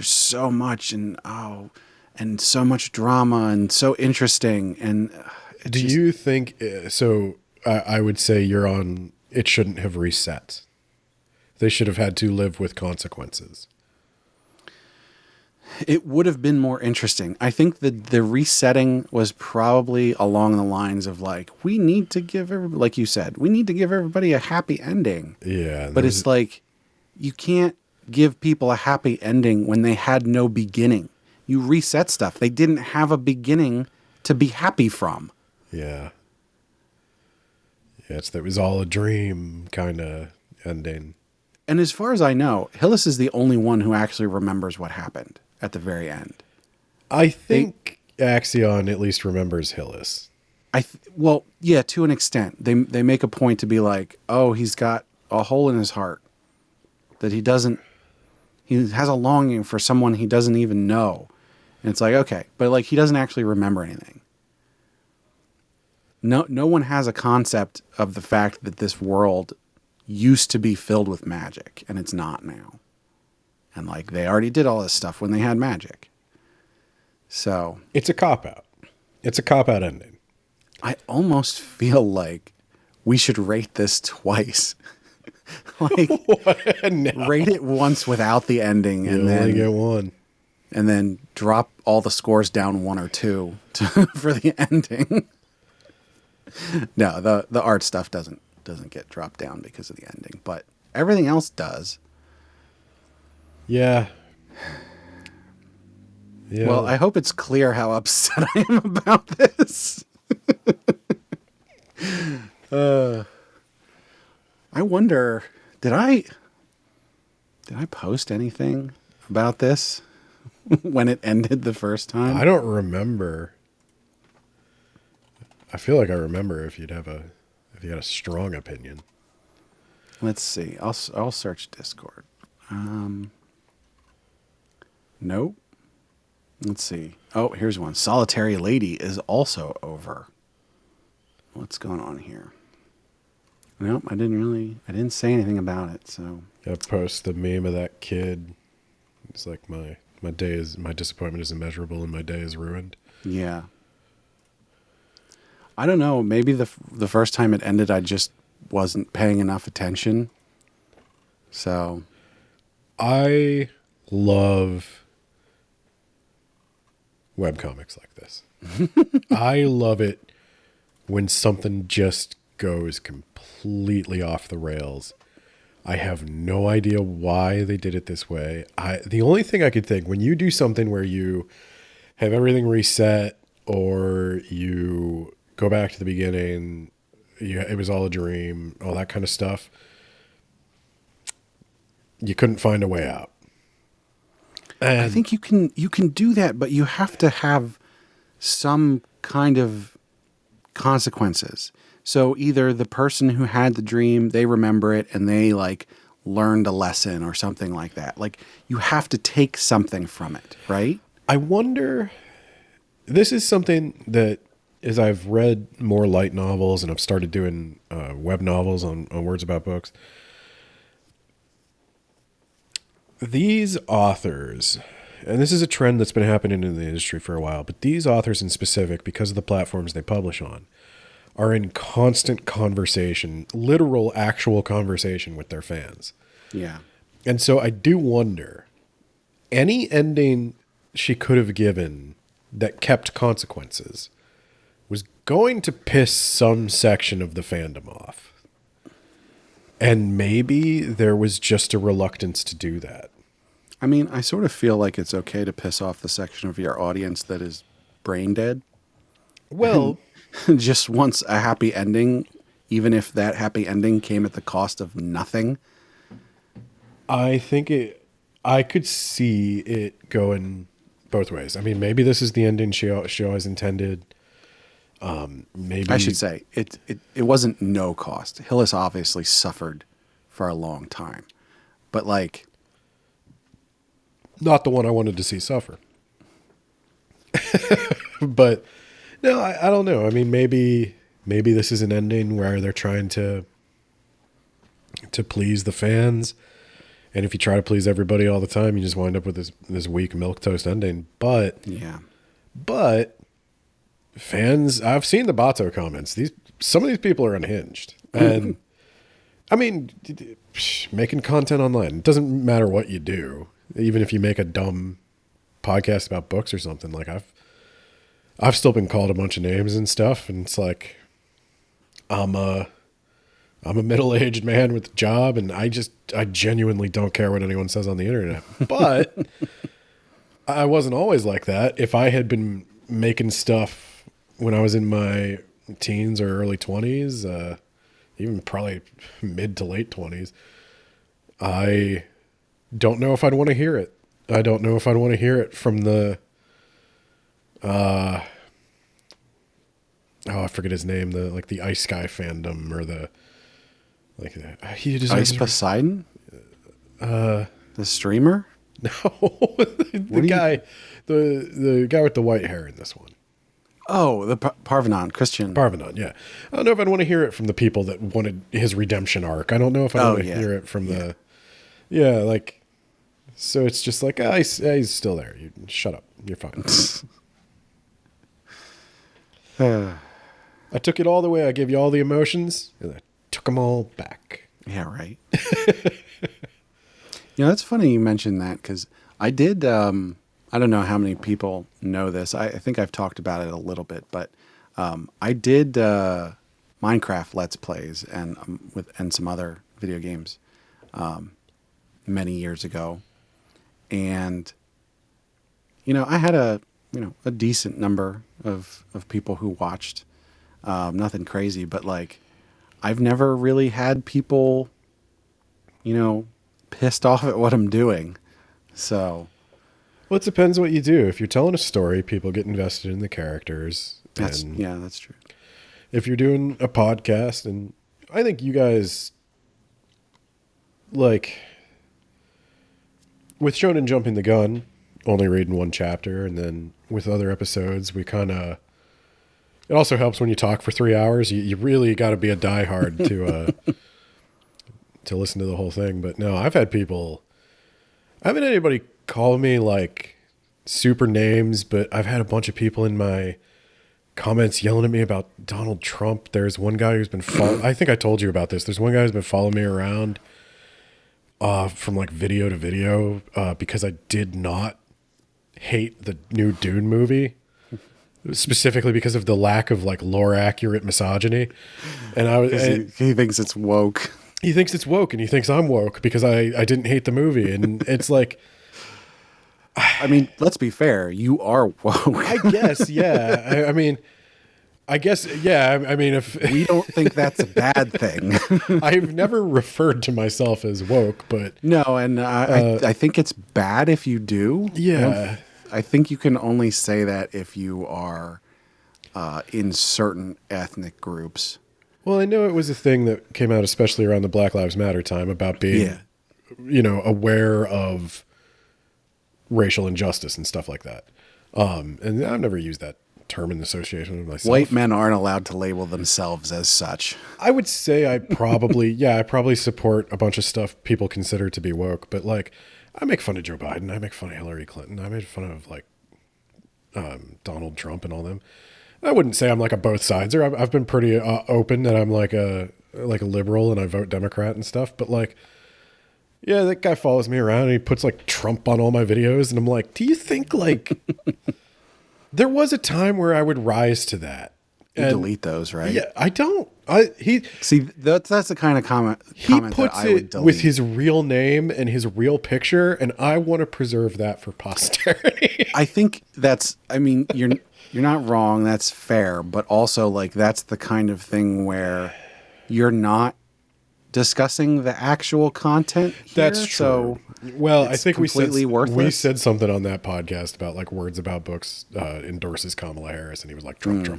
so much and so much drama and so interesting. And Do you think, so I would say you're on, it shouldn't have reset. They should have had to live with consequences. It would have been more interesting. I think that the resetting was probably along the lines of like, we need to give everybody, like you said, we need to give everybody a happy ending. Yeah. But it's like, you can't give people a happy ending when they had no beginning. You reset stuff. They didn't have a beginning to be happy from. Yeah. Yeah, it was all a dream kind of ending. And as far as I know, Hillis is the only one who actually remembers what happened at the very end. I think Axion at least remembers Hillis. Well, yeah, to an extent. They make a point to be like, oh, he's got a hole in his heart that he has a longing for someone he doesn't even know. And it's like, okay, but like he doesn't actually remember anything. No one has a concept of the fact that this world used to be filled with magic and it's not now. And like they already did all this stuff when they had magic. So it's a cop-out. It's a cop-out ending. I almost feel like we should rate this twice. Like No. rate it once without the ending and You only then get one. and then drop all the scores down 1 or 2 for the ending. No, the art stuff doesn't get dropped down because of the ending, but everything else does. Yeah. Yeah. Well, I hope it's clear how upset I am about this. I wonder, did I post anything about this when it ended the first time? I don't remember. I feel like I remember if you had a strong opinion. Let's see. I'll search Discord. Nope. Let's see. Oh, here's one. Solitary Lady is also over. What's going on here? Nope, I didn't say anything about it, so. I post the meme of that kid. It's like my disappointment is immeasurable and my day is ruined. Yeah. I don't know. Maybe the first time it ended, I just wasn't paying enough attention. So. I love webcomics like this. I love it when something just goes completely off the rails. I have no idea why they did it this way. The only thing I could think, when you do something where you have everything reset or you go back to the beginning, it was all a dream, all that kind of stuff, you couldn't find a way out. And I think you can do that, but you have to have some kind of consequences. So either the person who had the dream, they remember it and they like learned a lesson or something like that. Like you have to take something from it, right? I wonder, this is something that as I've read more light novels and I've started doing web novels on Words About Books, these authors, and this is a trend that's been happening in the industry for a while, but these authors in specific, because of the platforms they publish on, are in constant conversation, literal, actual conversation with their fans. Yeah. And so I do wonder, any ending she could have given that kept consequences was going to piss some section of the fandom off. And maybe there was just a reluctance to do that. I mean, I sort of feel like it's okay to piss off the section of your audience that is brain dead. Well, Just wants a happy ending, even if that happy ending came at the cost of nothing. I could see it going both ways. I mean, maybe this is the ending she always intended. Maybe I should say it wasn't no cost. Hillis obviously suffered for a long time, but like, not the one I wanted to see suffer. But no, I don't know. I mean, maybe this is an ending where they're trying to please the fans. And if you try to please everybody all the time, you just wind up with this weak milquetoast ending. But yeah. Fans, I've seen the Bato comments. Some of these people are unhinged. And I mean, making content online, it doesn't matter what you do. Even if you make a dumb podcast about books or something, like I've still been called a bunch of names and stuff, and it's like I'm a middle-aged man with a job, and I genuinely don't care what anyone says on the internet. But I wasn't always like that. If I had been making stuff when I was in my teens or early 20s, even probably mid to late 20s, I don't know if I'd want to hear it. I don't know if I'd want to hear it from the I forget his name, the Isekai fandom, or the Ice Poseidon? The streamer? No, the guy with the white hair in this one. Oh, the Parvanon, Christian. Parvanon, yeah. I don't know if I'd want to hear it from the people that wanted his redemption arc. I don't know if I want to hear it from the... Yeah, like... So it's just like, he's still there. You shut up. You're fine. I took it all the way. I gave you all the emotions, and I took them all back. Yeah, right. That's funny you mentioned that, because I did... I don't know how many people know this. I think I've talked about it a little bit, but I did Minecraft Let's Plays and some other video games many years ago, and I had a decent number of people who watched. Nothing crazy, but like I've never really had people pissed off at what I'm doing. So. Well, it depends what you do. If you're telling a story, people get invested in the characters. That's true. If you're doing a podcast, and I think you guys, like, with Shonen Jumping the Gun, only reading one chapter, and then with other episodes, we kind of, it also helps when you talk for 3 hours. You really got to be a diehard to listen to the whole thing. But no, I haven't had anybody call me like super names, but I've had a bunch of people in my comments yelling at me about Donald Trump. There's one guy who's been I think I told you about this. There's one guy who's been following me around from like video to video because I did not hate the new Dune movie, specifically because of the lack of like lore accurate misogyny. And he thinks it's woke. he thinks it's woke, and he thinks I'm woke because I didn't hate the movie, and it's like, I mean, let's be fair. You are woke. I guess, yeah. I mean, I guess, yeah. I mean, if We don't think that's a bad thing. I've never referred to myself as woke, but No, and I think it's bad if you do. yeah. I think you can only say that if you are in certain ethnic groups. Well, I know it was a thing that came out, especially around the Black Lives Matter time, about being, aware of racial injustice and stuff like that. And I've never used that term in association with myself. White men aren't allowed to label themselves as such. I would say I probably support a bunch of stuff people consider to be woke, but like, I make fun of Joe Biden, I make fun of Hillary Clinton, I made fun of like Donald Trump and all them. I wouldn't say I'm like a both sideser. I've been pretty open that I'm like a liberal and I vote Democrat and stuff. But like, yeah, that guy follows me around and he puts like Trump on all my videos, and I'm like, do you think like there was a time where I would rise to that? You delete those, right? Yeah, I don't. See, that's the kind of comment puts that I would it delete. with his real name and his real picture, and I want to preserve that for posterity. I think that's. I mean, you're not wrong. That's fair, but also like that's the kind of thing where you're not discussing the actual content here, That's true. So well, I think we worthless. said something on that podcast about like Words About Books endorses Kamala Harris, and he was like Trump.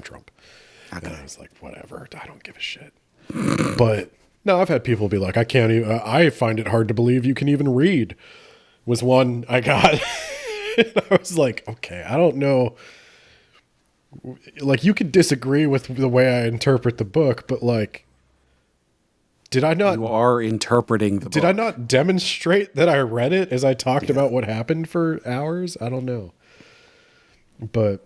Okay. And I was like, whatever, I don't give a shit. But no, I've had people be like, I can't even. I find it hard to believe you can even read. Was one I got. And I was like, okay, I don't know. Like, you could disagree with the way I interpret the book, but like, did I not? You are interpreting the book. Did I not demonstrate that I read it as I talked about what happened for hours? I don't know. But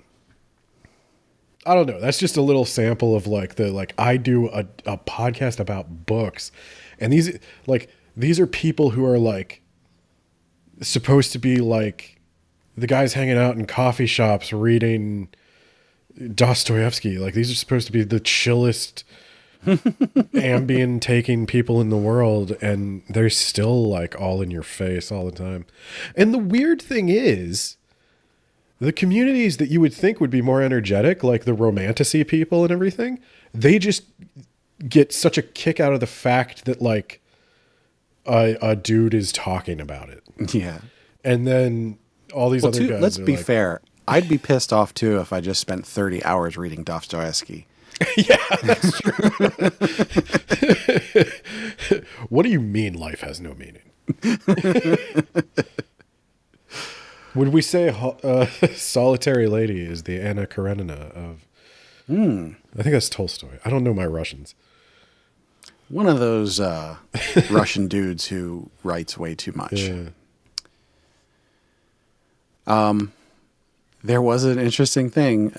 I don't know. That's just a little sample of like I do a podcast about books, and these are people who are like supposed to be like the guys hanging out in coffee shops reading Dostoevsky. Like, these are supposed to be the chillest Ambien taking people in the world, and they're still like all in your face all the time. And the weird thing is, the communities that you would think would be more energetic, like the romantasy people and everything, they just get such a kick out of the fact that like a dude is talking about it. Yeah. And then all these other guys. Let's be like, fair. I'd be pissed off too if I just spent 30 hours reading Dostoevsky. Yeah, that's true. What do you mean life has no meaning? Would we say Solitary Lady is the Anna Karenina of... I think that's Tolstoy. I don't know my Russians. One of those Russian dudes who writes way too much. Yeah. There was an interesting thing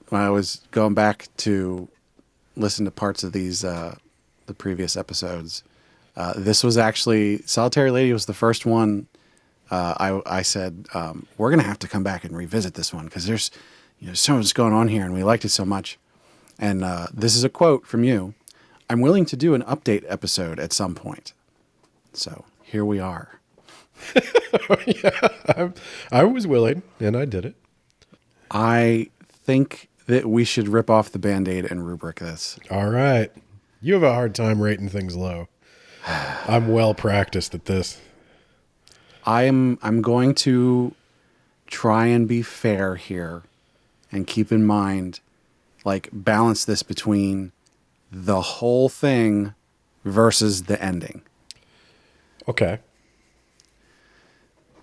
when I was going back to listen to parts of these the previous episodes. This was actually Solitary Lady was the first one. I said we're gonna have to come back and revisit this one because there's so much going on here and we liked it so much. And this is a quote from you. I'm willing to do an update episode at some point. So here we are. Yeah, I was willing, and I did it. I think that we should rip off the Band-Aid and rubric this. All right. You have a hard time rating things low. I'm well practiced at this. I'm going to try and be fair here and keep in mind, like, balance this between the whole thing versus the ending. Okay.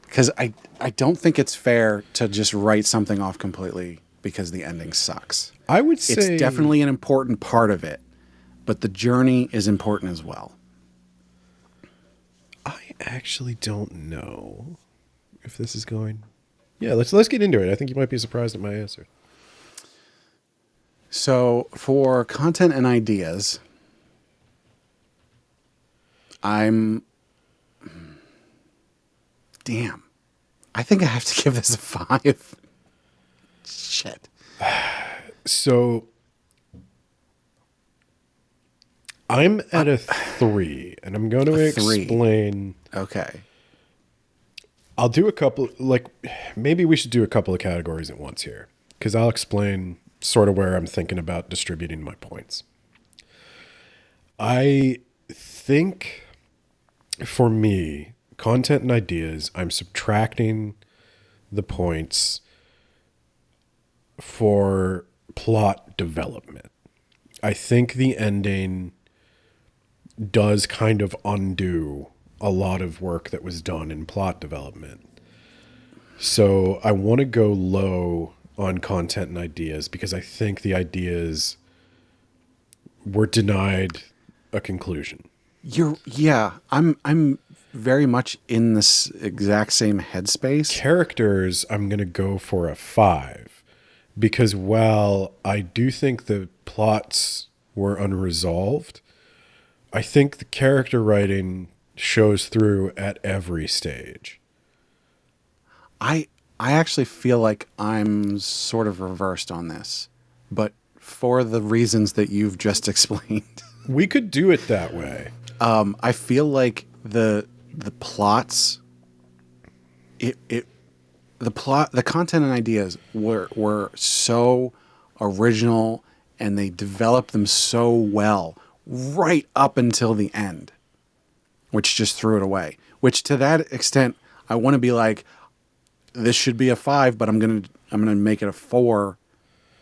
Because I don't think it's fair to just write something off completely because the ending sucks. I would say it's definitely an important part of it, but the journey is important as well. I actually don't know if this is going. Yeah, let's get into it. I think you might be surprised at my answer. So for content and ideas, Damn. I think I have to give this a 5. Shit. So I'm at a 3, and I'm going to explain. Okay. I'll do a couple, like, maybe we should do a couple of categories at once here, because I'll explain sort of where I'm thinking about distributing my points. I think for me, content and ideas, I'm subtracting the points for plot development. I think the ending does kind of undo a lot of work that was done in plot development. So I want to go low on content and ideas because I think the ideas were denied a conclusion. I'm very much in this exact same headspace. Characters, I'm going to go for a 5 because while I do think the plots were unresolved, I think the character writing shows through at every stage. I actually feel like I'm sort of reversed on this, but for the reasons that you've just explained. We could do it that way. I feel like the plots, the content and ideas were so original, and they developed them so well right up until the end, which just threw it away. Which to that extent, I want to be like, this should be a 5, but I'm gonna make it a 4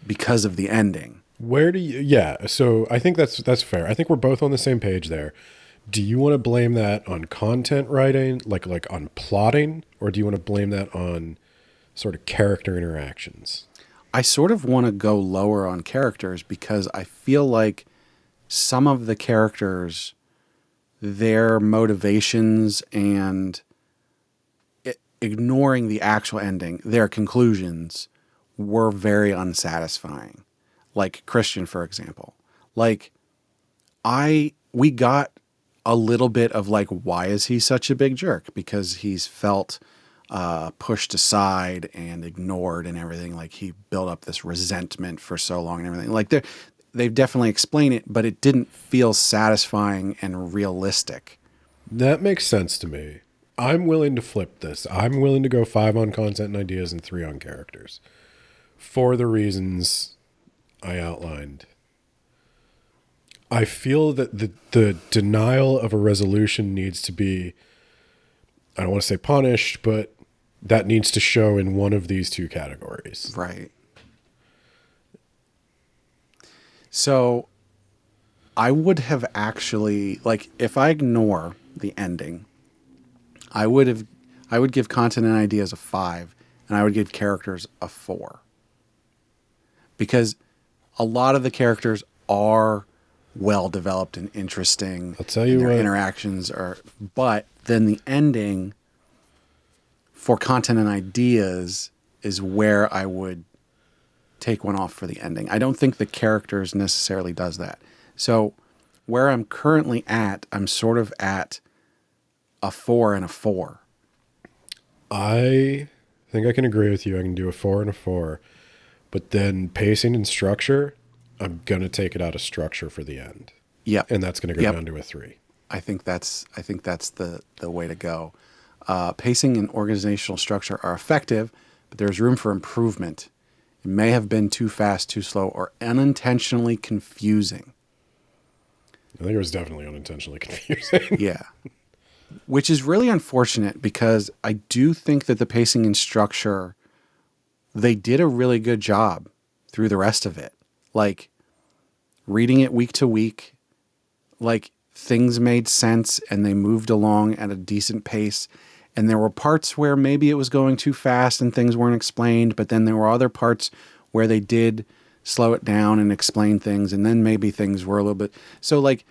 because of the ending. Where do you? Yeah, so I think that's fair. I think we're both on the same page there. Do you want to blame that on content writing, like on plotting, or do you want to blame that on sort of character interactions? I sort of want to go lower on characters because I feel like some of the characters, their motivations and ignoring the actual ending, their conclusions were very unsatisfying. Like Christian, for example. Like we got a little bit of like, why is he such a big jerk? Because he's felt pushed aside and ignored and everything. Like he built up this resentment for so long and everything. Like they've definitely explained it, but it didn't feel satisfying and realistic. That makes sense to me. I'm willing to flip this. I'm willing to go 5 on content and ideas and 3 on characters for the reasons I outlined. I feel that the denial of a resolution needs to be, I don't want to say punished, but that needs to show in one of these 2 categories. Right. So I would have actually, like, if I ignore the ending, I would give content and ideas a 5, and I would give characters a 4. Because a lot of the characters are well developed and interesting. I'll tell you their what, interactions are, but then the ending for content and ideas is where I would take one off for the ending. I don't think the characters necessarily does that. So where I'm currently at, I'm sort of at a 4 and a 4. I think I can agree with you. I can do a 4 and a 4. But then pacing and structure, I'm going to take it out of structure for the end. Yeah. And that's going to go down to a 3. I think that's the way to go. Pacing and organizational structure are effective, but there's room for improvement. It may have been too fast, too slow, or unintentionally confusing. I think it was definitely unintentionally confusing. Yeah. Which is really unfortunate because I do think that the pacing and structure, they did a really good job through the rest of it. Like, reading it week to week, like, things made sense and they moved along at a decent pace. And there were parts where maybe it was going too fast and things weren't explained, but then there were other parts where they did slow it down and explain things, and then maybe things were a little bit... So, like,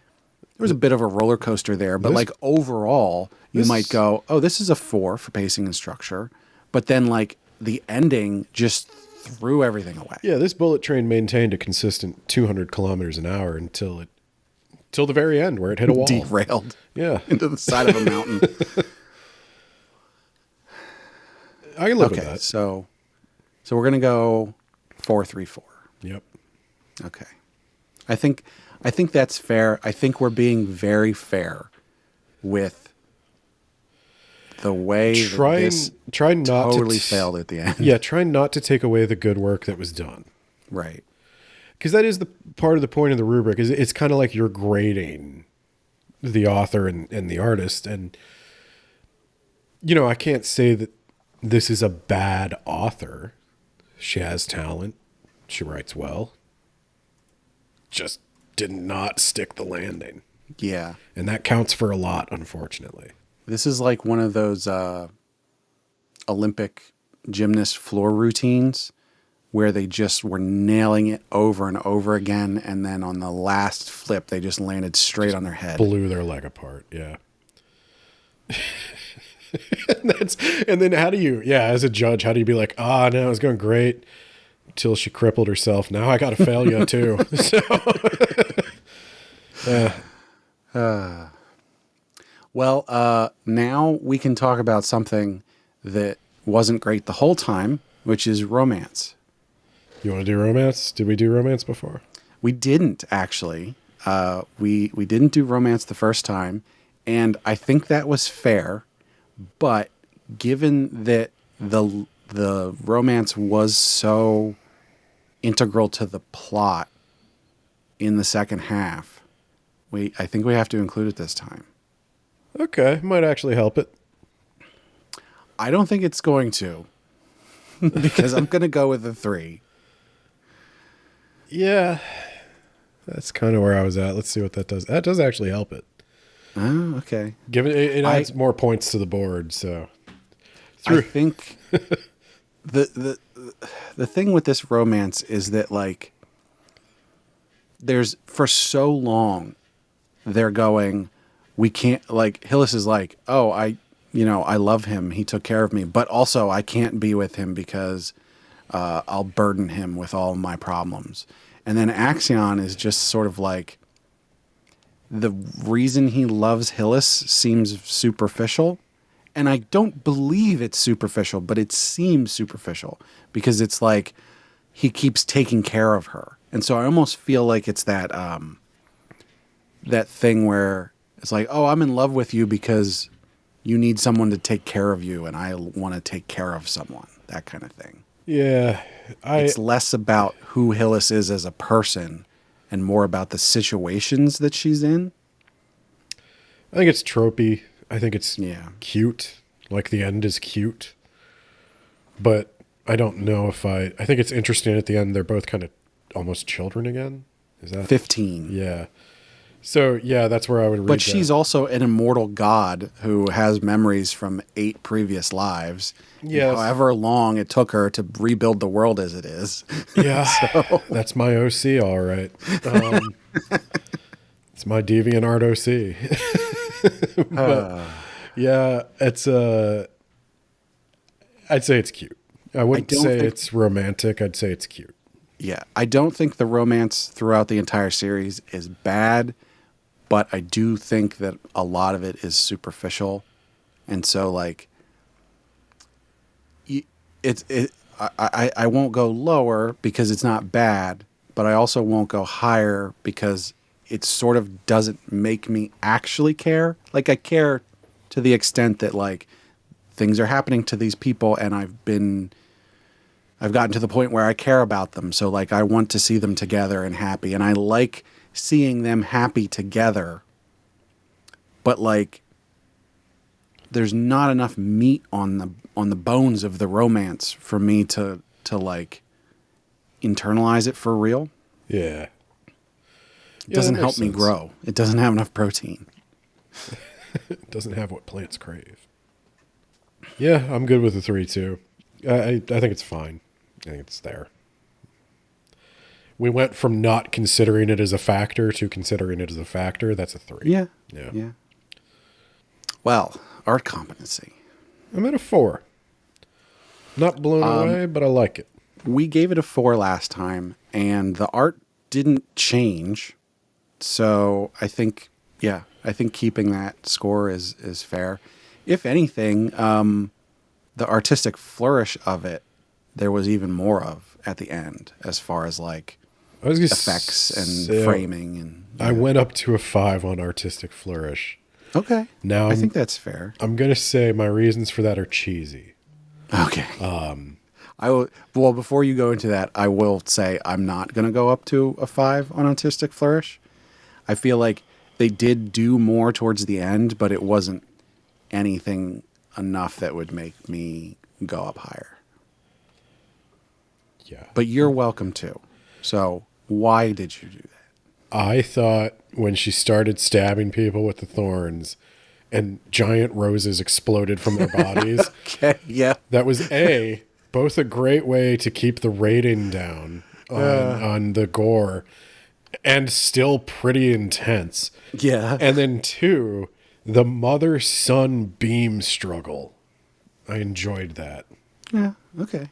there was a bit of a roller coaster there, but, like, overall, you might go, oh, this is a 4 for pacing and structure. But then, like, the ending just threw everything away. Yeah, this bullet train maintained a consistent 200 kilometers an hour until the very end where it hit a wall. Derailed. Yeah. Into the side of a mountain. I can live with that. So we're going to go 4-3-4. Yep. Okay. I think that's fair. I think we're being very fair with the way that this try not totally to failed at the end. Yeah, try not to take away the good work that was done. Right. Because that is the part of the point of the rubric. Is it's kind of like you're grading the author and the artist. And, I can't say that this is a bad author. She has talent. She writes well. Just did not stick the landing. Yeah. And that counts for a lot, unfortunately. This is like one of those Olympic gymnast floor routines where they just were nailing it over and over again, and then on the last flip, they just landed straight on their head. Blew their leg apart, yeah. and then how do you, as a judge, how do you be like, no, it was going great until she crippled herself. Now I got to fail you too. Well, now we can talk about something that wasn't great the whole time, which is romance. You want to do romance? Did we do romance before? We didn't, actually. We didn't do romance the first time, and I think that was fair. But given that the romance was so integral to the plot in the second half, I think we have to include it this time. Okay, might actually help it. I don't think it's going to, because I'm going to go with a 3. Yeah, that's kind of where I was at. Let's see what that does. That does actually help it. Oh, okay. Given it adds more points to the board, so I think the thing with this romance is that, like, there's, for so long they're going, we can't, like, Hillis is like, oh, I love him, he took care of me, but also I can't be with him because I'll burden him with all my problems. And then Axion is just sort of like, the reason he loves Hillis seems superficial. And I don't believe it's superficial, but it seems superficial because it's like he keeps taking care of her. And so I almost feel like it's that that thing where it's like, oh, I'm in love with you because you need someone to take care of you and I want to take care of someone, that kind of thing. Yeah. It's less about who Hillis is as a person and more about the situations that she's in. I think it's tropey. I think it's cute. Like the end is cute. But I don't know if I think it's interesting at the end. They're both kind of almost children again. Is that 15? Yeah. So, yeah, that's where I would read But she's also an immortal god who has memories from 8 previous lives. Yes. However long it took her to rebuild the world as it is. Yeah. So. That's my OC, all right. It's my DeviantArt OC. But, yeah, it's I'd say it's cute. I wouldn't say it's romantic. I'd say it's cute. Yeah. I don't think the romance throughout the entire series is bad, but I do think that a lot of it is superficial. And so, like, I won't go lower because it's not bad, but I also won't go higher because it sort of doesn't make me actually care. Like, I care to the extent that, like, things are happening to these people and I've gotten to the point where I care about them. So, like, I want to see them together and happy, and I like seeing them happy together. But, like, there's not enough meat on the bones of the romance for me to like internalize it for real. Yeah. It doesn't help me grow. It doesn't have enough protein. It doesn't have what plants crave. Yeah, I'm good with the 3 too. I think it's fine. I think it's there. We went from not considering it as a factor to considering it as a factor. That's a 3. Yeah. Yeah. Well, art competency. I'm at a 4. Not blown away, but I like it. We gave it a 4 last time, and the art didn't change. So I think keeping that score is fair. If anything, the artistic flourish of it, there was even more of at the end, as far as, like, I was gonna effects and say, framing. And I went up to a 5 on artistic flourish. okay. Now I think that's fair. I'm gonna say my reasons for that are cheesy. Okay. I will. Well, before you go into that, I will say I'm not going to go up to a 5 on artistic flourish. I feel like they did do more towards the end, but it wasn't anything enough that would make me go up higher. Yeah. But you're welcome to. So why did you do that? I thought when she started stabbing people with the thorns and giant roses exploded from their bodies, Okay. Yeah. that was both a great way to keep the rating down on the gore and still pretty intense. Yeah. And then 2, the mother-son beam struggle. I enjoyed that. Yeah. Okay.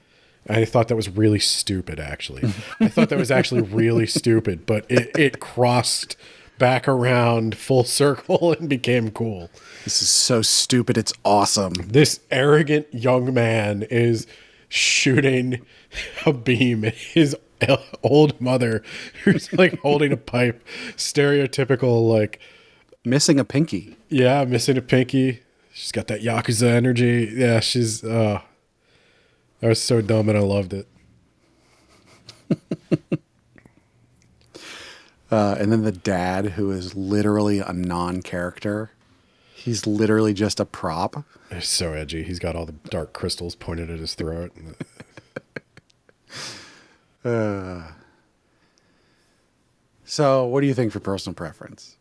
I thought that was really stupid, actually. I thought that was actually really stupid, but it crossed back around full circle and became cool. This is so stupid. It's awesome. This arrogant young man is shooting a beam at his old mother, who's like holding a pipe. Stereotypical, like, Missing a pinky. yeah, missing a pinky. She's got that Yakuza energy. Yeah, she's, that was so dumb and I loved it. And then the dad, who is literally a non-character. He's literally just a prop. It's so edgy. He's got all the dark crystals pointed at his throat. So what do you think for personal preference?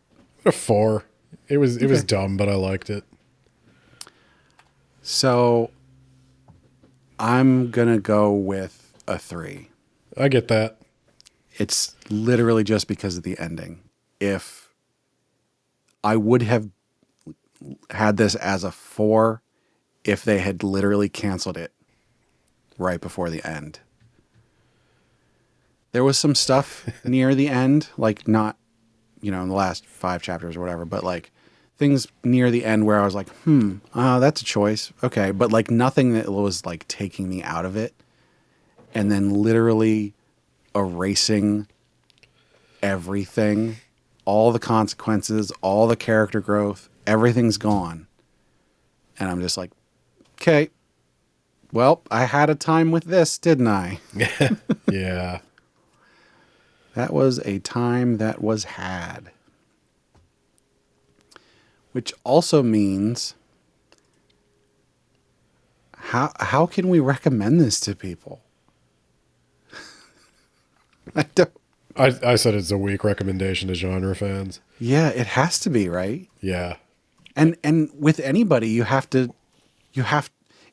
A 4. It was dumb, but I liked it. So I'm going to go with a 3. I get that. It's literally just because of the ending. If I would have had this as a 4 if they had literally canceled it right before the end. There was some stuff near the end, like not, in the last 5 chapters or whatever, but like things near the end where I was like, that's a choice. Okay. But like nothing that was like taking me out of it. And then literally erasing everything, all the consequences, all the character growth, everything's gone. And I'm just like, okay, well, I had a time with this, didn't I? Yeah. That was a time that was had. Which also means, how can we recommend this to people? I don't. I said it's a weak recommendation to genre fans. Yeah, it has to be, right? Yeah. And with anybody, you have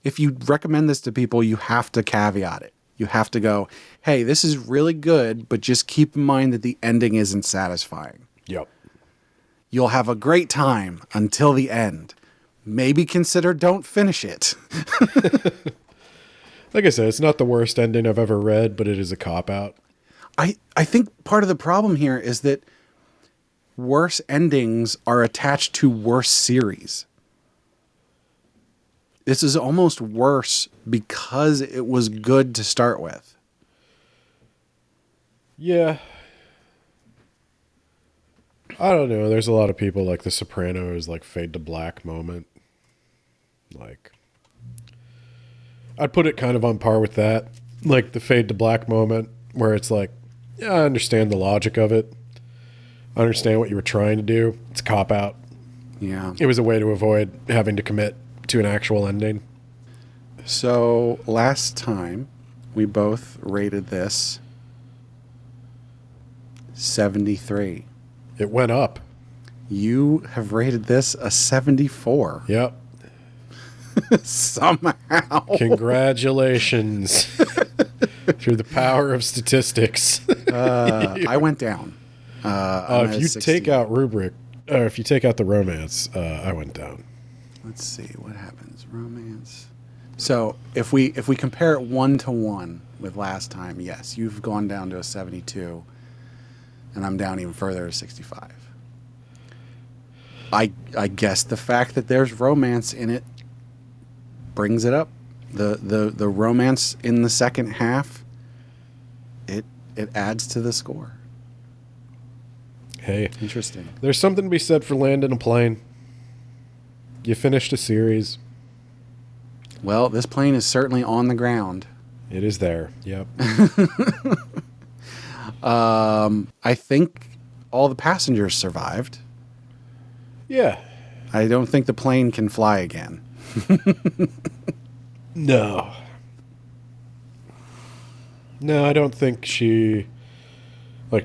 if you recommend this to people, you have to caveat it. You have to go, hey, this is really good, but just keep in mind that the ending isn't satisfying. Yep. You'll have a great time until the end. Maybe consider don't finish it. Like I said, it's not the worst ending I've ever read, but it is a cop-out. I think part of the problem here is that worse endings are attached to worse series. This is almost worse because it was good to start with. Yeah. I don't know. There's a lot of people like The Sopranos, like fade to black moment. Like, I'd put it kind of on par with that. Like the fade to black moment where it's like, yeah, I understand the logic of it. I understand what you were trying to do. It's a cop out. Yeah. It was a way to avoid having to commit to an actual ending. So last time we both rated this 73. It went up. You have rated this a 74. Yep. Somehow. Congratulations. Through the power of statistics. I went down. If you take out rubric, or if you take out the romance, I went down. Let's see what happens. Romance. So if we compare it 1-to-1 with last time, yes, you've gone down to a 72, and I'm down even further to 65. I guess the fact that there's romance in it brings it up. The romance in the second half, it adds to the score. Hey, Interesting. there's something to be said for landing a plane. You finished a series. Well, this plane is certainly on the ground. It is there. Yep. I think all the passengers survived. Yeah. I don't think the plane can fly again. No. No, I don't think she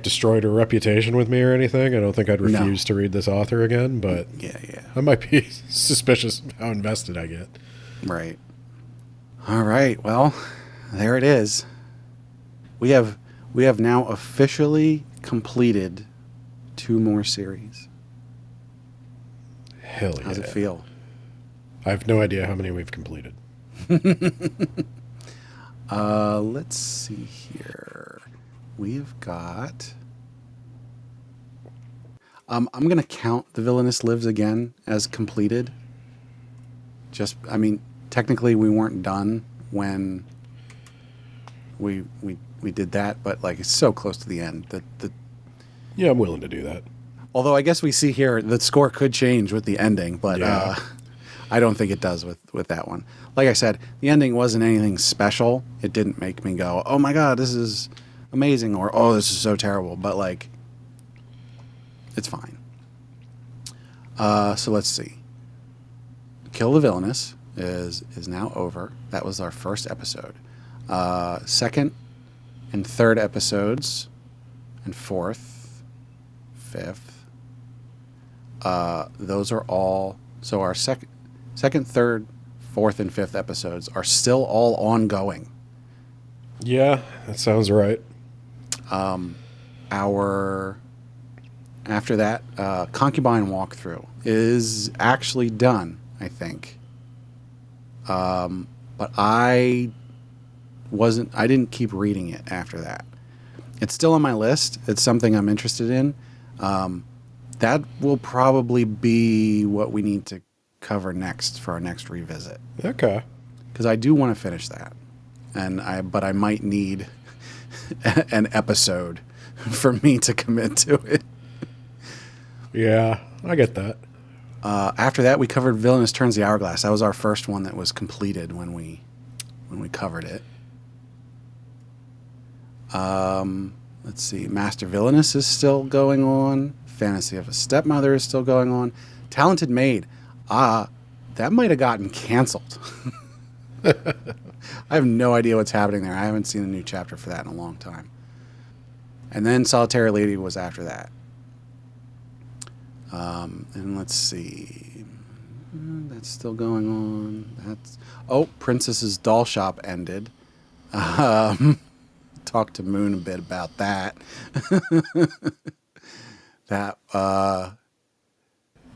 destroyed her reputation with me or anything. I don't think I'd refuse to read this author again, but Yeah. I might be suspicious of how invested I get. Right. All right. Well, there it is. We have now officially completed 2 more series. Hell yeah. How's it feel? I have no idea how many we've completed. Let's see here. We've got... I'm going to count The Villainess Lives Again as completed. Technically we weren't done when we did that, but it's so close to the end that Yeah, I'm willing to do that. although I guess we see here the score could change with the ending, but Yeah. I don't think it does with that one. Like I said, the ending wasn't anything special. It didn't make me go, "Oh my god, this is amazing," or "Oh, this is so terrible." But it's fine. So let's see. Kill the Villainess is now over. That was our first episode. Second and third episodes, and fourth, fifth. Those are all. So our second, third, fourth, and fifth episodes are still all ongoing. Yeah, that sounds right. After that, Concubine walkthrough is actually done, I think. But I didn't keep reading it after that. It's still on my list. It's something I'm interested in. That will probably be what we need to cover next for our next revisit. Okay. Because I do want to finish that. But I might need an episode for me to commit to it. Yeah, I get that. After that, we covered Villainous Turns the Hourglass. That was our first one that was completed when we covered it. Let's see. Master Villainous is still going on. Fantasy of a Stepmother is still going on. Talented Maid. That might have gotten canceled. I have no idea what's happening there. I haven't seen a new chapter for that in a long time. And then Solitary Lady was after that. And let's see. That's still going on. Princess's Doll Shop ended. Talked to Moon a bit about that.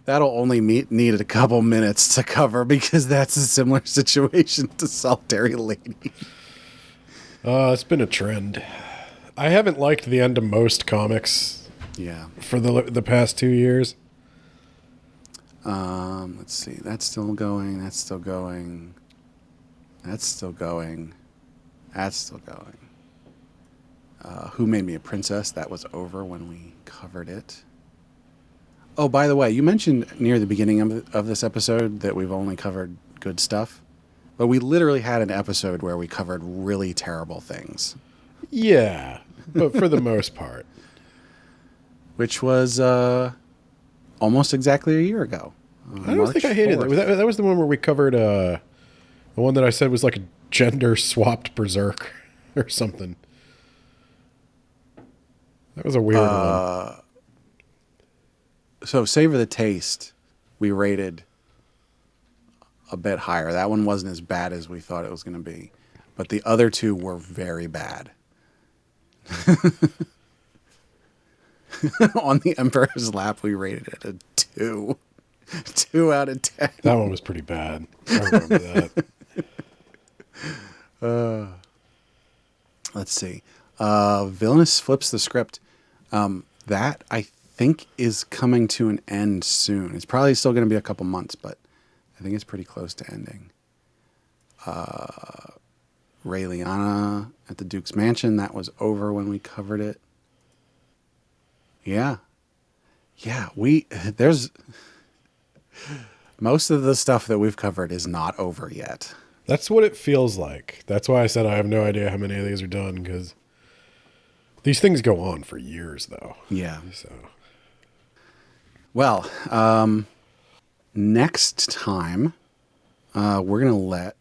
That'll only need a couple minutes to cover because that's a similar situation to Solitary Lady. It's been a trend. I haven't liked the end of most comics. Yeah. For the past 2 years. Let's see. That's still going. That's still going. That's still going. That's still going. Who Made Me a Princess? That was over when we covered it. Oh, by the way, you mentioned near the beginning of this episode that we've only covered good stuff. But we literally had an episode where we covered really terrible things. Yeah, but for the most part. Which was almost exactly a year ago. I don't think I hated that. That was the one where we covered the one that I said was like a gender-swapped berserk or something. That was a weird one. So Savor the Taste, we rated a bit higher. That one wasn't as bad as we thought it was going to be. But the other two were very bad. On the Emperor's Lap, we rated it a 2. 2 out of 10. That one was pretty bad. I remember that. Let's see. Villainous Flips the Script. That, I think, is coming to an end soon. It's probably still going to be a couple months, but I think it's pretty close to ending. Ray Liana at the Duke's Mansion. That was over when we covered it. Yeah. Yeah, there's most of the stuff that we've covered is not over yet. That's what it feels like. That's why I said I have no idea how many of these are done, because these things go on for years, though. Yeah. So, well, next time, we're going to let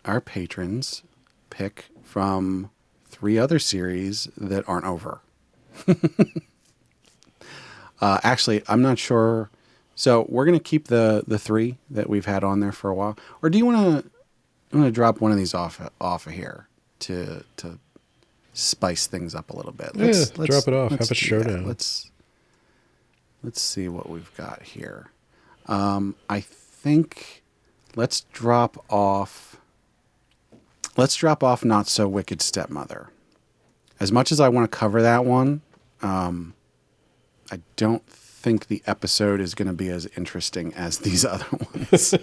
our patrons pick from 3 other series that aren't over. Actually, I'm not sure. So we're going to keep the 3 that we've had on there for a while. Or do you want to drop one of these off of here to spice things up a little bit? Let's drop it off. Have a showdown. Let's see what we've got here. I think let's drop off Not So Wicked Stepmother. As much as I want to cover that one, I don't think the episode is going to be as interesting as these other ones.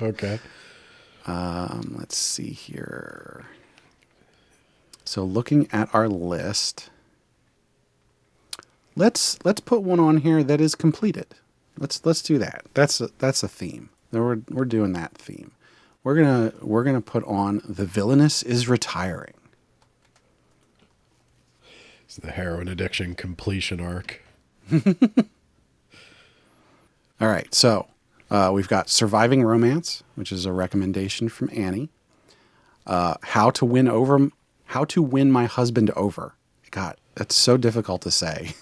Okay. Let's see here. So looking at our list, let's put one on here that is completed. Let's do that. That's a theme. We're doing that theme. We're gonna put on The Villainess is Retiring. It's the heroin addiction completion arc. All right, so we've got Surviving Romance, which is a recommendation from Annie. How to Win My Husband Over. God, that's so difficult to say.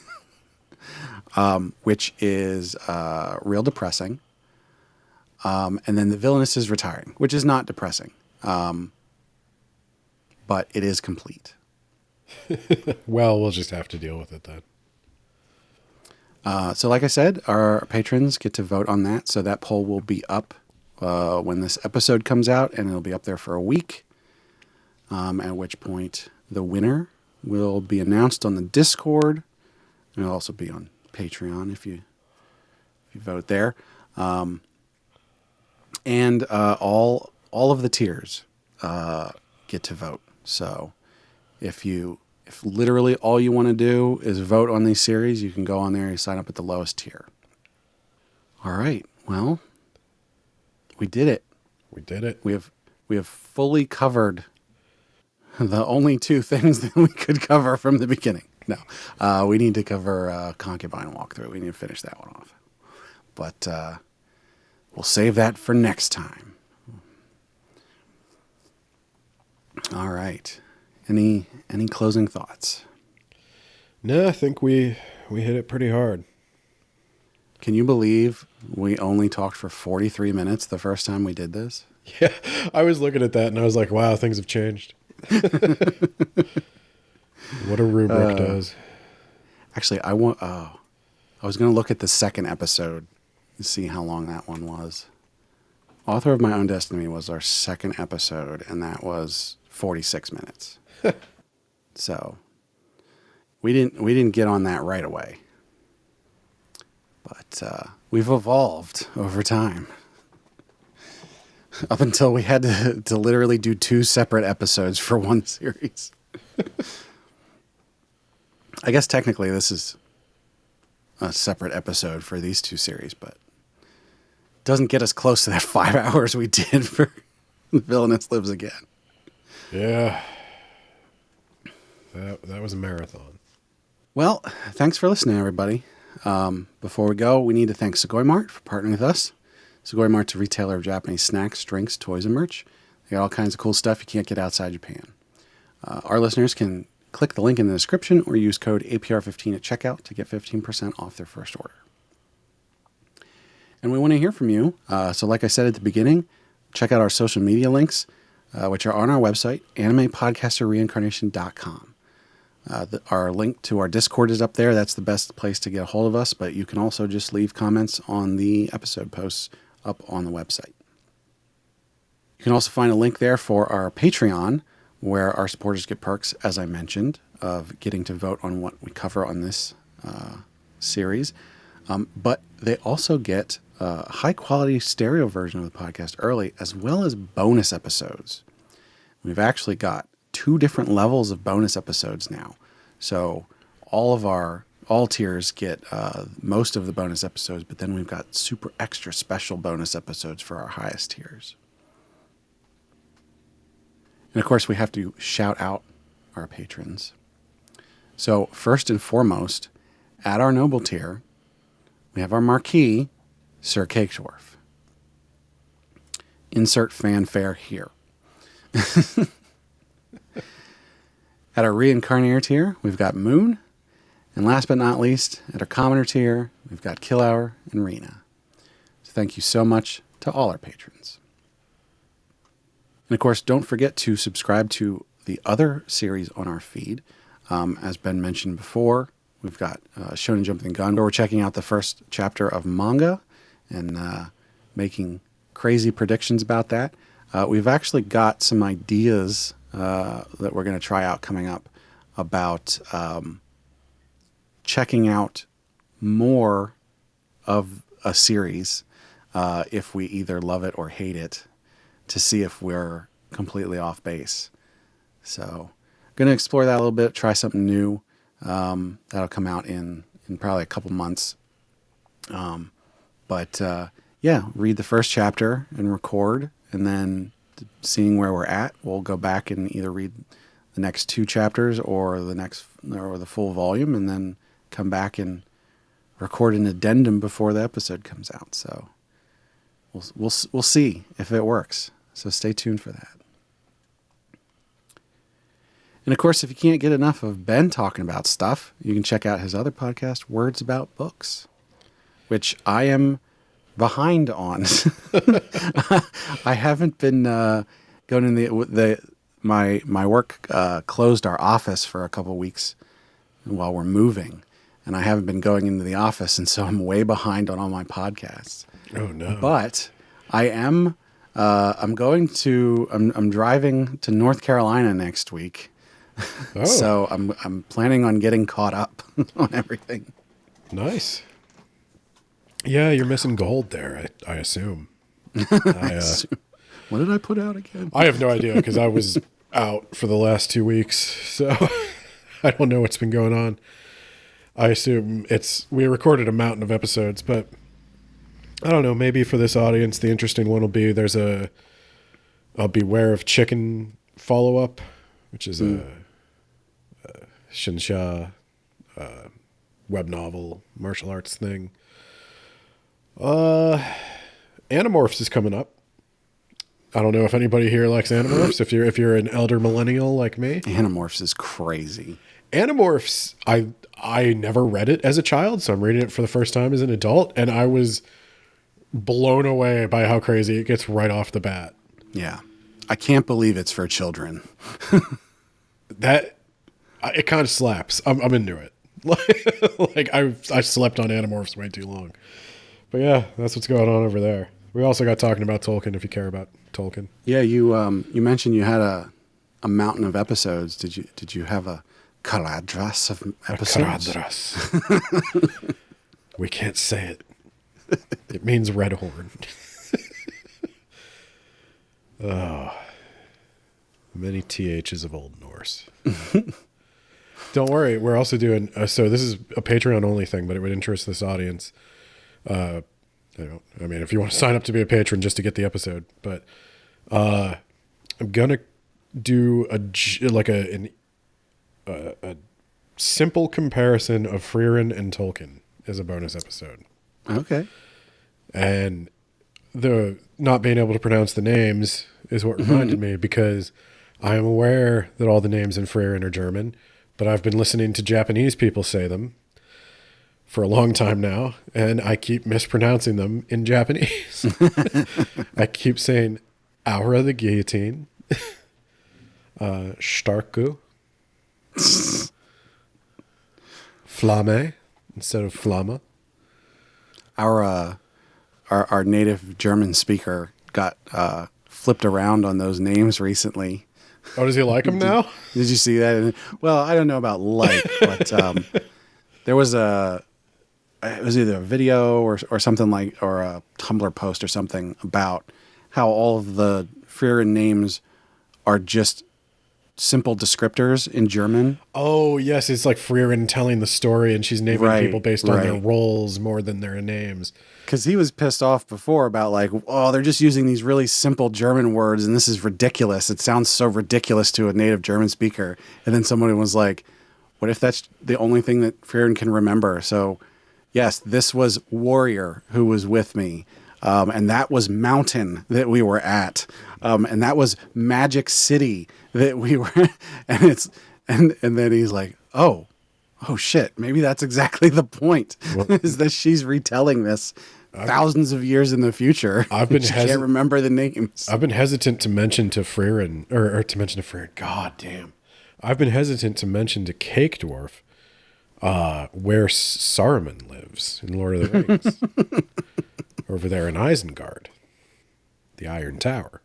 Which is real depressing. And then The Villainess is Retiring, which is not depressing, but it is complete. Well, we'll just have to deal with it then. So like I said, our patrons get to vote on that. So that poll will be up when this episode comes out, and it'll be up there for a week, at which point the winner will be announced on the Discord. And it'll also be on Patreon if you vote there. And all of the tiers get to vote. So if literally all you want to do is vote on these series, you can go on there and sign up at the lowest tier. All right. Well, we did it. We did it. We have fully covered the only 2 things that we could cover from the beginning. No, we need to cover Concubine Walkthrough. We need to finish that one off. But we'll save that for next time. All right. Any closing thoughts? No, I think we hit it pretty hard. Can you believe we only talked for 43 minutes the first time we did this? Yeah, I was looking at that and I was like, wow, things have changed. What a rubric does. Actually, I was going to look at the second episode and see how long that one was. Author of My Own Destiny was our second episode, and that was 46 minutes. So we didn't get on that right away. But we've evolved over time. Up until we had to literally do 2 separate episodes for one series. I guess technically this is a separate episode for these 2 series, but it doesn't get us close to that 5 hours we did for The Villainess Lives Again. Yeah. That was a marathon. Well, thanks for listening, everybody. Before we go, we need to thank Sugoi Mart for partnering with us. Sugoi Mart's a retailer of Japanese snacks, drinks, toys, and merch. They got all kinds of cool stuff you can't get outside Japan. Our listeners can click the link in the description or use code APR15 at checkout to get 15% off their first order. And we want to hear from you. So like I said at the beginning, check out our social media links, which are on our website, animepodcasterreincarnation.com. Our link to our Discord is up there. That's the best place to get a hold of us, but you can also just leave comments on the episode posts up on the website. You can also find a link there for our Patreon, where our supporters get perks, as I mentioned, of getting to vote on what we cover on this series. But they also get a high-quality stereo version of the podcast early, as well as bonus episodes. We've actually got 2 different levels of bonus episodes now. So all tiers get most of the bonus episodes, but then we've got super extra special bonus episodes for our highest tiers. And of course, we have to shout out our patrons. So first and foremost, at our noble tier, we have our marquee, Sir Cakesdwarf. Insert fanfare here. At our reincarnator tier, we've got Moon. And last but not least, at our commoner tier, we've got Killhour and Rena. So thank you so much to all our patrons. And of course, don't forget to subscribe to the other series on our feed. As Ben mentioned before, we've got Shonen Jump and Gun, where we're checking out the first chapter of manga and making crazy predictions about that. We've actually got some ideas that we're going to try out coming up about checking out more of a series if we either love it or hate it, to see if we're completely off base. So going to explore that a little bit, try something new. That'll come out in probably a couple months. But read the first chapter and record, and then seeing where we're at, we'll go back and either read the next 2 chapters or the full volume, and then come back and record an addendum before the episode comes out. So we'll see if it works. So stay tuned for that. And of course, if you can't get enough of Ben talking about stuff, you can check out his other podcast, Words About Books, which I am behind on. I haven't been going in my work closed our office for a couple weeks while we're moving, and I haven't been going into the office, and so I'm way behind on all my podcasts. Oh no! But I am. I'm driving to North Carolina next week. Oh. So I'm planning on getting caught up on everything. Nice. Yeah, you're missing gold there, I assume. What did I put out again? I have no idea because I was out for the last 2 weeks, so I don't know what's been going on. I assume we recorded a mountain of episodes, but I don't know, maybe for this audience, the interesting one will be there's a Beware of Chicken follow-up, which is a Shinsha web novel, martial arts thing. Animorphs is coming up. I don't know if anybody here likes Animorphs. If you're an elder millennial like me, Animorphs is crazy. Animorphs, I never read it as a child, so I'm reading it for the first time as an adult, and I was blown away by how crazy it gets right off the bat. Yeah, I can't believe it's for children. It kind of slaps. I'm into it. Like I slept on Animorphs way too long. But yeah, that's what's going on over there. We also got talking about Tolkien, if you care about Tolkien. Yeah, you mentioned you had a mountain of episodes. Did you have a caladras of episodes? A caladras. We can't say it. It means red horn. Oh, many THs of Old Norse. Don't worry, we're also doing. So this is a Patreon only thing, but it would interest this audience. I mean, if you want to sign up to be a patron just to get the episode, but I'm gonna do a simple comparison of Frieren and Tolkien as a bonus episode. Okay. And the not being able to pronounce the names is what reminded me, because I am aware that all the names in Frieren are German, but I've been listening to Japanese people say them for a long time now, and I keep mispronouncing them in Japanese. I keep saying Aura the Guillotine, Starku, Flamme instead of Flamma. Our native German speaker got flipped around on those names recently. Oh, does he like them now? Did you see that? Well, I don't know about but there was it was either a video or something like, or a Tumblr post or something about how all of the Frieren names are just simple descriptors in German. Oh, yes. It's like Frieren telling the story, and she's naming Right, people based on their right. roles more than their names. Because he was pissed off before about like, oh, they're just using these really simple German words, and this is ridiculous. It sounds so ridiculous to a native German speaker. And then somebody was like, what if that's the only thing that Frieren can remember? So, yes, this was Warrior who was with me. And that was Mountain that we were at. And that was Magic City that we were and then he's like, oh shit, maybe that's exactly the point, is that she's retelling this thousands of years in the future. I've been she can't remember the names. I've been hesitant to mention to Frieren, or to mention to Frieren. God damn. I've been hesitant to mention to Cake Dwarf where Saruman lives in Lord of the Rings. Over there in Isengard, the Iron Tower.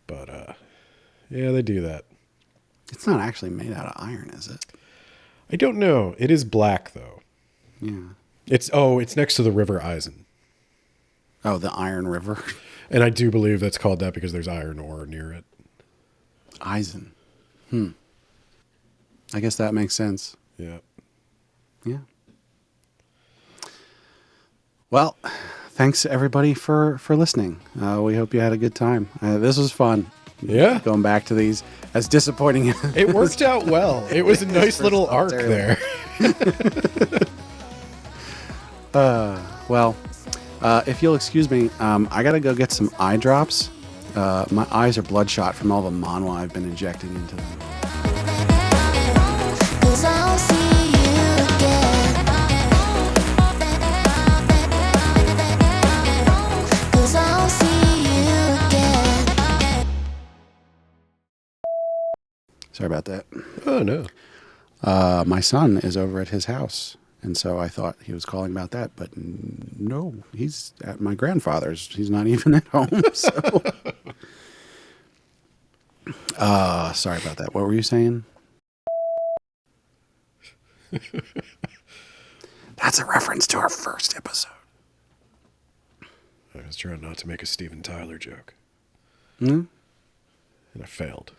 But yeah, they do that. It's not actually made out of iron, is it? I don't know. It is black though. Yeah. It's next to the River Isen. Oh, the Iron River. And I do believe that's called that because there's iron ore near it. Eisen. I guess that makes sense. Yeah. Yeah. Well, thanks everybody for listening. We hope you had a good time. This was fun. Yeah. Going back to these, as disappointing. It worked out well. It was a nice little arc there. Well, if you'll excuse me, I gotta go get some eye drops. My eyes are bloodshot from all the manhwa I've been injecting into them. 'Cause I'll see you again. 'Cause I'll see you again. Sorry about that. Oh, no. My son is over at his house, and so I thought he was calling about that, but no, he's at my grandfather's. He's not even at home. So, sorry about that. What were you saying? That's a reference to our first episode. I was trying not to make a Steven Tyler joke. Hmm? And I failed.